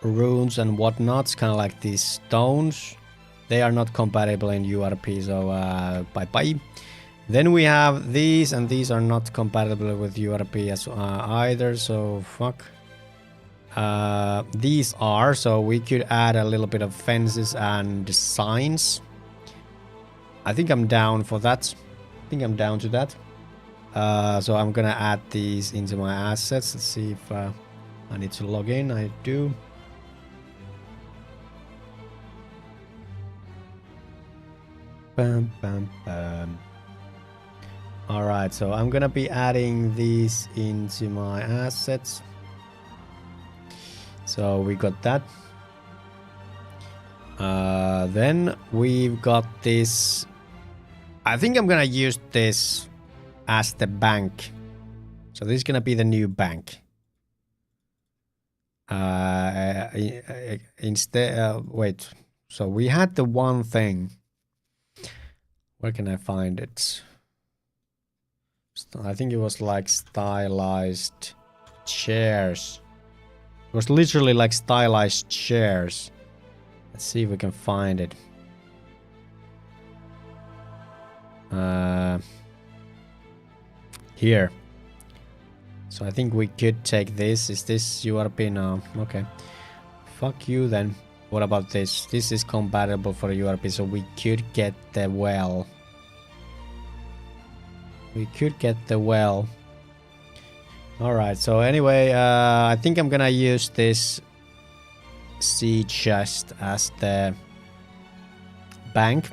runes and whatnots, kind of like these stones. They are not compatible in URP, so bye bye. Then we have these, and these are not compatible with URP as either. So fuck. These are, so we could add a little bit of fences and signs. I think I'm down for that. I think I'm down to that. So I'm gonna add these into my assets. Let's see if I need to log in. I do. Bam, bam, bam. All right, so I'm gonna be adding these into my assets. So we got that. Then we've got this. I think I'm gonna use this as the bank. So this is gonna be the new bank. Instead, wait. So we had the one thing. Where can I find it? I think it was like stylized chairs. It was literally like stylized chairs. Let's see if we can find it. Here. So I think we could take this. Is this URP now? Okay. Fuck you then. What about this? This is compatible for URP, so we could get the well. We could get the well. Alright, so anyway, I think I'm gonna use this sea chest as the bank.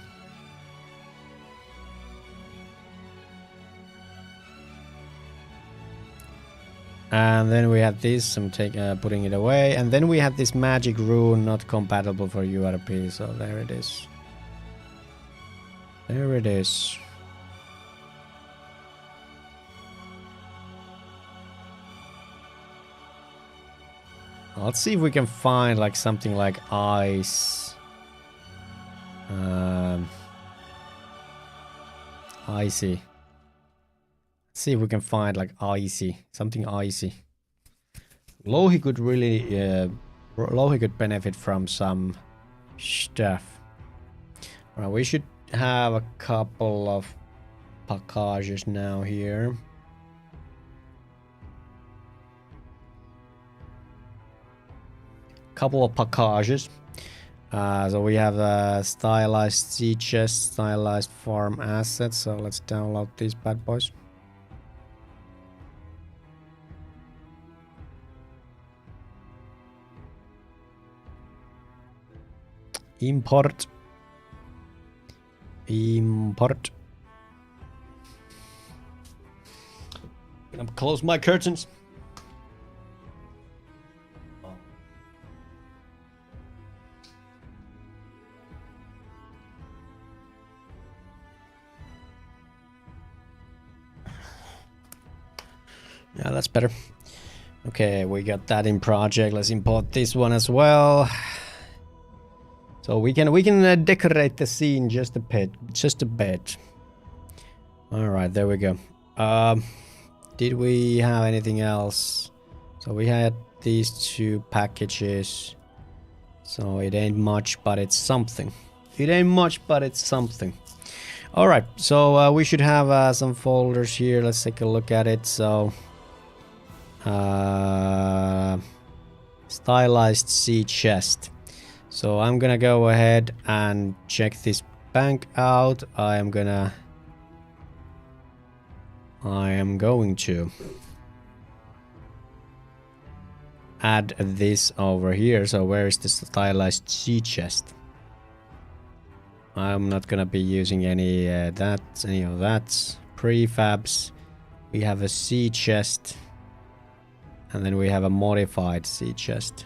And then we have this, I'm putting it away. And then we have this magic rune not compatible for URP, so there it is. There it is. Let's see if we can find like something like ice. Icy. Let's see if we can find like icy. Something icy. Lohi could really... Lohi could benefit from some stuff. Alright, we should have a couple of packages now here. Couple of packages. So we have a stylized sea chest, stylized farm assets. So let's download these bad boys. Import. Import. Gonna close my curtains. Yeah, that's better. Okay, we got that in project. Let's import this one as well. So we can decorate the scene just a bit. All right, there we go. Did we have anything else? So we had these two packages. So it ain't much, but it's something. It ain't much, but it's something. All right, so we should have some folders here. Let's take a look at it. So. Stylized sea chest. So I'm gonna go ahead and check this bank out, I am going to add this over here. So where is the stylized sea chest? I'm not gonna be using any of that. Prefabs. We have a sea chest. And then we have a modified sea chest.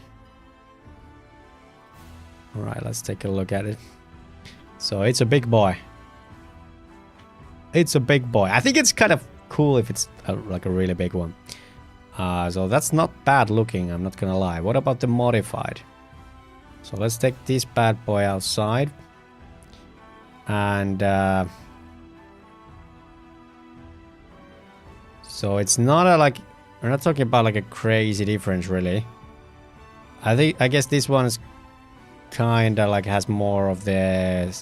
Alright, let's take a look at it. So it's a big boy. It's a big boy. I think it's kind of cool if it's like a really big one. So that's not bad looking, I'm not gonna lie. What about the modified? So let's take this bad boy outside. And so it's not a like, we're not talking about like a crazy difference really. I guess this one's kinda like has more of the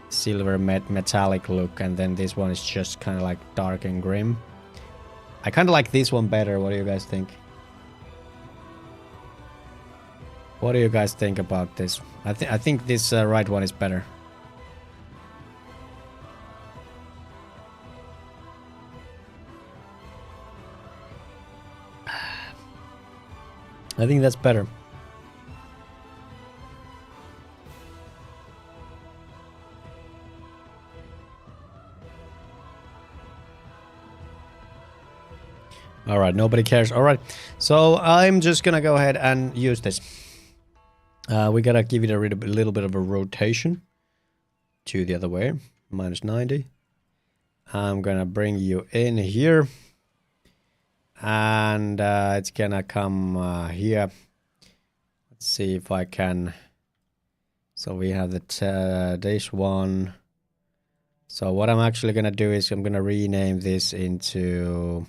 silver metallic look, and then this one is just kind of like dark and grim. I kind of like this one better. What do you guys think? What do you guys think about this? I think this right one is better. I think that's better. All right, nobody cares. All right, so I'm just gonna go ahead and use this. We gotta give it a little bit of a rotation to the other way, minus 90. I'm gonna bring you in here, and it's gonna come here. Let's see if I can. So we have the this one. So what I'm actually gonna do is I'm gonna rename this into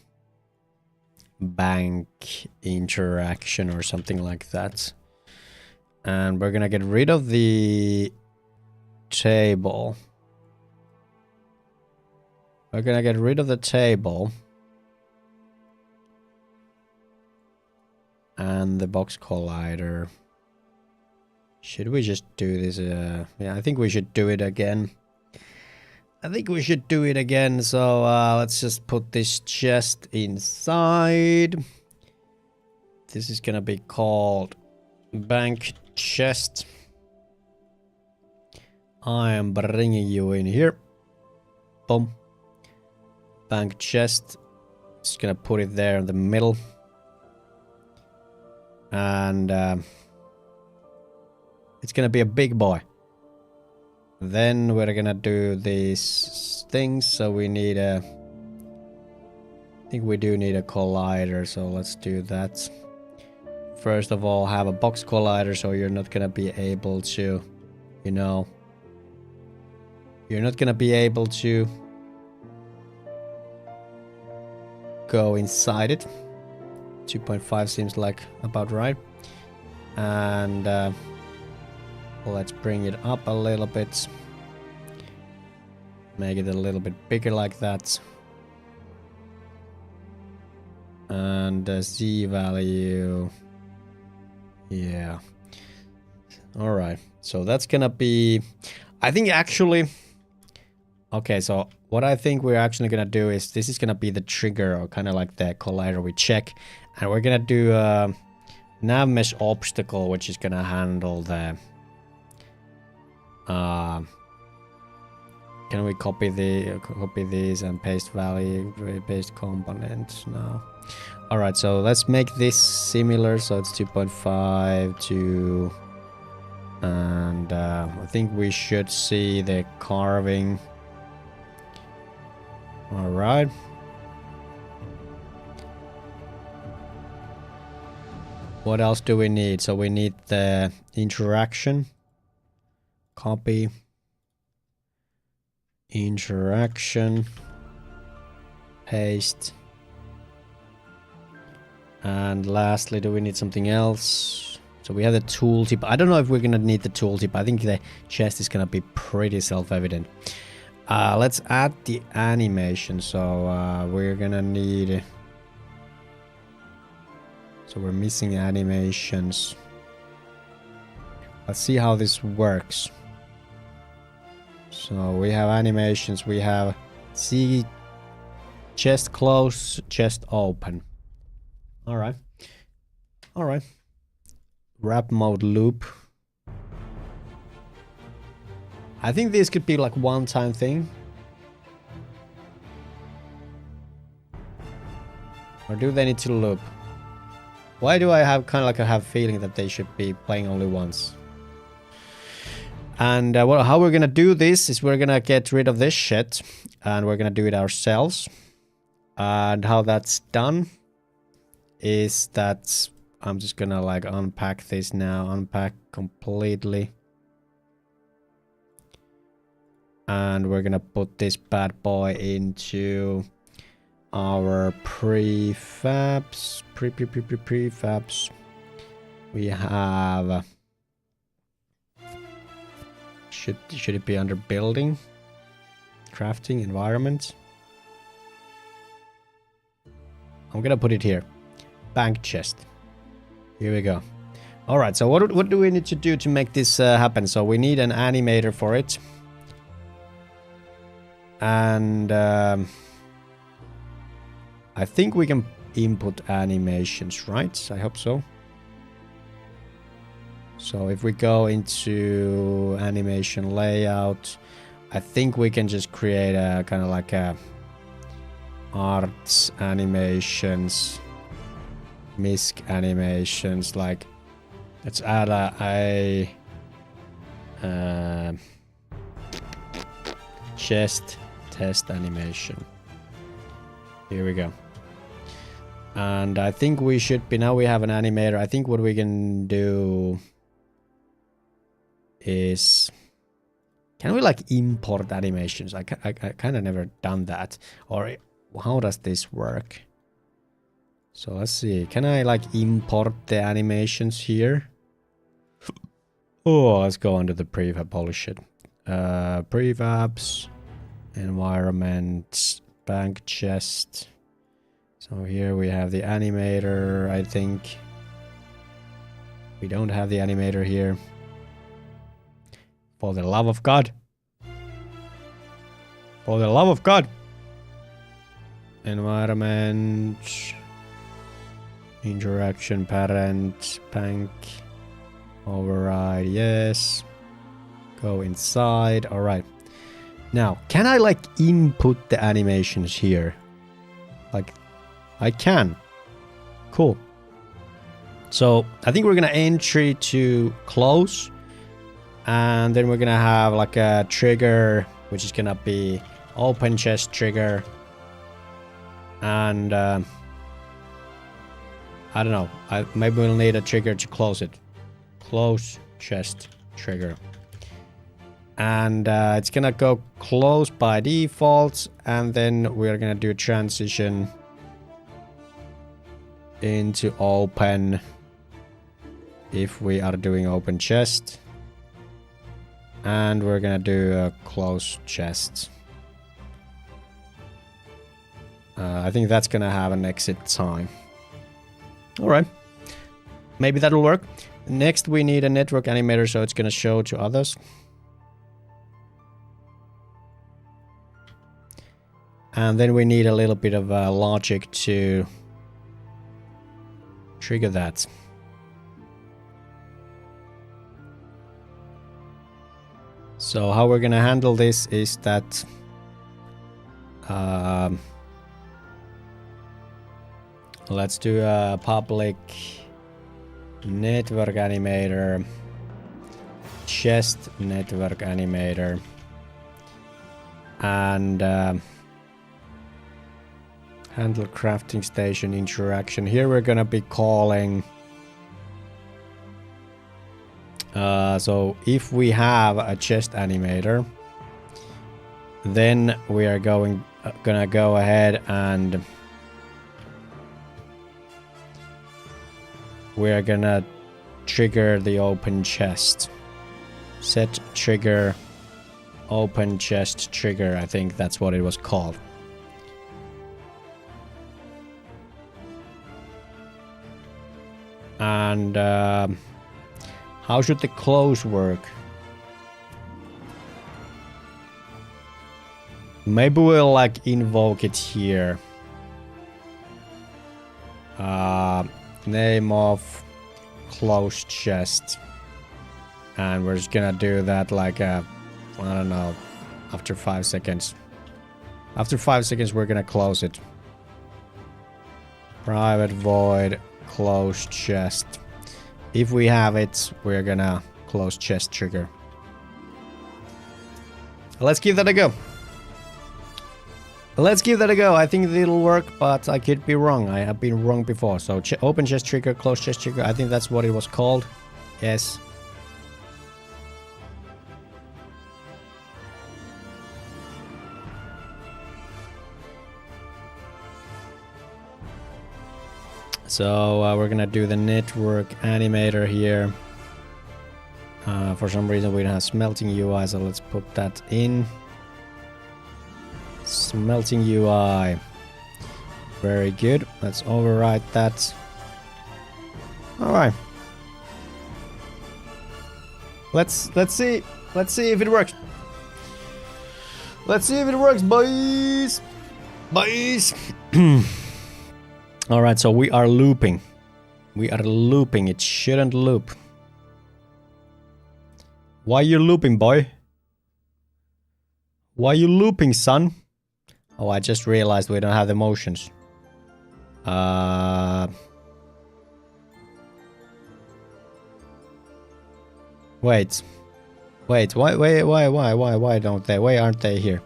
bank interaction or something like that, and we're gonna get rid of the table. We're gonna get rid of the table and the box collider. Should we just do this? Yeah, I think we should do it again. So let's just put this chest inside. This is gonna be called bank chest. I am bringing you in here. Boom. Bank chest. Just gonna put it there in the middle. And it's gonna be a big boy. Then we're gonna do these things, so we need I think we do need a collider, so let's do that. First of all, have a box collider, so you're not gonna be able to, you know, you're not gonna be able to go inside it. 2.5 seems like about right. And let's bring it up a little bit. Make it a little bit bigger like that. And the Z value. Yeah. Alright. So that's gonna be... I think actually... Okay, so what I think we're actually gonna do is this is gonna be the trigger, or kind of like the collider we check. And we're gonna do a nav mesh obstacle, which is gonna handle the... can we copy these and paste value, paste component? No. All right, so let's make this similar. So it's 2.5 to, and I think we should see the carving. All right. What else do we need? So we need the interaction. Copy. Interaction. Paste. And lastly, do we need something else? So we have the tooltip. I don't know if we're gonna need the tooltip. I think the chest is gonna be pretty self-evident. Let's add the animation. So we're gonna need... So we're missing animations. Let's see how this works. So we have animations, we have see chest close, chest open. Alright. Alright. Wrap mode loop. I think this could be like one-time thing. Or do they need to loop? Why do I have kind of like have feeling that they should be playing only once? And well, how we're gonna do this is we're gonna get rid of this shit. And we're gonna do it ourselves. And how that's done is that I'm just gonna like unpack this now. Unpack completely. And we're gonna put this bad boy into our prefabs. Prefabs. We have... Should it be under building? Crafting, environment? I'm gonna put it here. Bank chest. Here we go. Alright, so what do we need to do to make this happen? So we need an animator for it. And I think we can input animations, right? I hope so. So if we go into animation layout, I think we can just create a kind of like a arts animations, misc animations, like let's add a chest test animation. Here we go. And I think we should be, now we have an animator. I think what we can do is, can we like import animations? I kind of never done that. Or how does this work? So let's see. Can I like import the animations here? Oh, let's go under the prefab. Holy shit. Prefabs, environment, bank chest. So here we have the animator, I think. We don't have the animator here. For the love of God. For the love of God. Environment. Interaction parent. Bank. Override. Yes. Go inside. Alright. Now, can I like input the animations here? Like, I can. Cool. So, I think we're gonna entry to close. And then we're gonna have like a trigger, which is gonna be open chest trigger. And I don't know. Maybe we'll need a trigger to close it. Close chest trigger. And it's gonna go close by default. And then we're gonna do a transition into open if we are doing open chest. And we're gonna do a close chest. I think that's gonna have an exit time. Alright. Maybe that'll work. Next we need a network animator, so it's gonna show to others. And then we need a little bit of logic to trigger that. So how we're gonna handle this is that let's do a public network animator, chest network animator, and handle crafting station interaction. Here we're gonna be calling. So if we have a chest animator, then we are gonna go ahead and we are gonna trigger the open chest. Set trigger open chest trigger. I think that's what it was called. And how should the close work? Maybe we'll like invoke it here. Name of closed chest. And we're just gonna do that like I don't know, after 5 seconds. After 5 seconds we're gonna close it. Private void closed chest. If we have it, we're gonna close chest trigger. Let's give that a go. Let's give that a go. I think it'll work, but I could be wrong. I have been wrong before. So open chest trigger, close chest trigger. I think that's what it was called. Yes. So we're gonna do the network animator here. For some reason we don't have smelting UI, so let's put that in. Smelting UI. Very good. Let's override that. Alright. Let's see. Let's see if it works. Let's see if it works, boys. Boys. Alright, so we are looping. We are looping. It shouldn't loop. Why you looping, boy? Why you looping, son? Oh, I just realized we don't have the motions. Wait. Wait, why don't they? Why aren't they here?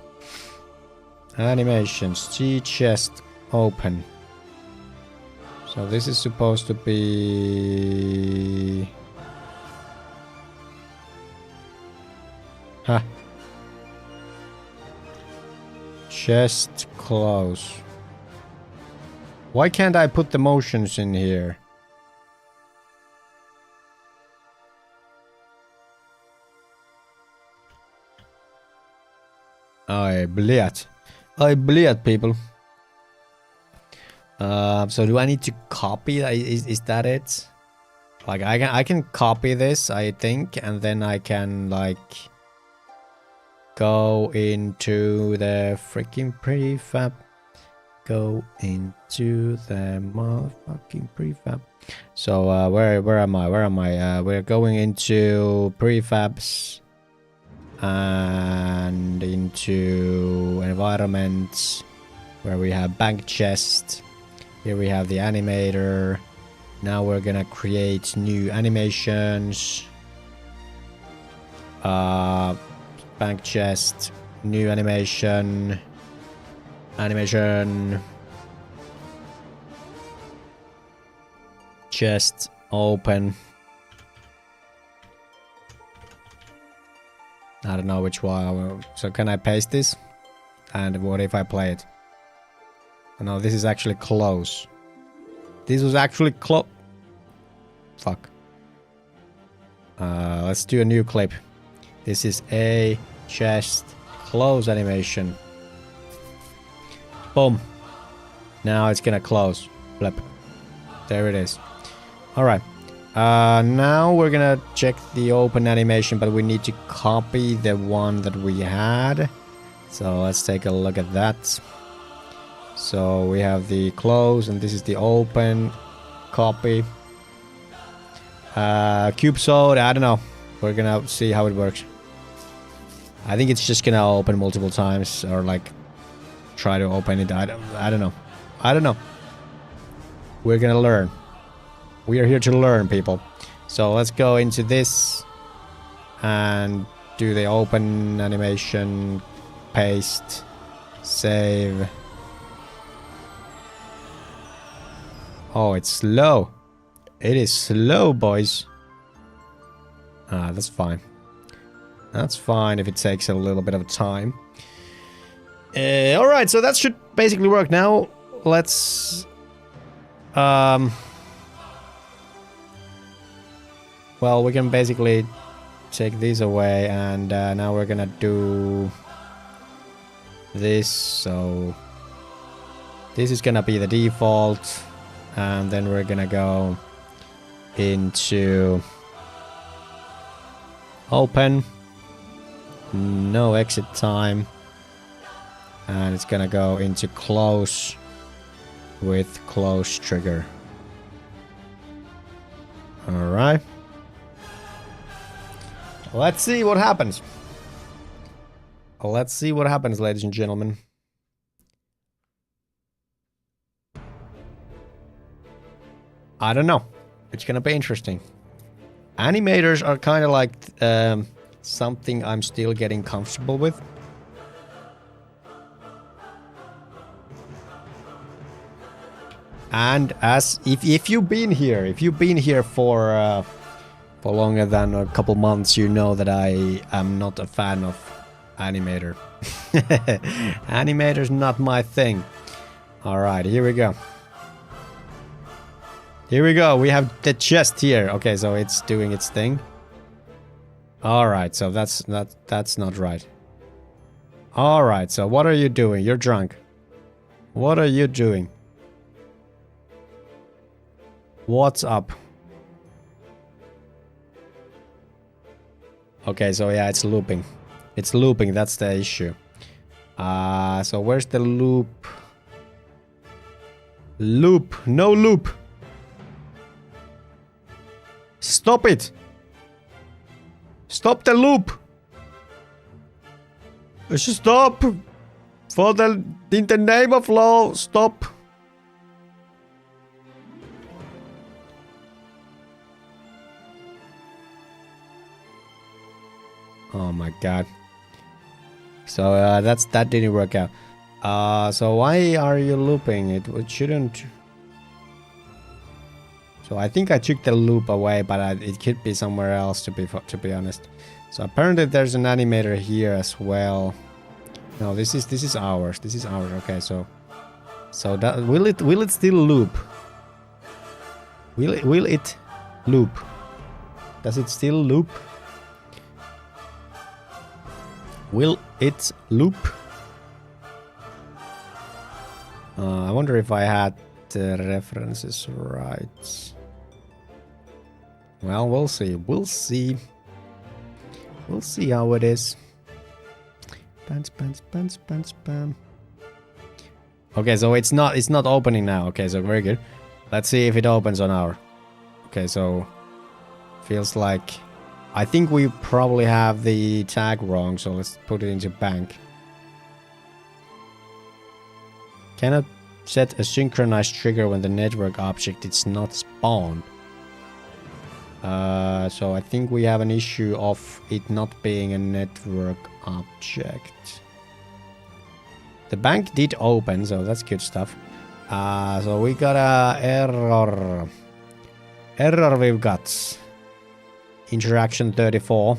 Animations, G chest, open. So this is supposed to be... Huh. Chest close. Why can't I put the motions in here? I bleed. I bleed, people. So do I need to copy that? Is that it? Like I can copy this, I think, and then I can like go into the freaking prefab. Go into the motherfucking prefab. So where am I? Where am I? We're going into prefabs and into environments where we have bank chest. Here we have the animator. Now we're gonna create new animations. Bank chest, new animation. Animation. Chest open. I don't know which one. So can I paste this? And what if I play it? No, this is actually close. This was actually close. Fuck. Let's do a new clip. This is a chest close animation. Boom. Now it's gonna close. Flip. There it is. Alright. Now we're gonna check the open animation, but we need to copy the one that we had. So let's take a look at that. So we have the close and this is the open. Copy. Cube Sode, I don't know. We're gonna see how it works. I think it's just gonna open multiple times or like try to open it. I don't know. I don't know. We're gonna learn. We are here to learn, people. So let's go into this and do the open animation, paste, save. Oh, it's slow. It is slow, boys. That's fine. That's fine if it takes a little bit of time. Alright, so that should basically work. Now, let's... well, we can basically take these away, and now we're gonna do this. So this is gonna be the default, and then we're gonna go into open, no exit time, And it's gonna go into close with close trigger. Alright. Let's see what happens. Let's see what happens, ladies and gentlemen. I don't know. It's gonna be interesting. Animators are kind of like something I'm still getting comfortable with. And as if you've been here for longer than a couple months, you know that I am not a fan of animator. Animator's not my thing. All right, here we go. Here we go. We have the chest here. Okay, so it's doing its thing. All right, so that's not right. All right, so what are you doing? You're drunk. What are you doing? What's up? Okay, so yeah, it's looping. It's looping, that's the issue. So where's the loop? Loop, no loop. Stop it. Stop the loop. Stop. In the name of law, stop. Oh my god. So that didn't work out. So why are you looping? It shouldn't. So I think I took the loop away, but it could be somewhere else to be honest. So apparently there's an animator here as well. No, this is ours. This is ours. Okay, so that will it still loop? Will it loop? Does it still loop? Will it loop? I wonder if I had the references right. Well, we'll see. We'll see. We'll see how it is. Spam. Okay, so it's not opening now. Okay, so very good. Let's see if it opens on our. Okay, so feels like I think we probably have the tag wrong, so let's put it into bank. Cannot set a synchronized trigger when the network object is not spawned. So I think we have an issue of it not being a network object. The bank did open, so that's good stuff. So we got a error. Error we've got. Interaction 34.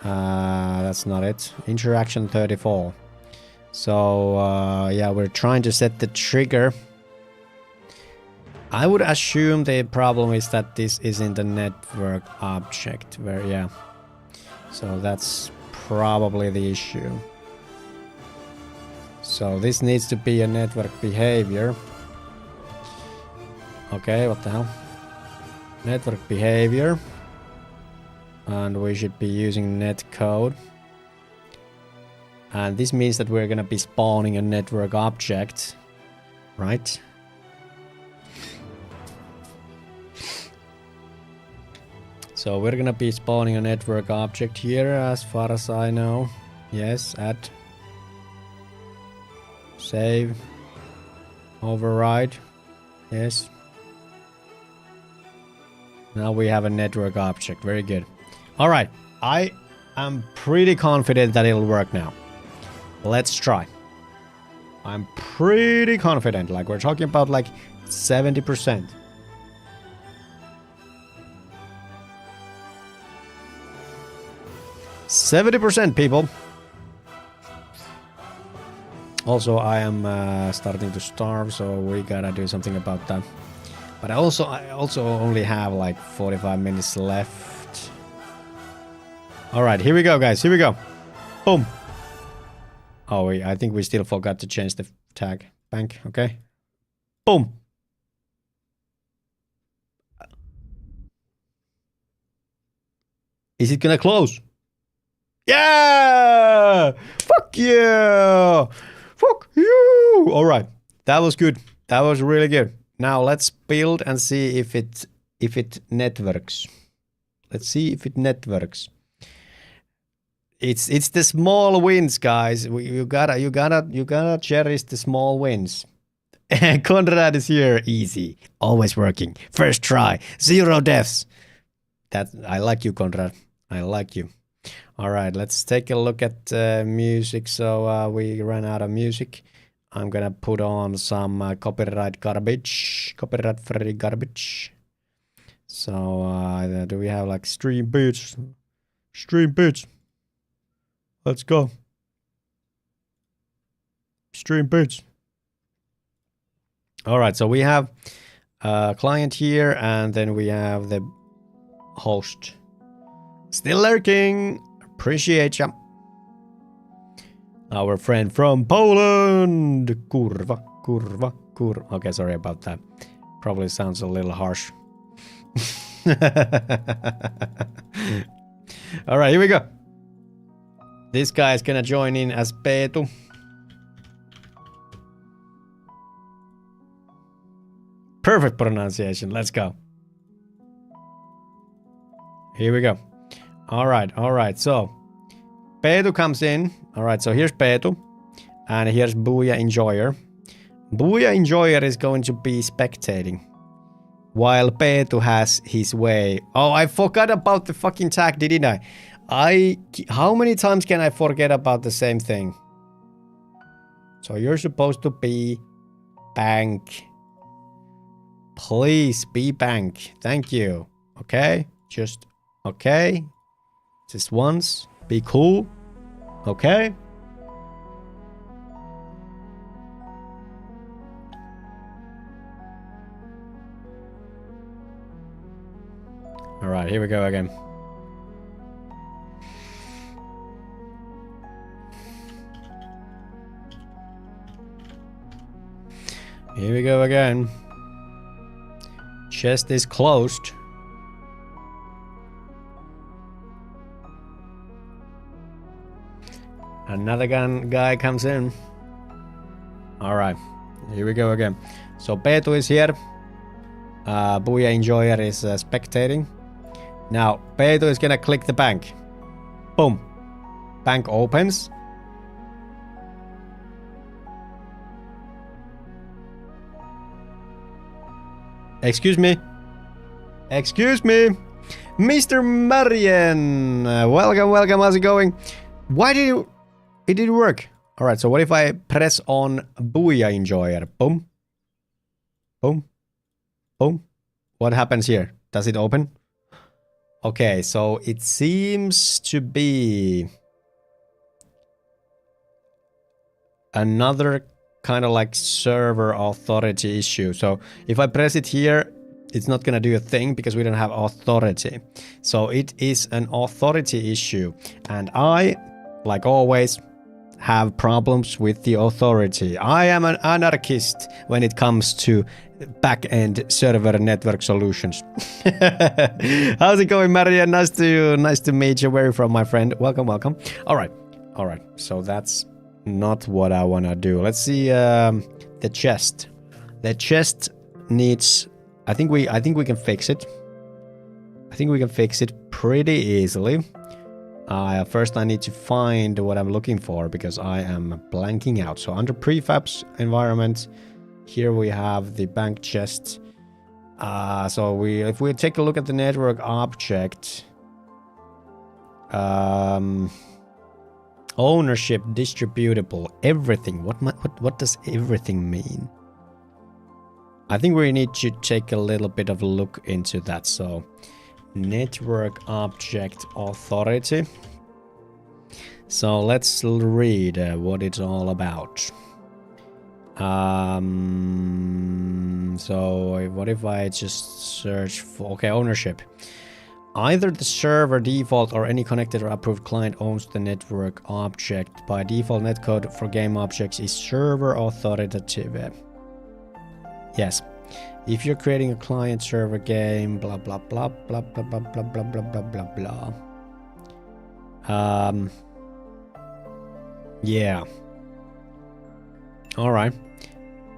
That's not it. Interaction 34. So yeah, we're trying to set the trigger. I would assume the problem is that this isn't a network object. Where yeah. So that's probably the issue. So this needs to be a network behavior. Okay, what the hell? Network behavior. And we should be using netcode. And this means that we're gonna be spawning a network object. Right? So we're gonna be spawning a network object here as far as I know. Yes, add. Save. Override. Yes. Now we have a network object. Very good. All right. I am pretty confident that it'll work now. Let's try. I'm pretty confident. Like we're talking about like 70%. %, people. Also, I am starting to starve, so we gotta do something about that. But I also only have like 45 minutes left. All right, here we go, guys. Here we go. Boom. Oh, wait, I think we still forgot to change the tag. Bank, okay. Boom. Is it gonna close? Yeah! Fuck yeah! Fuck you! All right, that was good. That was really good. Now let's build and see if it networks. Let's see if it networks. It's the small wins, guys. You gotta cherish the small wins. Conrad is here. Easy. Always working. First try. 0 deaths. I like you, Conrad. I like you. All right, let's take a look at music. So we ran out of music. I'm gonna put on some copyright garbage. Copyright-free garbage. So do we have like stream beats? Stream beats. Let's go. Stream beats. All right, so we have a client here, and then we have the host. Still lurking. Appreciate ya. Our friend from Poland. Kurva, kurva, kurva. Okay, sorry about that. Probably sounds a little harsh. All right, here we go. This guy is gonna join in as Peetu. Perfect pronunciation. Let's go. Here we go. All right. So Peetu comes in. All right, so here's Peetu, and here's Booyah Enjoyer. Booyah Enjoyer is going to be spectating, while Peetu has his way. Oh, I forgot about the fucking tag, didn't I? How many times can I forget about the same thing? So you're supposed to be bank. Please be bank. Thank you. Okay? Just okay. Just once. Be cool. Okay? All right, here we go again. Here we go again. Chest is closed. Another guy comes in. All right, here we go again. So Peetu is here. Booyah Enjoyer is spectating. Now Peetu is gonna click the bank. Boom. Bank opens. Excuse me. Excuse me. Mr. Marian. Welcome. How's it going? Why did it didn't work? All right, so what if I press on Booyah Enjoyer? Boom. Boom. Boom. What happens here? Does it open? Okay, so it seems to be another kind of like server authority issue. So if I press it here, it's not gonna do a thing because we don't have authority. So it is an authority issue, and I, like always, have problems with the authority. I am an anarchist when it comes to back-end server network solutions. How's it going, Marian? Nice to meet you. Where are you from, my friend? Welcome. All right. So that's not what I wanna do. Let's see the chest. The chest needs. I think we can fix it. I think we can fix it pretty easily. First I need to find what I'm looking for because I am blanking out. So under prefabs environment, here we have the bank chest. So if we take a look at the network object, ownership, distributable, everything. What does everything mean? I think we need to take a little bit of a look into that. So network object authority. So let's read what it's all about. So what if I just search for, okay, ownership. Either the server default or any connected or approved client owns the network object. By default, netcode for game objects is server authoritative. Yes. If you're creating a client server game, blah blah blah blah blah blah blah blah blah blah blah blah. Yeah. All right.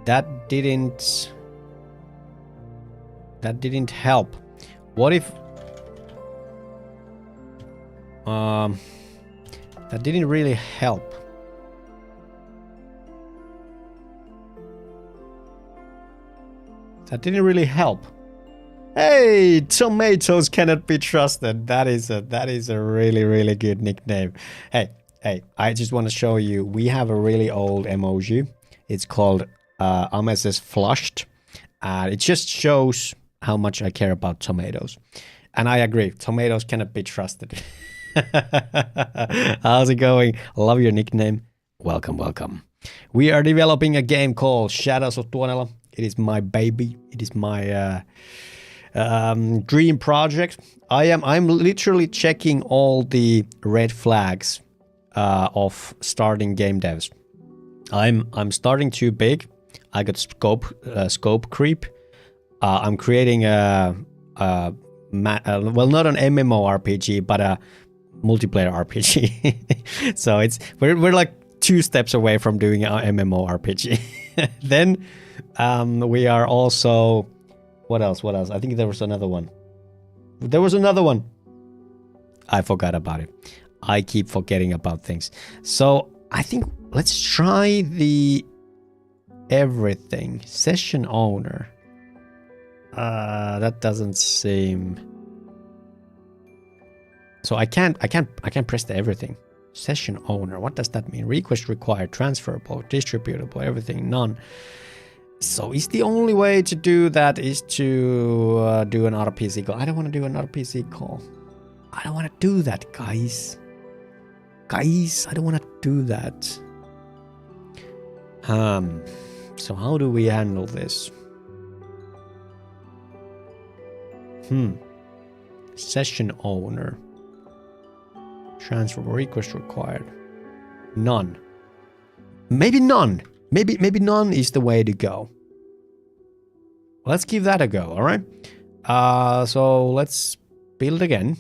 That didn't help. What if that didn't really help. That didn't really help. Hey, tomatoes cannot be trusted. That is a really good nickname. Hey, I just want to show you. We have a really old emoji. It's called Ames flushed. It just shows how much I care about tomatoes. And I agree, tomatoes cannot be trusted. How's it going? Love your nickname. Welcome, welcome. We are developing a game called Shadows of Tuonela. It is my baby. It is my dream project. I'm literally checking all the red flags of starting game devs. I'm starting too big. I got scope creep. I'm creating well, not an MMORPG, but a multiplayer RPG. So we're like 2 steps away from doing an MMORPG. Then we are also, what else? I think there was another one. I forgot about it. I keep forgetting about things. So I think let's try the everything session owner. That doesn't seem. So I can't press the everything. Session owner. What does that mean? Request required, transferable, distributable, everything, none. So is the only way to do that is to do an RPC call. I don't want to do an RPC call. I don't want to do that, guys. I don't want to do that. So how do we handle this? Session owner. Transfer request required. None. Maybe none. Maybe none is the way to go. Let's give that a go, all right? So let's build again.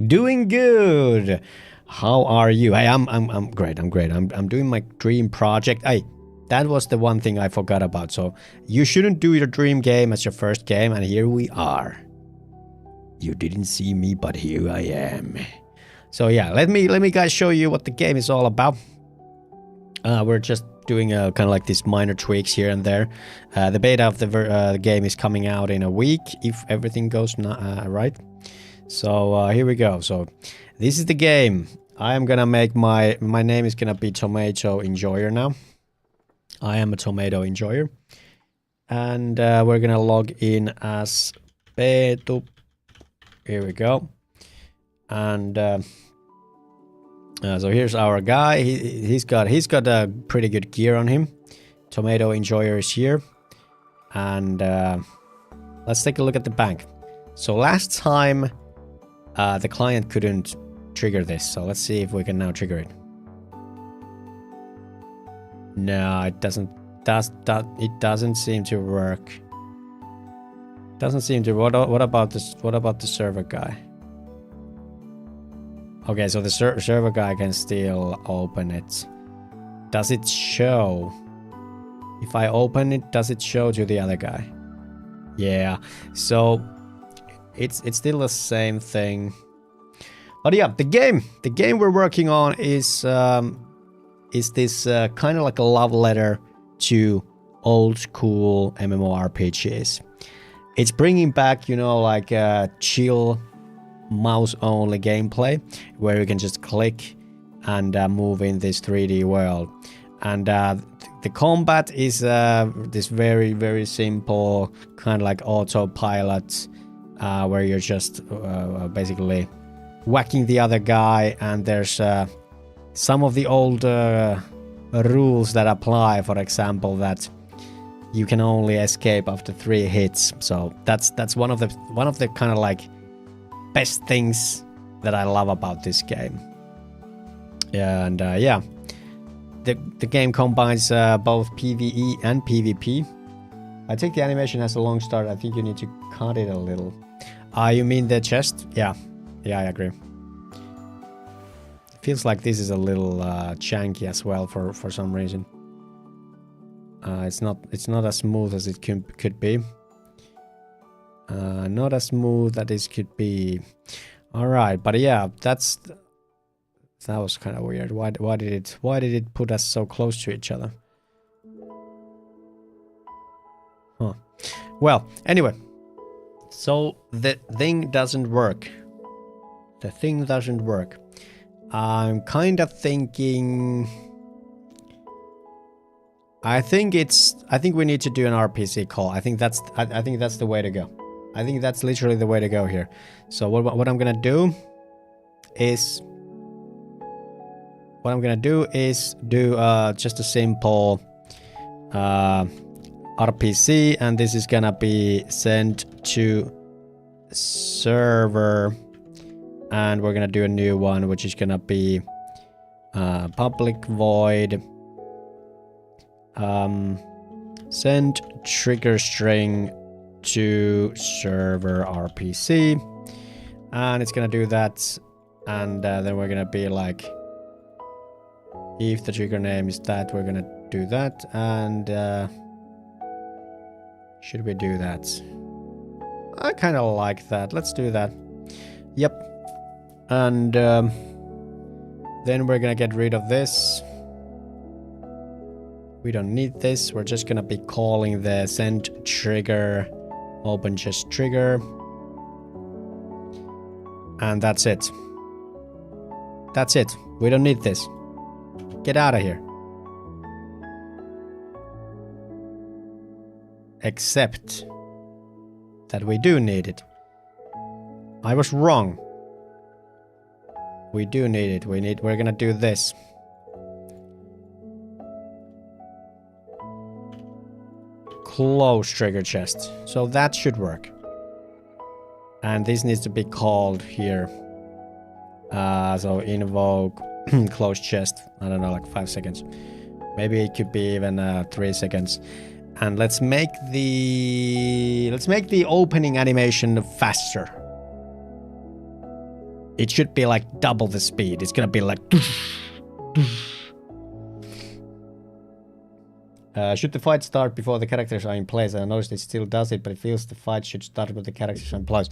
Doing good. How are you? Hey, I'm great. I'm doing my dream project. Hey, that was the one thing I forgot about. So you shouldn't do your dream game as your first game, and here we are. You didn't see me, but here I am. So yeah, let me guys show you what the game is all about. We're just doing kind of like these minor tweaks here and there. The beta of the game is coming out in a week if everything goes right. So here we go. So this is the game. I am gonna make my name is gonna be Tomato Enjoyer now. I am a tomato enjoyer, and we're gonna log in as Petu. Here we go, and so here's our guy. He's got a pretty good gear on him. Tomato Enjoyer is here, and let's take a look at the bank. So last time the client couldn't trigger this, so let's see if we can now trigger it. No, it doesn't. It doesn't seem to work. Doesn't seem to. What about this? What about the server guy? Okay, so the server guy can still open it. Does it show? If I open it, does it show to the other guy? Yeah. So it's still the same thing. But yeah, the game we're working on is this kind of like a love letter to old school MMORPGs. It's bringing back, you know, like chill mouse-only gameplay where you can just click and move in this 3D world. And the combat is this very simple kind of like autopilot where you're just basically whacking the other guy, and there's some of the old rules that apply. For example, that you can only escape after 3 hits. So that's one of the kind of like best things that I love about this game. Yeah, and yeah, the game combines both PvE and PvP. I think the animation has a long start. I think you need to cut it a little. You mean the chest? Yeah, I agree. Feels like this is a little janky as well for some reason. It's not as smooth as it could be. Not as smooth as it could be. All right, but yeah, that was kind of weird. Why did it put us so close to each other? Huh. Well, anyway, so the thing doesn't work. The thing doesn't work. I'm kind of thinking. I think we need to do an RPC call. I think that's the way to go. I think that's literally the way to go here. So what I'm gonna do is do just a simple RPC, and this is gonna be sent to server, and we're gonna do a new one, which is gonna be public void send trigger string to server RPC, and it's gonna do that, and then we're gonna be like, if the trigger name is that, we're gonna do that, and should we do that? I kind of like that. Let's do that. Yep. And then we're gonna get rid of this. We don't need this. We're just gonna be calling the send trigger open just trigger, and that's it. That's it. We don't need this. Get out of here. Except that we do need it. I was wrong. We do need it. We're gonna do this. Close trigger chest. So that should work. And this needs to be called here. So invoke close chest. I don't know, like 5 seconds. Maybe it could be even 3 seconds. And let's make the opening animation faster. It should be like double the speed. It's gonna be like. Should the fight start before the characters are in place? I noticed it still does it, but it feels the fight should start with the characters in place.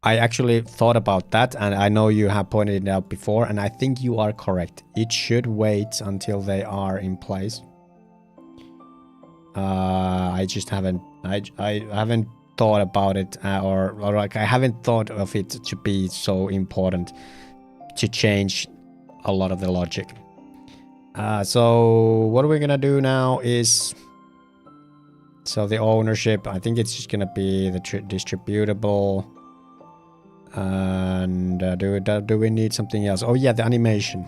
I actually thought about that, and I know you have pointed it out before, and I think you are correct. It should wait until they are in place. I just haven't. I haven't thought about it, or like I haven't thought of it to be so important to change a lot of the logic. So what we're gonna do now is, so the ownership, I think it's just gonna be the distributable, and do we need something else? Oh yeah, the animation.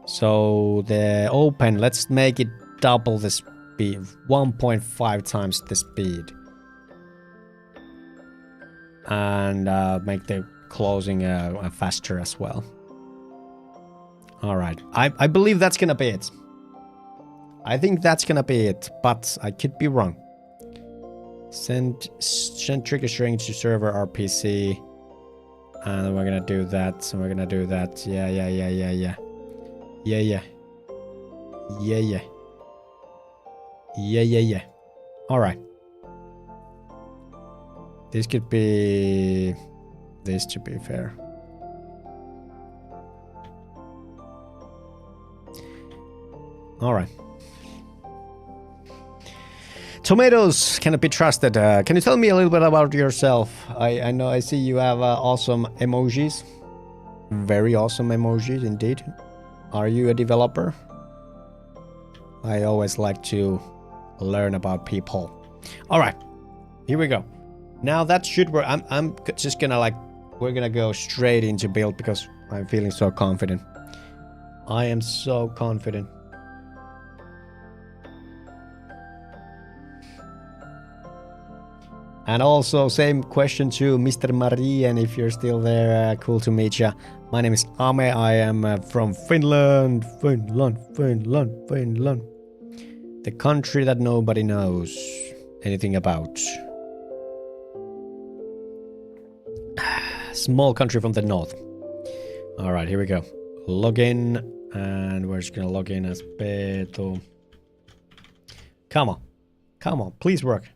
So the open, let's make it double the speed, 1.5 times the speed, and make the closing faster as well. All right, I believe that's gonna be it. I think that's gonna be it, but I could be wrong. Send trigger string to server RPC, and we're gonna do that. So we're gonna do that. Yeah. All right. This could be this, to be fair. All right. Tomatoes cannot be trusted. Can you tell me a little bit about yourself? I know I see you have awesome emojis. Very awesome emojis indeed. Are you a developer? I always like to learn about people. All right. Here we go. Now that should work. I'm just gonna we're gonna go straight into build because I'm feeling so confident. I am so confident. And also, same question to Mr. Marian, if you're still there. Cool to meet you. My name is Ame. I am from Finland. Finland. The country that nobody knows anything about. Small country from the north. All right, here we go. login, and we're just gonna log in as Petu. Come on. Come on, please work.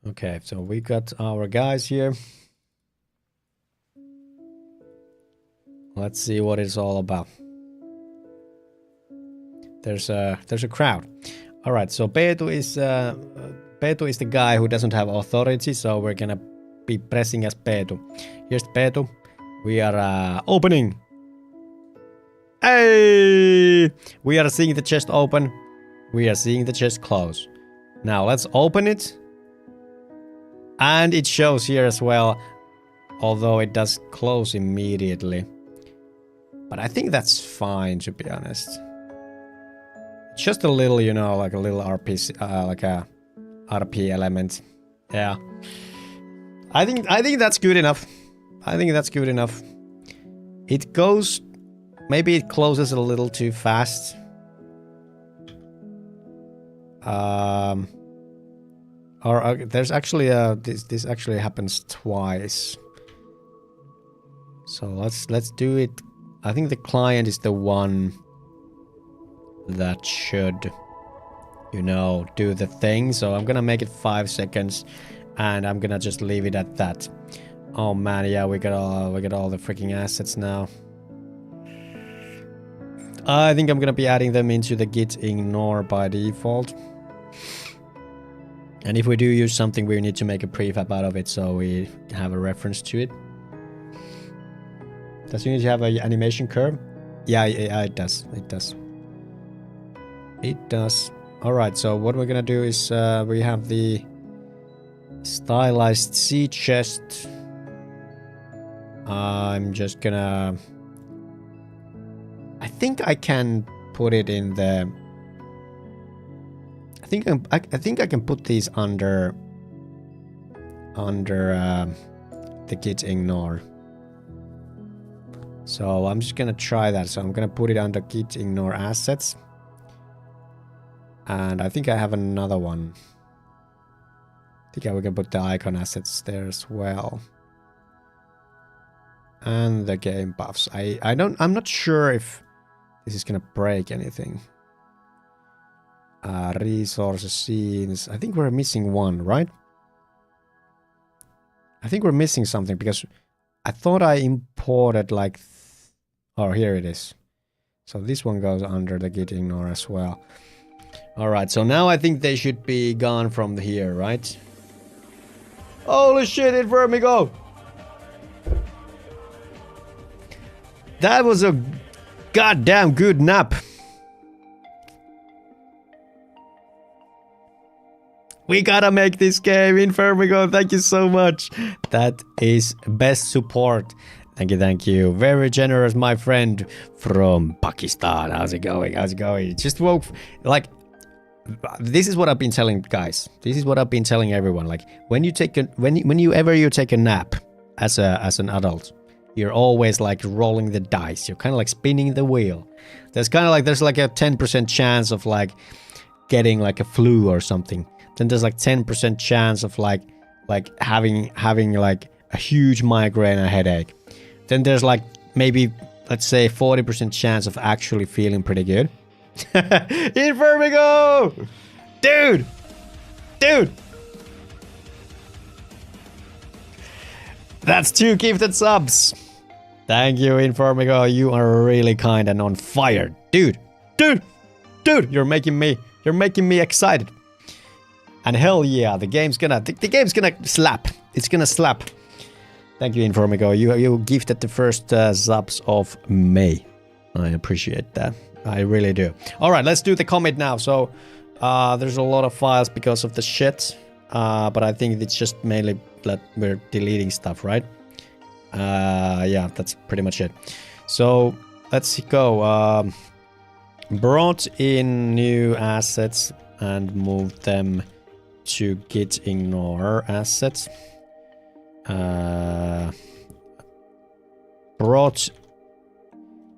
Okay, so we got our guys here. Let's see what it's all about. There's a crowd. All right, so Petu is the guy who doesn't have authority, so we're gonna be pressing as Petu. Here's Petu. We are opening. Hey! We are seeing the chest open. We are seeing the chest close. Now let's open it. And it shows here as well, although it does close immediately. But I think that's fine, to be honest. Just a little, you know, like a little RP, like a RP element. Yeah. I think that's good enough. I think that's good enough. It goes, maybe it closes a little too fast. Or there's actually this actually happens twice. So let's do it. I think the client is the one that should, you know, do the thing. So I'm gonna make it 5 seconds, and I'm gonna just leave it at that. Oh man, yeah, we got all the freaking assets now. I think I'm gonna be adding them into the git ignore by default. And if we do use something, we need to make a prefab out of it so we have a reference to it. Does it need to have an animation curve? Yeah, it does. It does. It does. Alright, so what we're gonna do is we have the stylized sea chest. I'm just gonna... I think I can put it in the... I think I can put these under the git ignore. So I'm just gonna try that. So I'm gonna put it under git ignore assets. And I think I have another one. I think we can put the icon assets there as well. And the game buffs. I'm not sure if this is gonna break anything. Resources, scenes. I think we're missing one, right? I think we're missing something because I thought I imported like... Oh, here it is. So this one goes under the git ignore as well. Alright, so now I think they should be gone from here, right? Holy shit, it where me go! That was a goddamn good nap. We gotta make this game, Infermigo. Thank you so much. That is best support. Thank you, thank you. Very generous, my friend from Pakistan. How's it going? How's it going? Just woke. Like, this is what I've been telling guys. This is what I've been telling everyone. Like, when you take a whenever you take a nap as an adult, you're always like rolling the dice. You're kind of like spinning the wheel. There's like a 10% chance of like getting like a flu or something. Then there's like 10% chance of like having like a huge migraine and headache. Then there's like maybe, let's say, 40% chance of actually feeling pretty good. Infermigo! Dude! That's 2 gifted subs. Thank you, Infermigo. You are really kind and on fire. Dude, you're making me excited. And hell yeah, the game's gonna slap. It's gonna slap. Thank you, Infermigo. You gifted the first subs of May. I appreciate that. I really do. All right, let's do the commit now. So there's a lot of files because of the shit, but I think it's just mainly that we're deleting stuff, right? Yeah, that's pretty much it. So let's go. Brought in new assets and moved them to git ignore assets.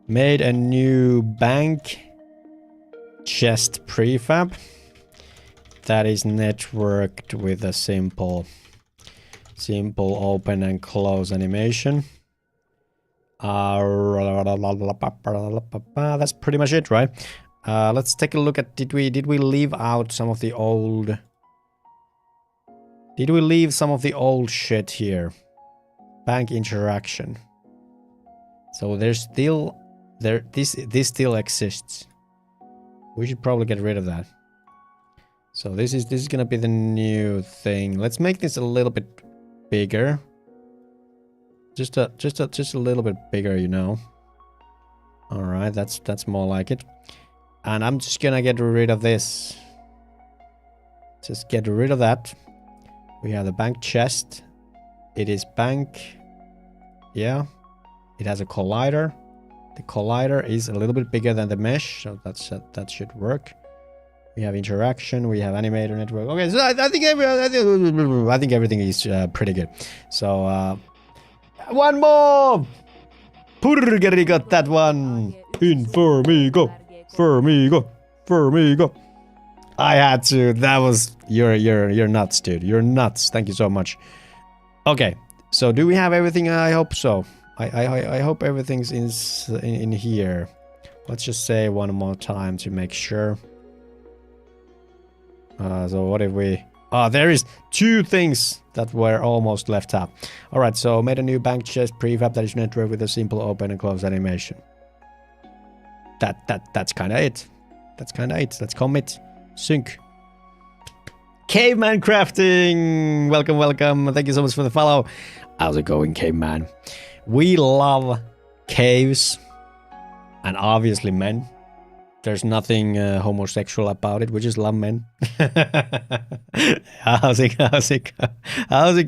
Made a new bank chest prefab that is networked with a simple open and close animation. That's pretty much it, right? Let's take a look at did we leave out some of the old shit here? Bank interaction. So there's still this still exists. We should probably get rid of that. So this is gonna be the new thing. Let's make this a little bit bigger. Just a little bit bigger, you know. All right, that's more like it. And I'm just gonna get rid of this. Just get rid of that. We have the bank chest. It is bank. Yeah. It has a collider. The collider is a little bit bigger than the mesh, so that should work. We have interaction. We have animator network. Okay, so I think everything is pretty good. So one more. Purgeri got that one. In for me go. For me go. For me go. I had to. That was you're nuts, dude. You're nuts. Thank you so much. Okay. So do we have everything? I hope so. I hope everything's in here. Let's just say one more time to make sure. So what if we... there is 2 things that were almost left out. Alright, so made a new bank chest prefab that is networked with a simple open and close animation. That's kind of it. That's kind of it. Let's commit. Sync. Caveman Crafting! Welcome, welcome. Thank you so much for the follow. How's it going, Caveman? We love caves. And obviously men. There's nothing homosexual about it. We just love men. How's it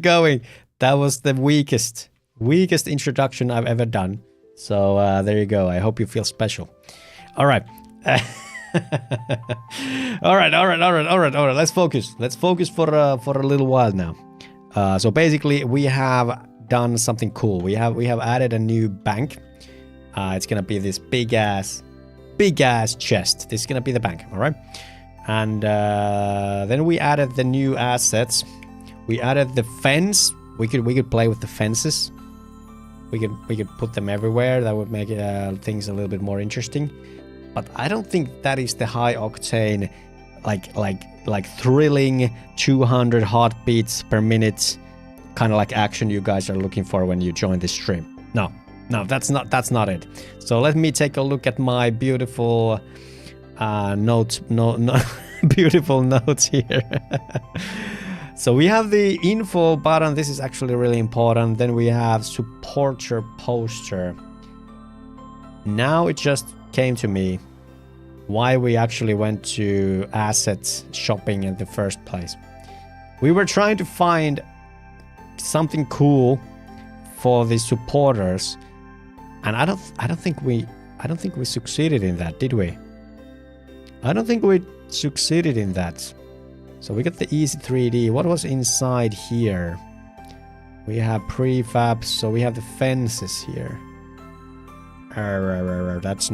going? That was the weakest introduction I've ever done. So there you go. I hope you feel special. All right. all right. Let's focus. Let's focus for a little while now. So basically, we have done something cool. We have added a new bank. It's gonna be this big ass chest. This is gonna be the bank, all right? And then we added the new assets. We added the fence. We could play with the fences. We could put them everywhere. That would make things a little bit more interesting. But I don't think that is the high octane, like thrilling 200 heartbeats per minute kind of like action you guys are looking for when you join this stream. No, that's not it. So let me take a look at my beautiful beautiful notes here. So we have the info button. This is actually really important. Then we have supporter poster. Now it just came to me why we actually went to assets shopping in the first place. We were trying to find something cool for the supporters. And I don't think we succeeded in that, did we? I don't think we succeeded in that. So we got the easy 3D. What was inside here? We have prefabs, so we have the fences here. That's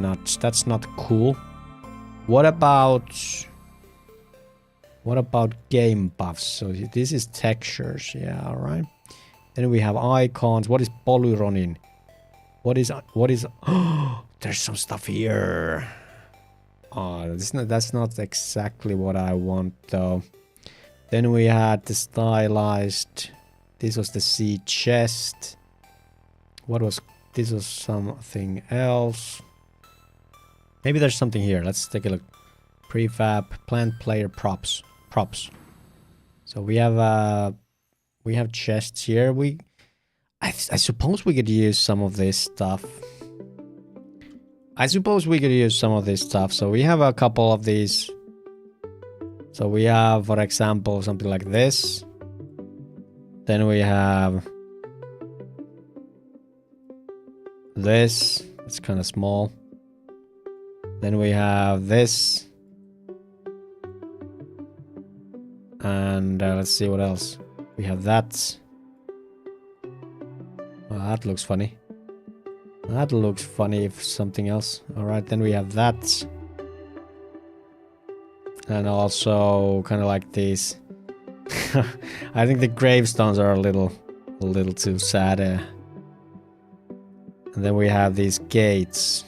not cool. What about game buffs? So this is textures, yeah, all right. Then we have icons. What is polyronin? What is oh, there's some stuff here. Oh, that's not exactly what I want though. Then we had the stylized. This was the sea chest. This was something else. Maybe there's something here. Let's take a look. Prefab, plant player props. So we have chests here. I suppose we could use some of this stuff. So we have a couple of these. So we have, for example, something like this. Then we have this. It's kind of small. Then we have this. And let's see what else. We have that. Oh, that looks funny. That looks funny if something else. Alright, then we have that. And also kind of like these. I think the gravestones are a little too sad. And then we have these gates.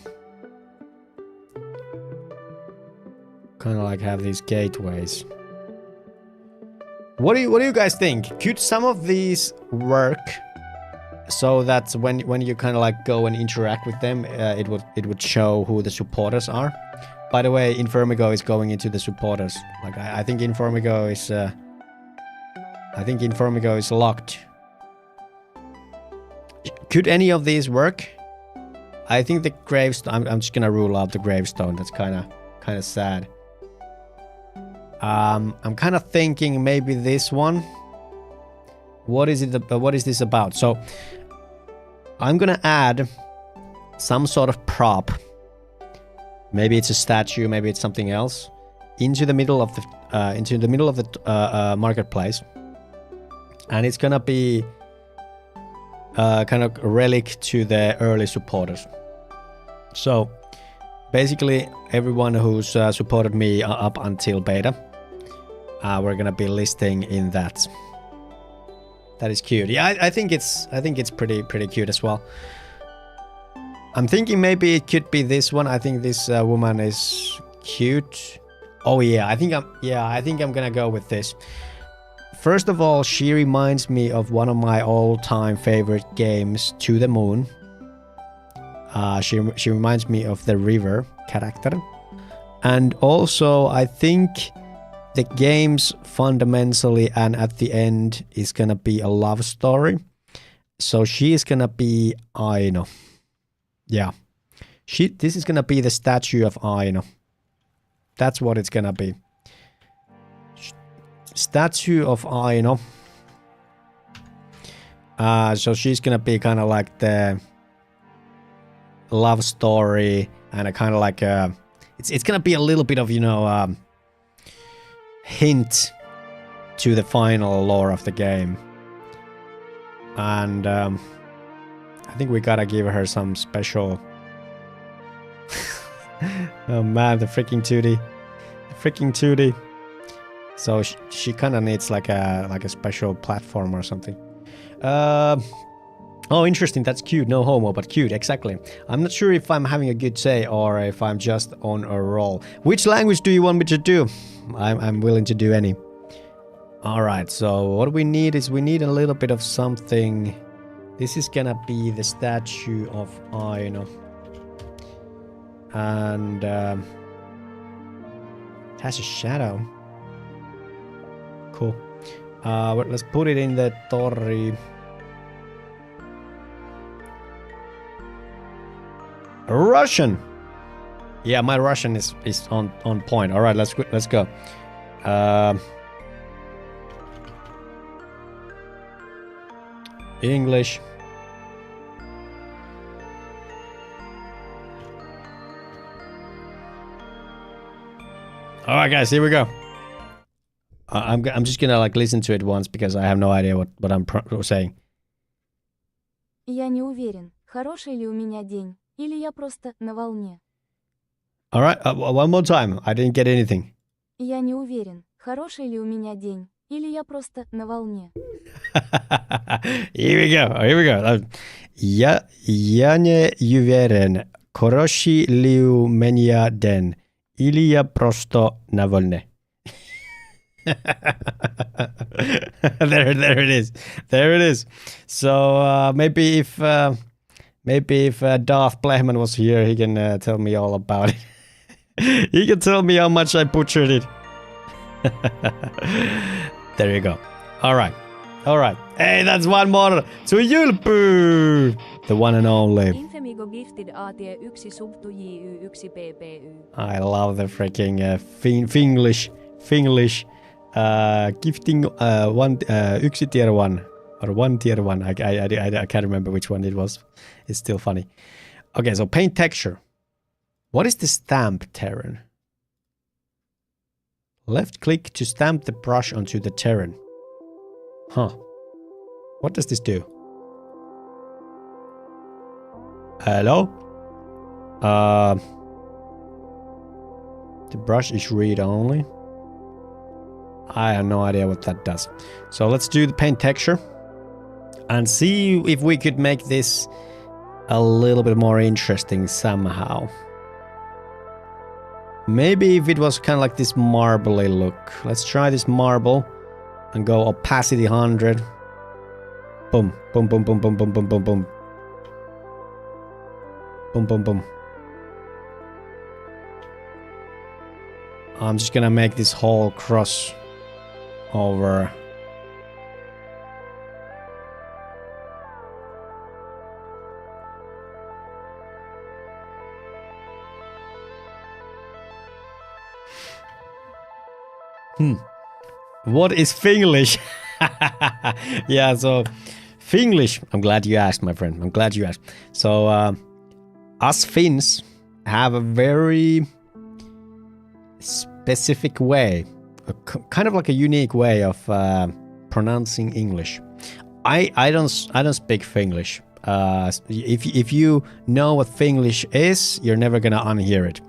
Kind of like have these gateways. What do you guys think? Could some of these work so that when you kind of like go and interact with them, it would show who the supporters are? By the way, Infermigo is going into the supporters. Like I think Infermigo is locked. Could any of these work? I think the gravestone. I'm just gonna rule out the gravestone. That's kind of sad. I'm kind of thinking maybe this one. What is it? What is this about? So I'm gonna add some sort of prop. Maybe it's a statue. Maybe it's something else into the middle of the marketplace, and it's gonna be kind of a relic to the early supporters. So basically, everyone who's supported me up until beta. We're gonna be listing in that. That is cute. Yeah, I think it's pretty cute as well. I'm thinking maybe it could be this one. I think this woman is cute. Oh yeah, I think I'm gonna go with this. First of all, she reminds me of one of my all-time favorite games, To the Moon. She reminds me of the river character, and also I think the game's fundamentally and at the end is gonna be a love story. So she is gonna be Aino. Yeah. This is gonna be the statue of Aino. That's what it's gonna be. Statue of Aino. So she's gonna be kind of like the love story and a kind of like it's gonna be a little bit of, you know, hint to the final lore of the game. And I think we gotta give her some special oh man, the freaking 2D. So she kind of needs like a special platform or something. Oh, interesting. That's cute. No homo, but cute. Exactly. I'm not sure if I'm having a good say or if I'm just on a roll. Which language do you want me to do? I'm willing to do any. All right. So what we need is we need a little bit of something. This is gonna be the statue of Aino. And it has a shadow. Cool. Let's put it in the Tori. Russian. Yeah, my Russian is on point. All right, let's go. English. All right, guys, here we go. I'm just gonna like listen to it once because I have no idea what I'm saying. Я не уверен, хороший ли у меня день, или я просто на волне. All right, one more time. I didn't get anything. Я не уверен, хороший ли у меня день, или я просто на волне. Here we go. Я не уверен, хороший ли у меня день, или я просто на волне. There it is. So maybe if Darth Blehman was here, he can tell me all about it. He can tell me how much I butchered it. There you go. All right. Hey, that's one more to Julpu, the one and only. Infemigo gifted AT1 sub to JU1 PPU. I love the freaking Finglish gifting one tier 1 or 1 tier 1. I can't remember which one it was. It's still funny. Okay, so paint texture. What is the stamp terrain? Left click to stamp the brush onto the terrain. Huh. What does this do? Hello? The brush is read only. I have no idea what that does. So let's do the paint texture and see if we could make this a little bit more interesting somehow. Maybe if it was kind of like this marbly look. Let's try this marble and go opacity 100. Boom, boom, boom, boom, boom, boom, boom, boom, boom. Boom, boom, boom. I'm just gonna make this whole cross over. What is Finglish? Yeah, so Finglish. I'm glad you asked, my friend. I'm glad you asked. So us Finns have a very specific way, kind of like a unique way of pronouncing English. I don't speak Finglish. If you know what Finglish is, you're never gonna unhear it.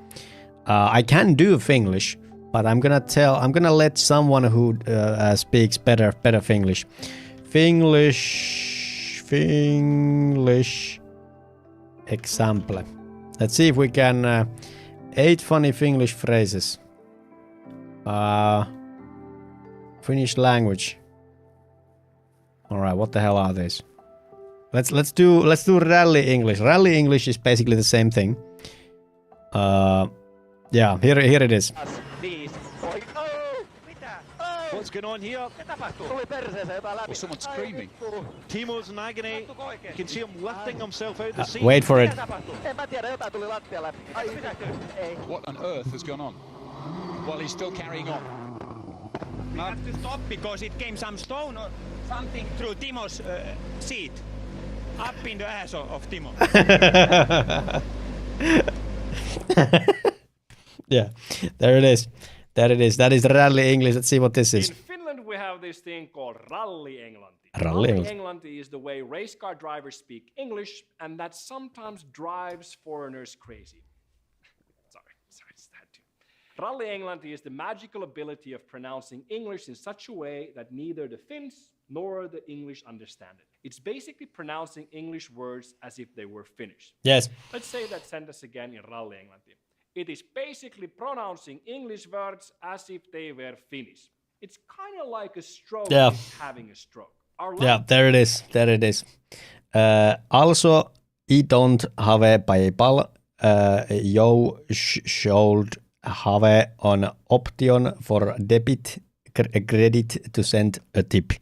I can do Finglish, but I'm gonna let someone who speaks better Finglish. Finglish example. Let's see if we can 8 funny Finglish phrases. Finnish language. All right, what the hell are these? Let's do rally English. Rally English is basically the same thing. Yeah, here it is. What's going on here? Oh, someone's screaming. Timo's in agony. You can see him lifting himself out the seat. Wait for it. What on earth has gone on? Well, he's still carrying on. We have to stop because it came some stone or something through Timo's seat. Up in the ass of Timo. Yeah, there it is. That is rally English. Let's see what this is. In Finland, we have this thing called Rally Englanti. Rally Englanti is the way race car drivers speak English, and that sometimes drives foreigners crazy. Sorry, it's that too. Rally Englanti is the magical ability of pronouncing English in such a way that neither the Finns nor the English understand it. It's basically pronouncing English words as if they were Finnish. Yes. Let's say that sentence again in Rally Englanti. It is basically pronouncing English words as if they were Finnish. It's kind of like a stroke having a stroke. Yeah, there it is. There it is. Also, I don't have a PayPal. You should have an option for debit credit to send a tip.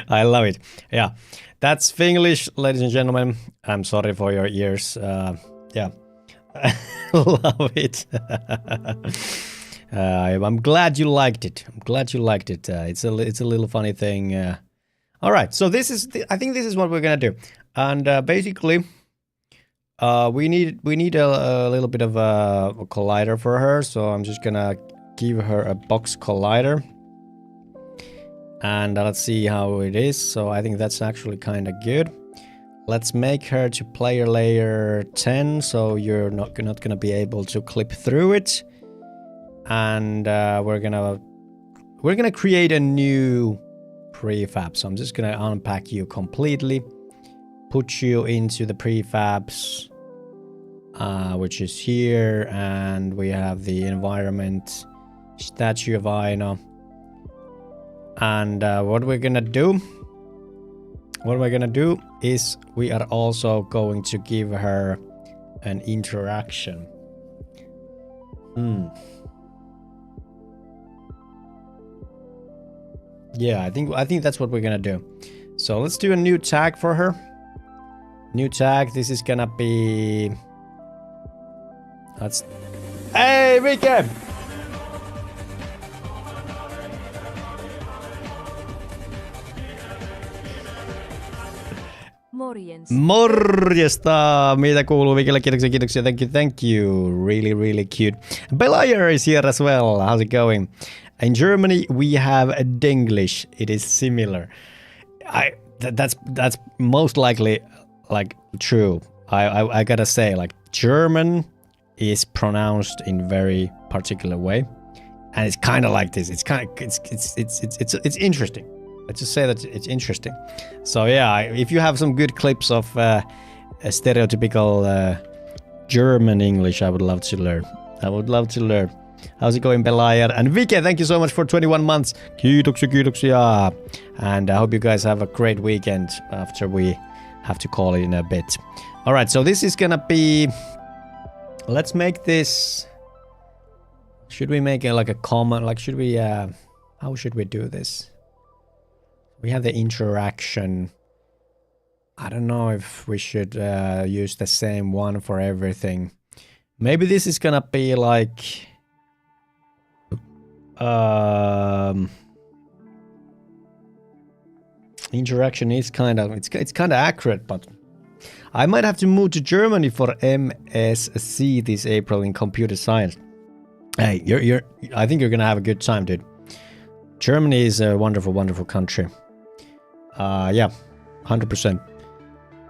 I love it. Yeah, that's Finglish, ladies and gentlemen. I'm sorry for your ears. Yeah, love it. I'm glad you liked it. It's a little funny thing. All right, so I think this is what we're gonna do, and basically, we need a little bit of a collider for her. So I'm just gonna give her a box collider, and let's see how it is. So I think that's actually kind of good. Let's make her to player layer 10, so you're not gonna be able to clip through it. And we're gonna create a new prefab. So I'm just gonna unpack you completely, put you into the prefabs, which is here, and we have the environment, statue of Aina. And what we're gonna do is we are also going to give her an interaction. Yeah, I think that's what we're gonna do. So let's do a new tag for her. New tag. This is gonna be. Hey, Mike! Morjens. Morjesta! Mitä kuuluu, Mikille? Kiitoksia. Thank you. Really cute. Belayer is here as well. How's it going? In Germany, we have a Denglish. It is similar. That's most likely like true. I gotta say, like, German is pronounced in very particular way, and it's kind of like this. It's interesting. Let's just say that it's interesting. So yeah, if you have some good clips of a stereotypical German English, I would love to learn. I would love to learn. How's it going, Belair? And Vike, thank you so much for 21 months. Kiitoksia. And I hope you guys have a great weekend after we have to call it in a bit. All right, so this is gonna be... Let's make this... Should we make it like a common... Like, should we... How should we do this? We have the interaction. I don't know if we should use the same one for everything. Maybe this is gonna be like... interaction is kind of... It's kind of accurate, but... I might have to move to Germany for MSc this April in computer science. Hey, I think you're gonna have a good time, dude. Germany is a wonderful, wonderful country. Yeah, 100%.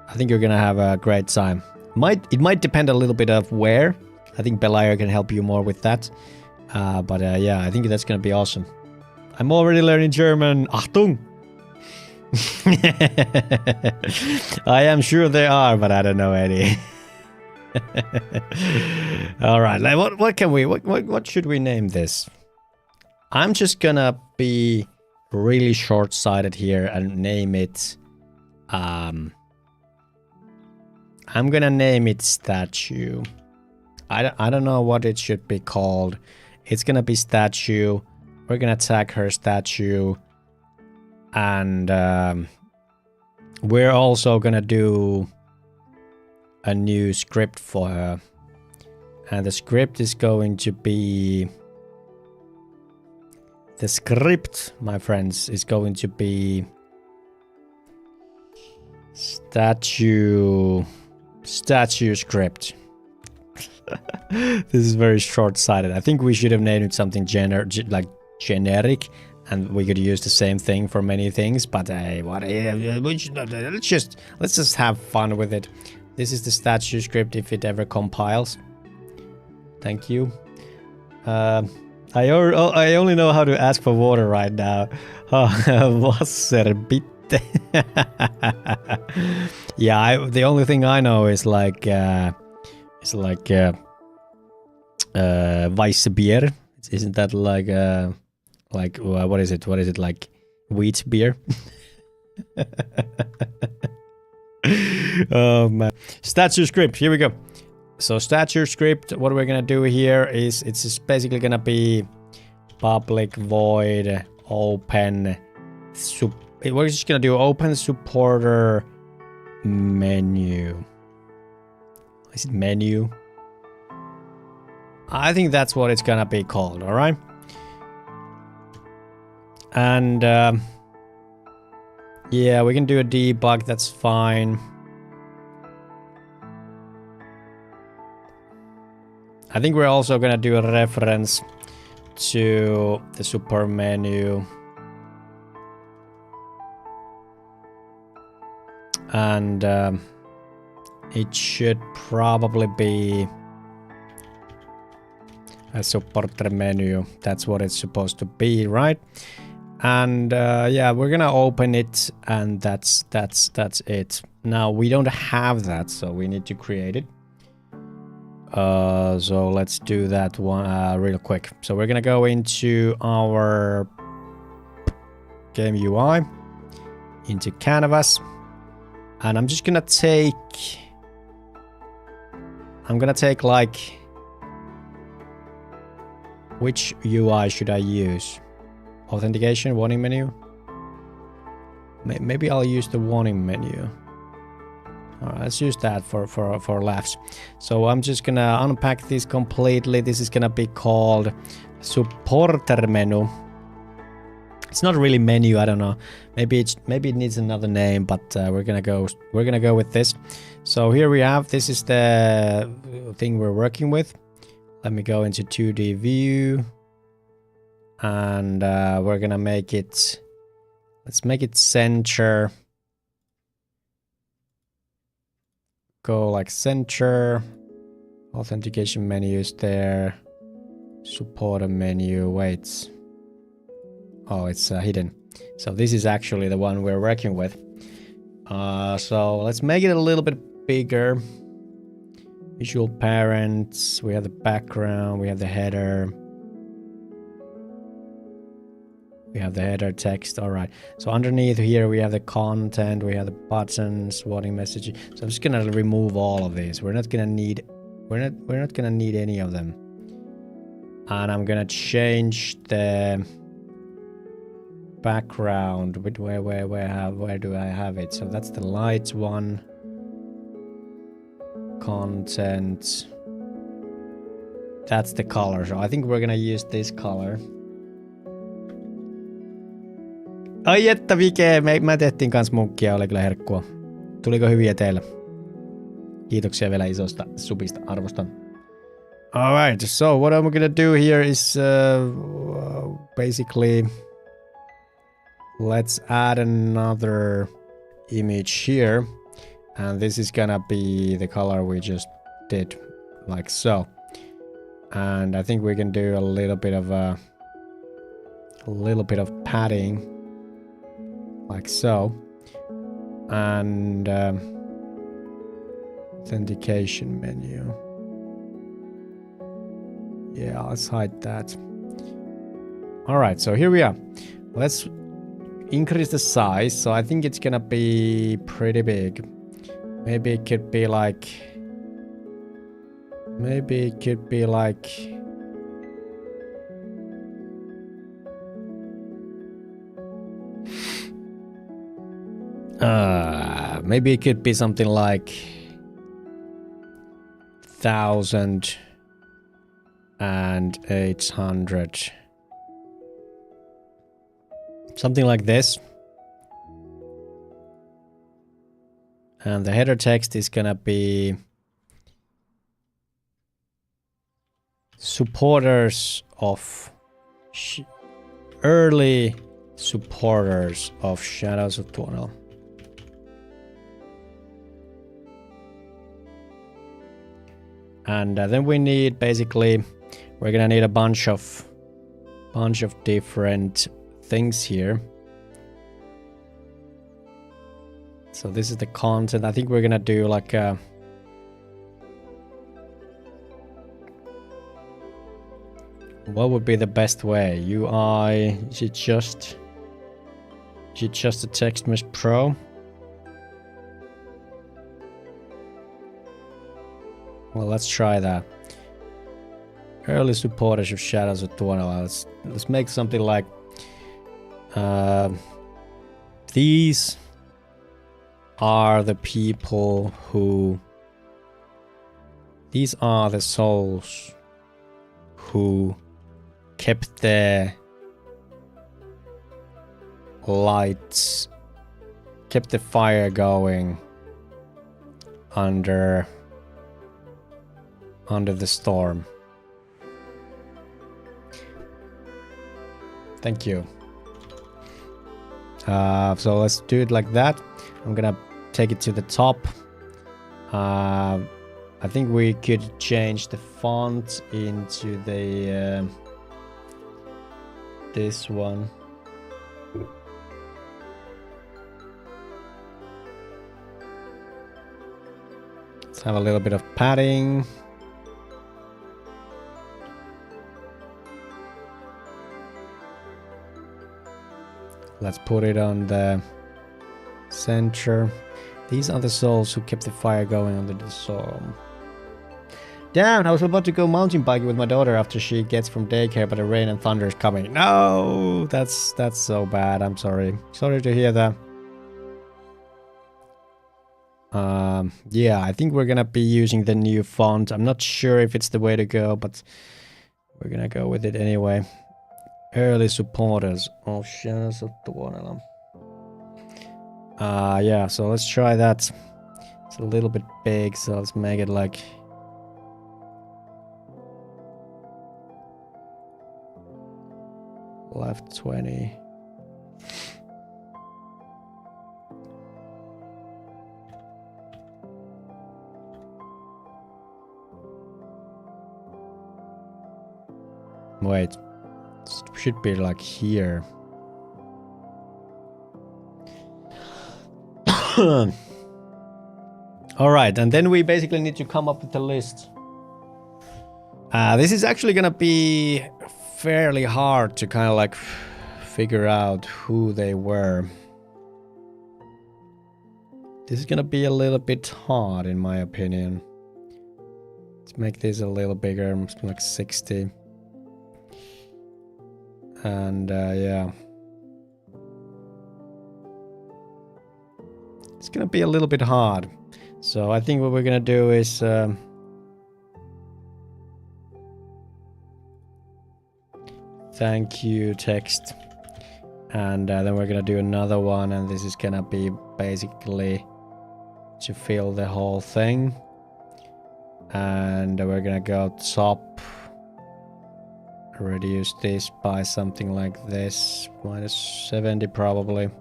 I think you're gonna have a great time. It might depend a little bit of where. I think Belair can help you more with that. But yeah, I think that's gonna be awesome. I'm already learning German. Achtung! I am sure they are, but I don't know any. All right, like what should we name this? I'm just gonna be really short-sighted here and name it. I'm gonna name it statue. I don't know what it should be called. It's gonna be statue. We're gonna tag her statue. And we're also gonna do a new script for her. And the script is going to be... The script, my friends, is going to be... Statue script. This is very short-sighted. I think we should have named it something generic. And we could use the same thing for many things, but let's just have fun with it. This is the statue script if it ever compiles. Thank you. I only know how to ask for water right now. Wasser bitte. Yeah, the only thing I know is like Weiße Bier. Isn't that like what is it? What is it, like wheat beer? Oh man. Statue script, here we go. So statue script, what we're gonna do here is it's just basically gonna be public void open we're just gonna do open supporter menu. Is it menu? I think that's what it's gonna be called, alright? And yeah, we can do a debug, that's fine. I think we're also gonna do a reference to the super menu. And it should probably be a supporter menu. That's what it's supposed to be, right? And yeah, we're gonna open it, and that's it. Now we don't have that, so we need to create it. So let's do that one real quick. So we're gonna go into our game UI, into canvas, and I'm just gonna take like, which UI should I use? Authentication, warning menu? Maybe I'll use the warning menu. Alright, let's use that for laughs. So I'm just gonna unpack this completely. This is gonna be called supporter menu. It's not really menu, I don't know. Maybe it needs another name, but we're gonna go with this. So here we have, this is the thing we're working with. Let me go into 2D view. And we're gonna make it, let's make it center. Go like center. Authentication menu is there. Supporter menu, wait. Oh, it's hidden. So this is actually the one we're working with. So let's make it a little bit bigger. Visual parents, we have the background, we have the header. We have the header text, all right. So underneath here we have the content, we have the buttons, warning messages. So I'm just gonna remove all of these. We're not gonna need any of them. And I'm gonna change the background. Where do I have it? So that's the lights one. Content. That's the color. So I think we're gonna use this color. Ai että Vike, mä tehtiin kans munkkia, oli kyllä herkkua. Tuliko hyviä teillä? Kiitoksia vielä isosta subista, arvostan. Alright, so what I'm gonna do here is basically let's add another image here. And this is gonna be the color we just did, like so. And I think we can do a little bit of padding, like so. And authentication menu. Yeah, let's hide that. All right, so here we are. Let's increase the size. So I think it's gonna be pretty big. Maybe it could be like maybe it could be something like 1,800. Something like this. And the header text is gonna be supporters of early supporters of Shadows of Tuonela. And then we need basically, we're gonna need a bunch of different things here. So this is the content. I think we're gonna do like a what would be the best way? UI, is it just a text mesh pro? Well, let's try that. Early supporters of Shadows of Tuonela. Let's make something like these are the people who, these are the souls who kept the lights, kept the fire going under the storm. Thank you. So let's do it like that. I'm gonna take it to the top. I think we could change the font into the this one. Let's have a little bit of padding. Let's put it on the center. These are the souls who kept the fire going under the storm. Damn, I was about to go mountain biking with my daughter after she gets from daycare, but the rain and thunder is coming. No, that's so bad. I'm sorry. Sorry to hear that. Yeah, I think we're gonna be using the new font. I'm not sure if it's the way to go, but we're gonna go with it anyway. Early supporters of Shadows of Tuonela. Yeah, so let's try that. It's a little bit big, so let's make it like left 20. Wait, it should be like here. All right, and then we basically need to come up with a list. This is actually gonna be fairly hard to kind of like figure out who they were. This is gonna be a little bit hard in my opinion. Let's make this a little bigger, like 60. And yeah. It's gonna be a little bit hard. So I think what we're gonna do is thank you text, and then we're gonna do another one, and this is gonna be basically to fill the whole thing, and we're gonna go top, reduce this by something like this, -70 probably,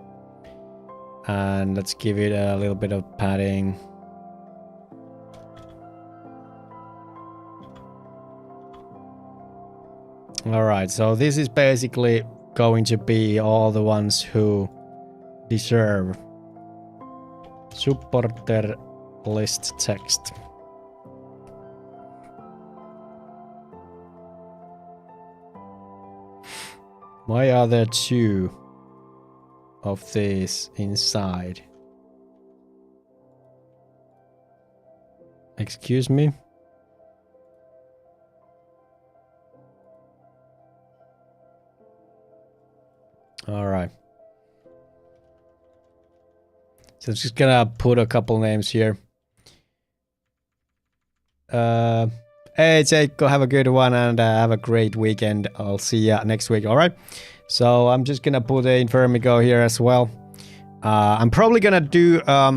and let's give it a little bit of padding. Alright, so this is basically going to be all the ones who deserve supporter list text. Why are there two of these inside? Excuse me? All right. So I'm just gonna put a couple names here. Hey Jacob, have a good one and have a great weekend. I'll see ya next week. All right. So I'm just gonna put a Infermigo here as well. I'm probably gonna do a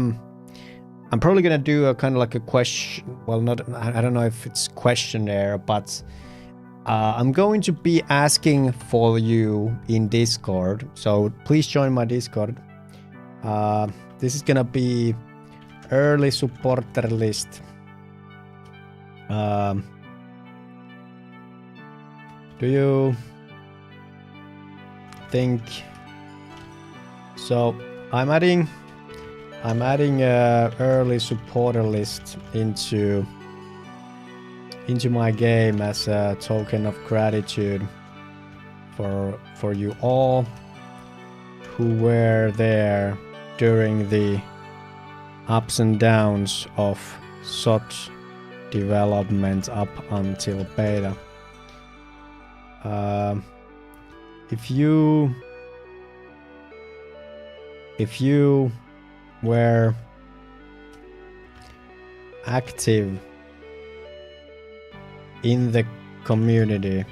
kind of like a question. Well, not I don't know if it's questionnaire, but I'm going to be asking for you in Discord, so please join my Discord. This is gonna be early supporter list. Do you think so? I'm adding a early supporter list into my game as a token of gratitude for you all who were there during the ups and downs of such development up until beta. If you were active in the community,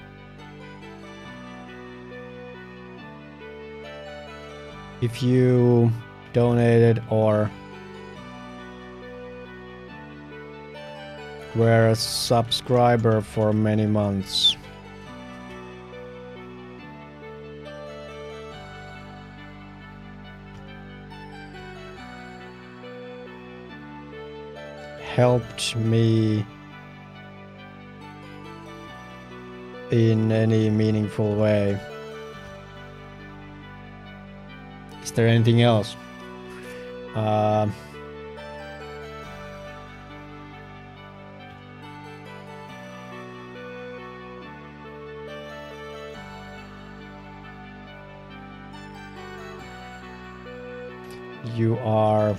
if you donated or were a subscriber for many months, helped me in any meaningful way. Is there anything else? You are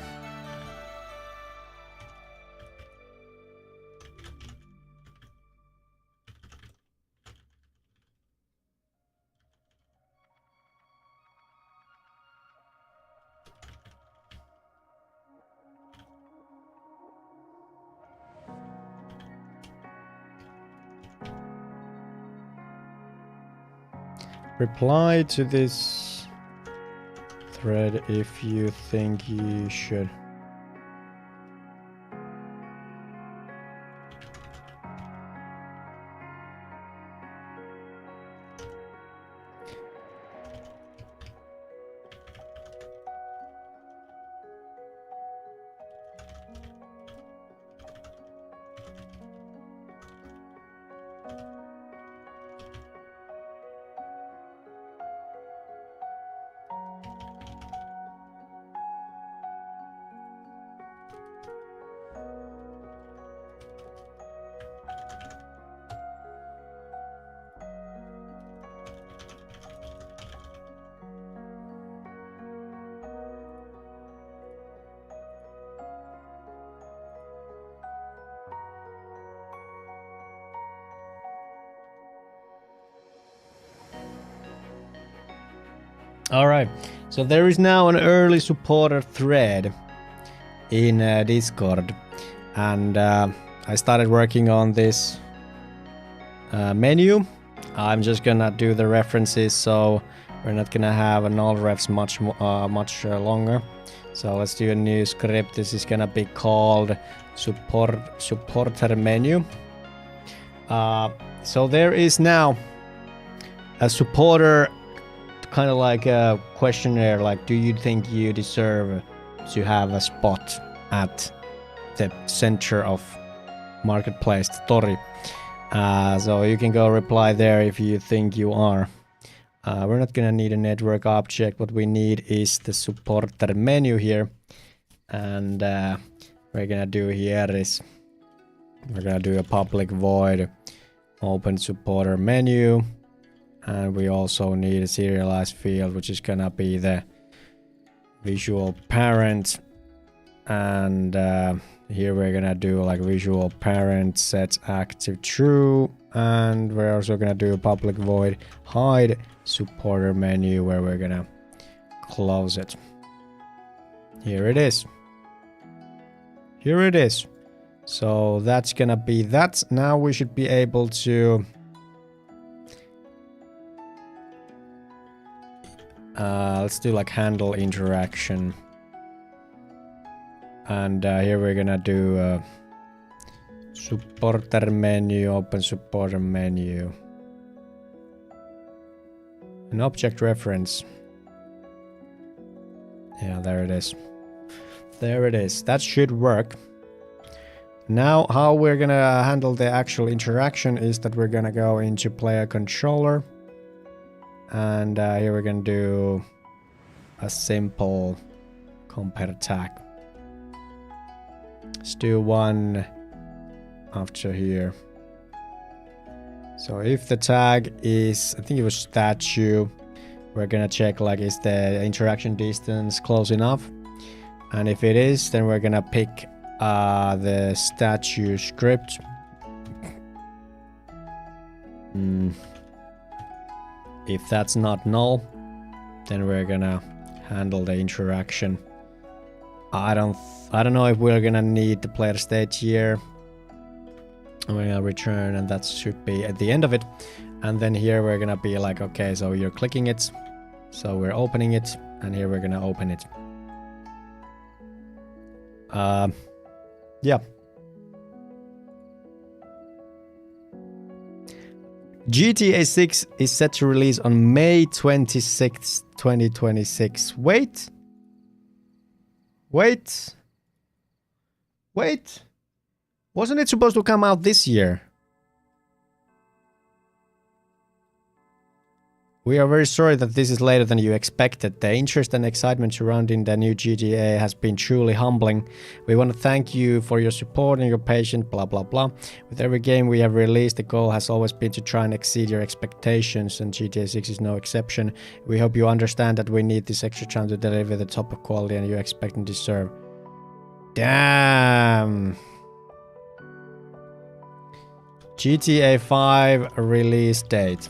reply to this thread if you think you should. All right. So there is now an early supporter thread in Discord, and I started working on this menu. I'm just gonna do the references, so we're not gonna have an all refs much longer. So let's do a new script. This is gonna be called supporter menu. So there is now a supporter kind of like a questionnaire, like, do you think you deserve to have a spot at the center of marketplace Tori? So you can go reply there if you think you are. We're not gonna need a network object. What we need is the supporter menu here, and we're gonna do here is we're gonna do a public void open supporter menu, and we also need a serialized field, which is gonna be the visual parent, and here we're gonna do like visual parent set active true, and we're also gonna do a public void hide supporter menu where we're gonna close it. Here it is. Here it is. So that's gonna be that. Now we should be able to let's do like handle interaction, and here we're gonna do supporter menu, open supporter menu, an object reference. Yeah, there it is. There it is. That should work. Now how we're gonna handle the actual interaction is that we're gonna go into player controller, and here we're gonna do a simple compare tag. Let's do one after here. So if the tag is, I think it was statue, we're gonna check like is the interaction distance close enough, and if it is, then we're gonna pick the statue script. If that's not null, then we're gonna handle the interaction. I don't know if we're gonna need the player state here. We're gonna return, and that should be at the end of it. And then here we're gonna be like, okay, so you're clicking it, so we're opening it, and here we're gonna open it. Yeah. GTA 6 is set to release on May 26th, 2026. Wait. Wasn't it supposed to come out this year? We are very sorry that this is later than you expected. The interest and excitement surrounding the new GTA has been truly humbling. We want to thank you for your support and your patience, blah blah blah. With every game we have released, the goal has always been to try and exceed your expectations, and GTA 6 is no exception. We hope you understand that we need this extra time to deliver the top of quality and you expect and deserve. Damn. GTA 5 release date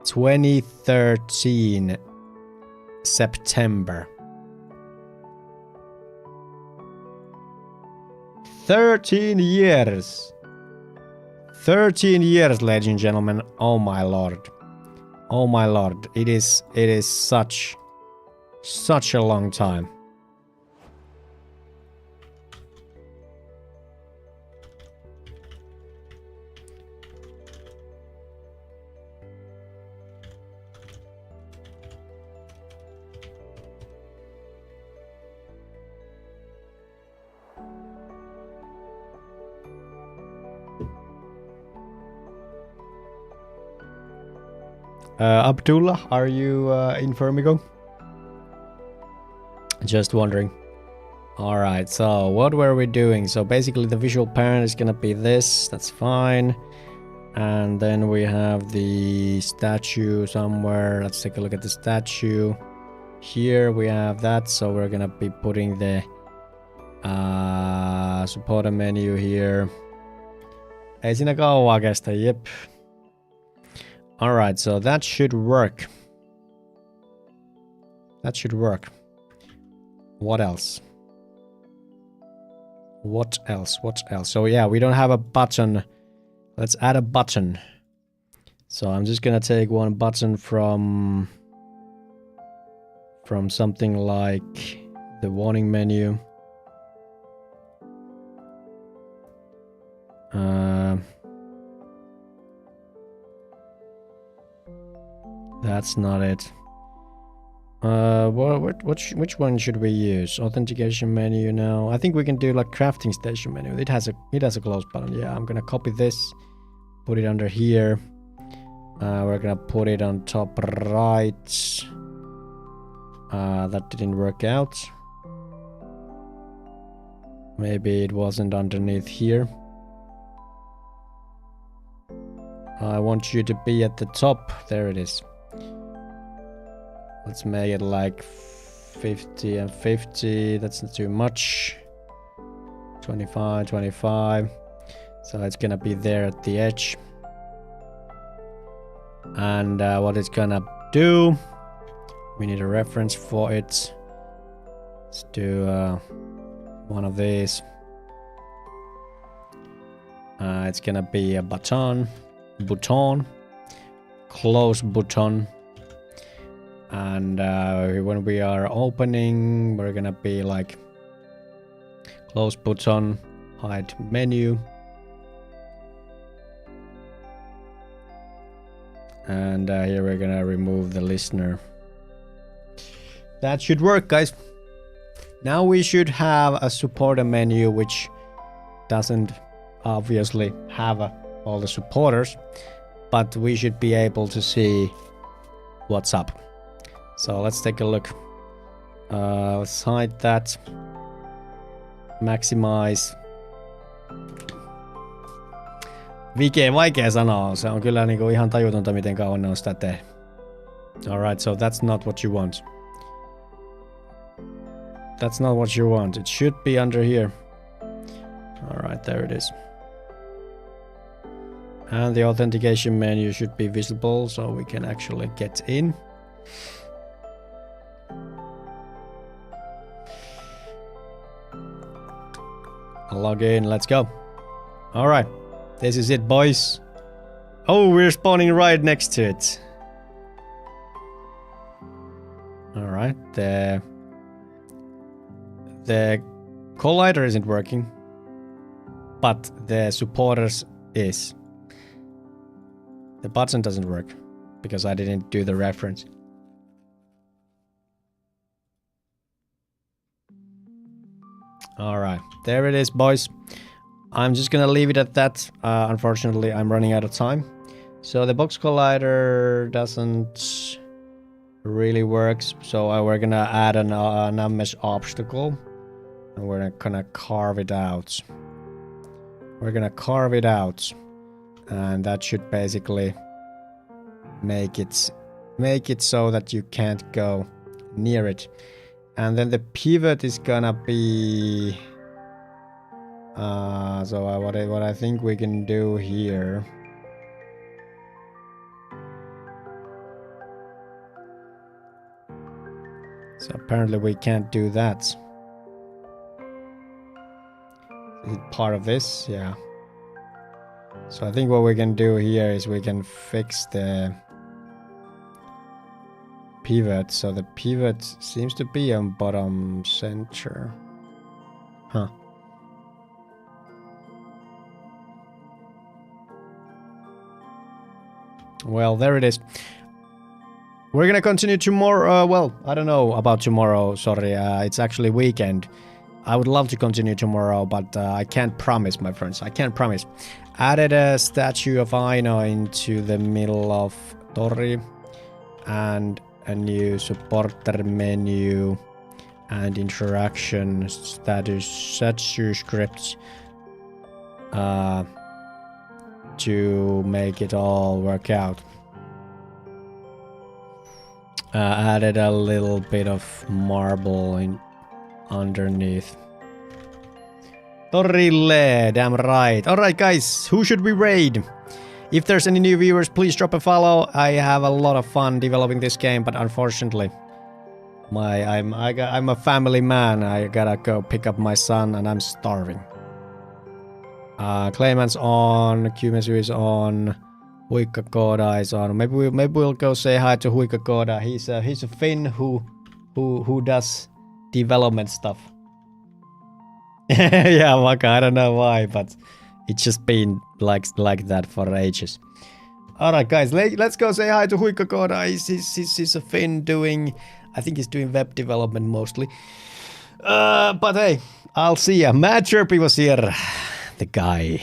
2013 September. 13 years. 13 years, ladies and gentlemen. Oh my lord. Oh my lord. It is such a long time. Abdullah, are you in Firmigo? Just wondering. Alright, so what were we doing? So basically the visual parent is gonna be this, that's fine. And then we have the statue somewhere. Let's take a look at the statue. Here we have that, so we're gonna be putting the supporter menu here. Ei siinä kauaa kestä, jep. Alright, so that should work. That should work. What else? What else? What else? So yeah, we don't have a button. Let's add a button. So I'm just gonna take one button from something like the warning menu. That's not it. Which one should we use? Authentication menu now. I think we can do like crafting station menu. It has a close button. Yeah, I'm gonna copy this, put it under here. We're gonna put it on top right. That didn't work out. Maybe it wasn't underneath here. I want you to be at the top. There it is. Let's make it like 50 and 50. That's not too much. 25, 25. So it's gonna be there at the edge. And what it's gonna do, we need a reference for it. Let's do one of these. It's gonna be a button, close button. And when we are opening, we're gonna be like close button, hide menu. And here we're gonna remove the listener. That should work, guys. Now we should have a supporter menu which doesn't obviously have all the supporters, but we should be able to see what's up. So let's take a look. Let's hide that. Maximize. Vaikea sanoa. Se on kyllä niinku ihan tajutonta, miten kauan ne on sitä tehnyt. Alright, so that's not what you want. That's not what you want. It should be under here. Alright, there it is. And the authentication menu should be visible so we can actually get in. Log in, let's go. Alright, this is it, boys. Oh, we're spawning right next to it. Alright, the collider isn't working, but the supporters is. The button doesn't work because I didn't do the reference. Alright, there it is, boys. I'm just gonna leave it at that. Unfortunately, I'm running out of time. So the box collider doesn't really work. So we're gonna add an unmesh obstacle. And we're gonna carve it out. We're gonna carve it out. And that should basically make it so that you can't go near it. And then the pivot is gonna be so what I think we can do here. So apparently we can't do that. Is it part of this? Yeah. So I think what we can do here is we can fix the pivot. So the pivot seems to be on bottom center. Huh. Well, there it is. We're gonna continue tomorrow. Well, I don't know about tomorrow. Sorry, it's actually weekend. I would love to continue tomorrow, but I can't promise, my friends. I can't promise. Added a statue of Aino into the middle of Tori. And a new supporter menu. And interaction status statue scripts. To make it all work out. Added a little bit of marble in underneath. Torille, damn right. Alright guys, who should we raid? If there's any new viewers, please drop a follow. I have a lot of fun developing this game, but unfortunately, I'm a family man. I gotta go pick up my son, and I'm starving. Clayman's on. Kymesu is on. Huikka Koda is on. Maybe we'll go say hi to Huikka Koda. He's a Finn who does development stuff. Yeah, Waka, I don't know why, but it's just been like that for ages. Alright guys, let's go say hi to Huikka Koda. He's a Finn doing, I think he's doing web development mostly. But hey, I'll see ya. Mad Chirpy was here. The guy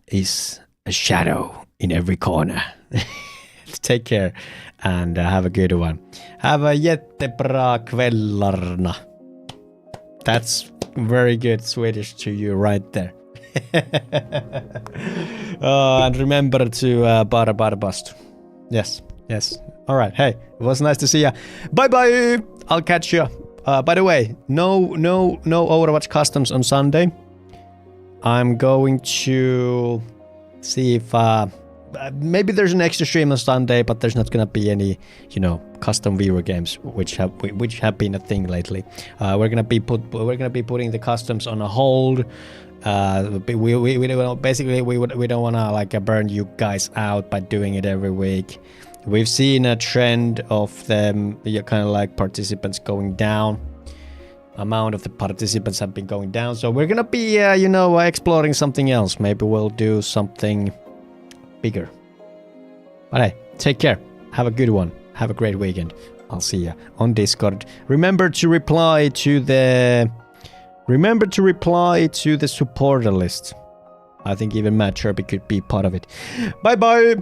is a shadow in every corner. Take care and have a good one. Have a jättebra kvällarna. That's very good Swedish to you right there. And remember to bara bust. Yes. All right. Hey, it was nice to see ya. Bye bye. I'll catch you. By the way, no Overwatch customs on Sunday. I'm going to see if maybe there's an extra stream on Sunday, but there's not gonna be any, custom viewer games, which have been a thing lately. We're gonna be putting the customs on a hold. We don't wanna burn you guys out by doing it every week. We've seen a trend of them, participants going down. Amount of the participants have been going down, so we're gonna be exploring something else. Maybe we'll do something bigger. But hey, take care, have a good one, have a great weekend. I'll see ya on Discord. Remember to reply to the supporter list. I think even Matt Chirpy could be part of it. Bye bye.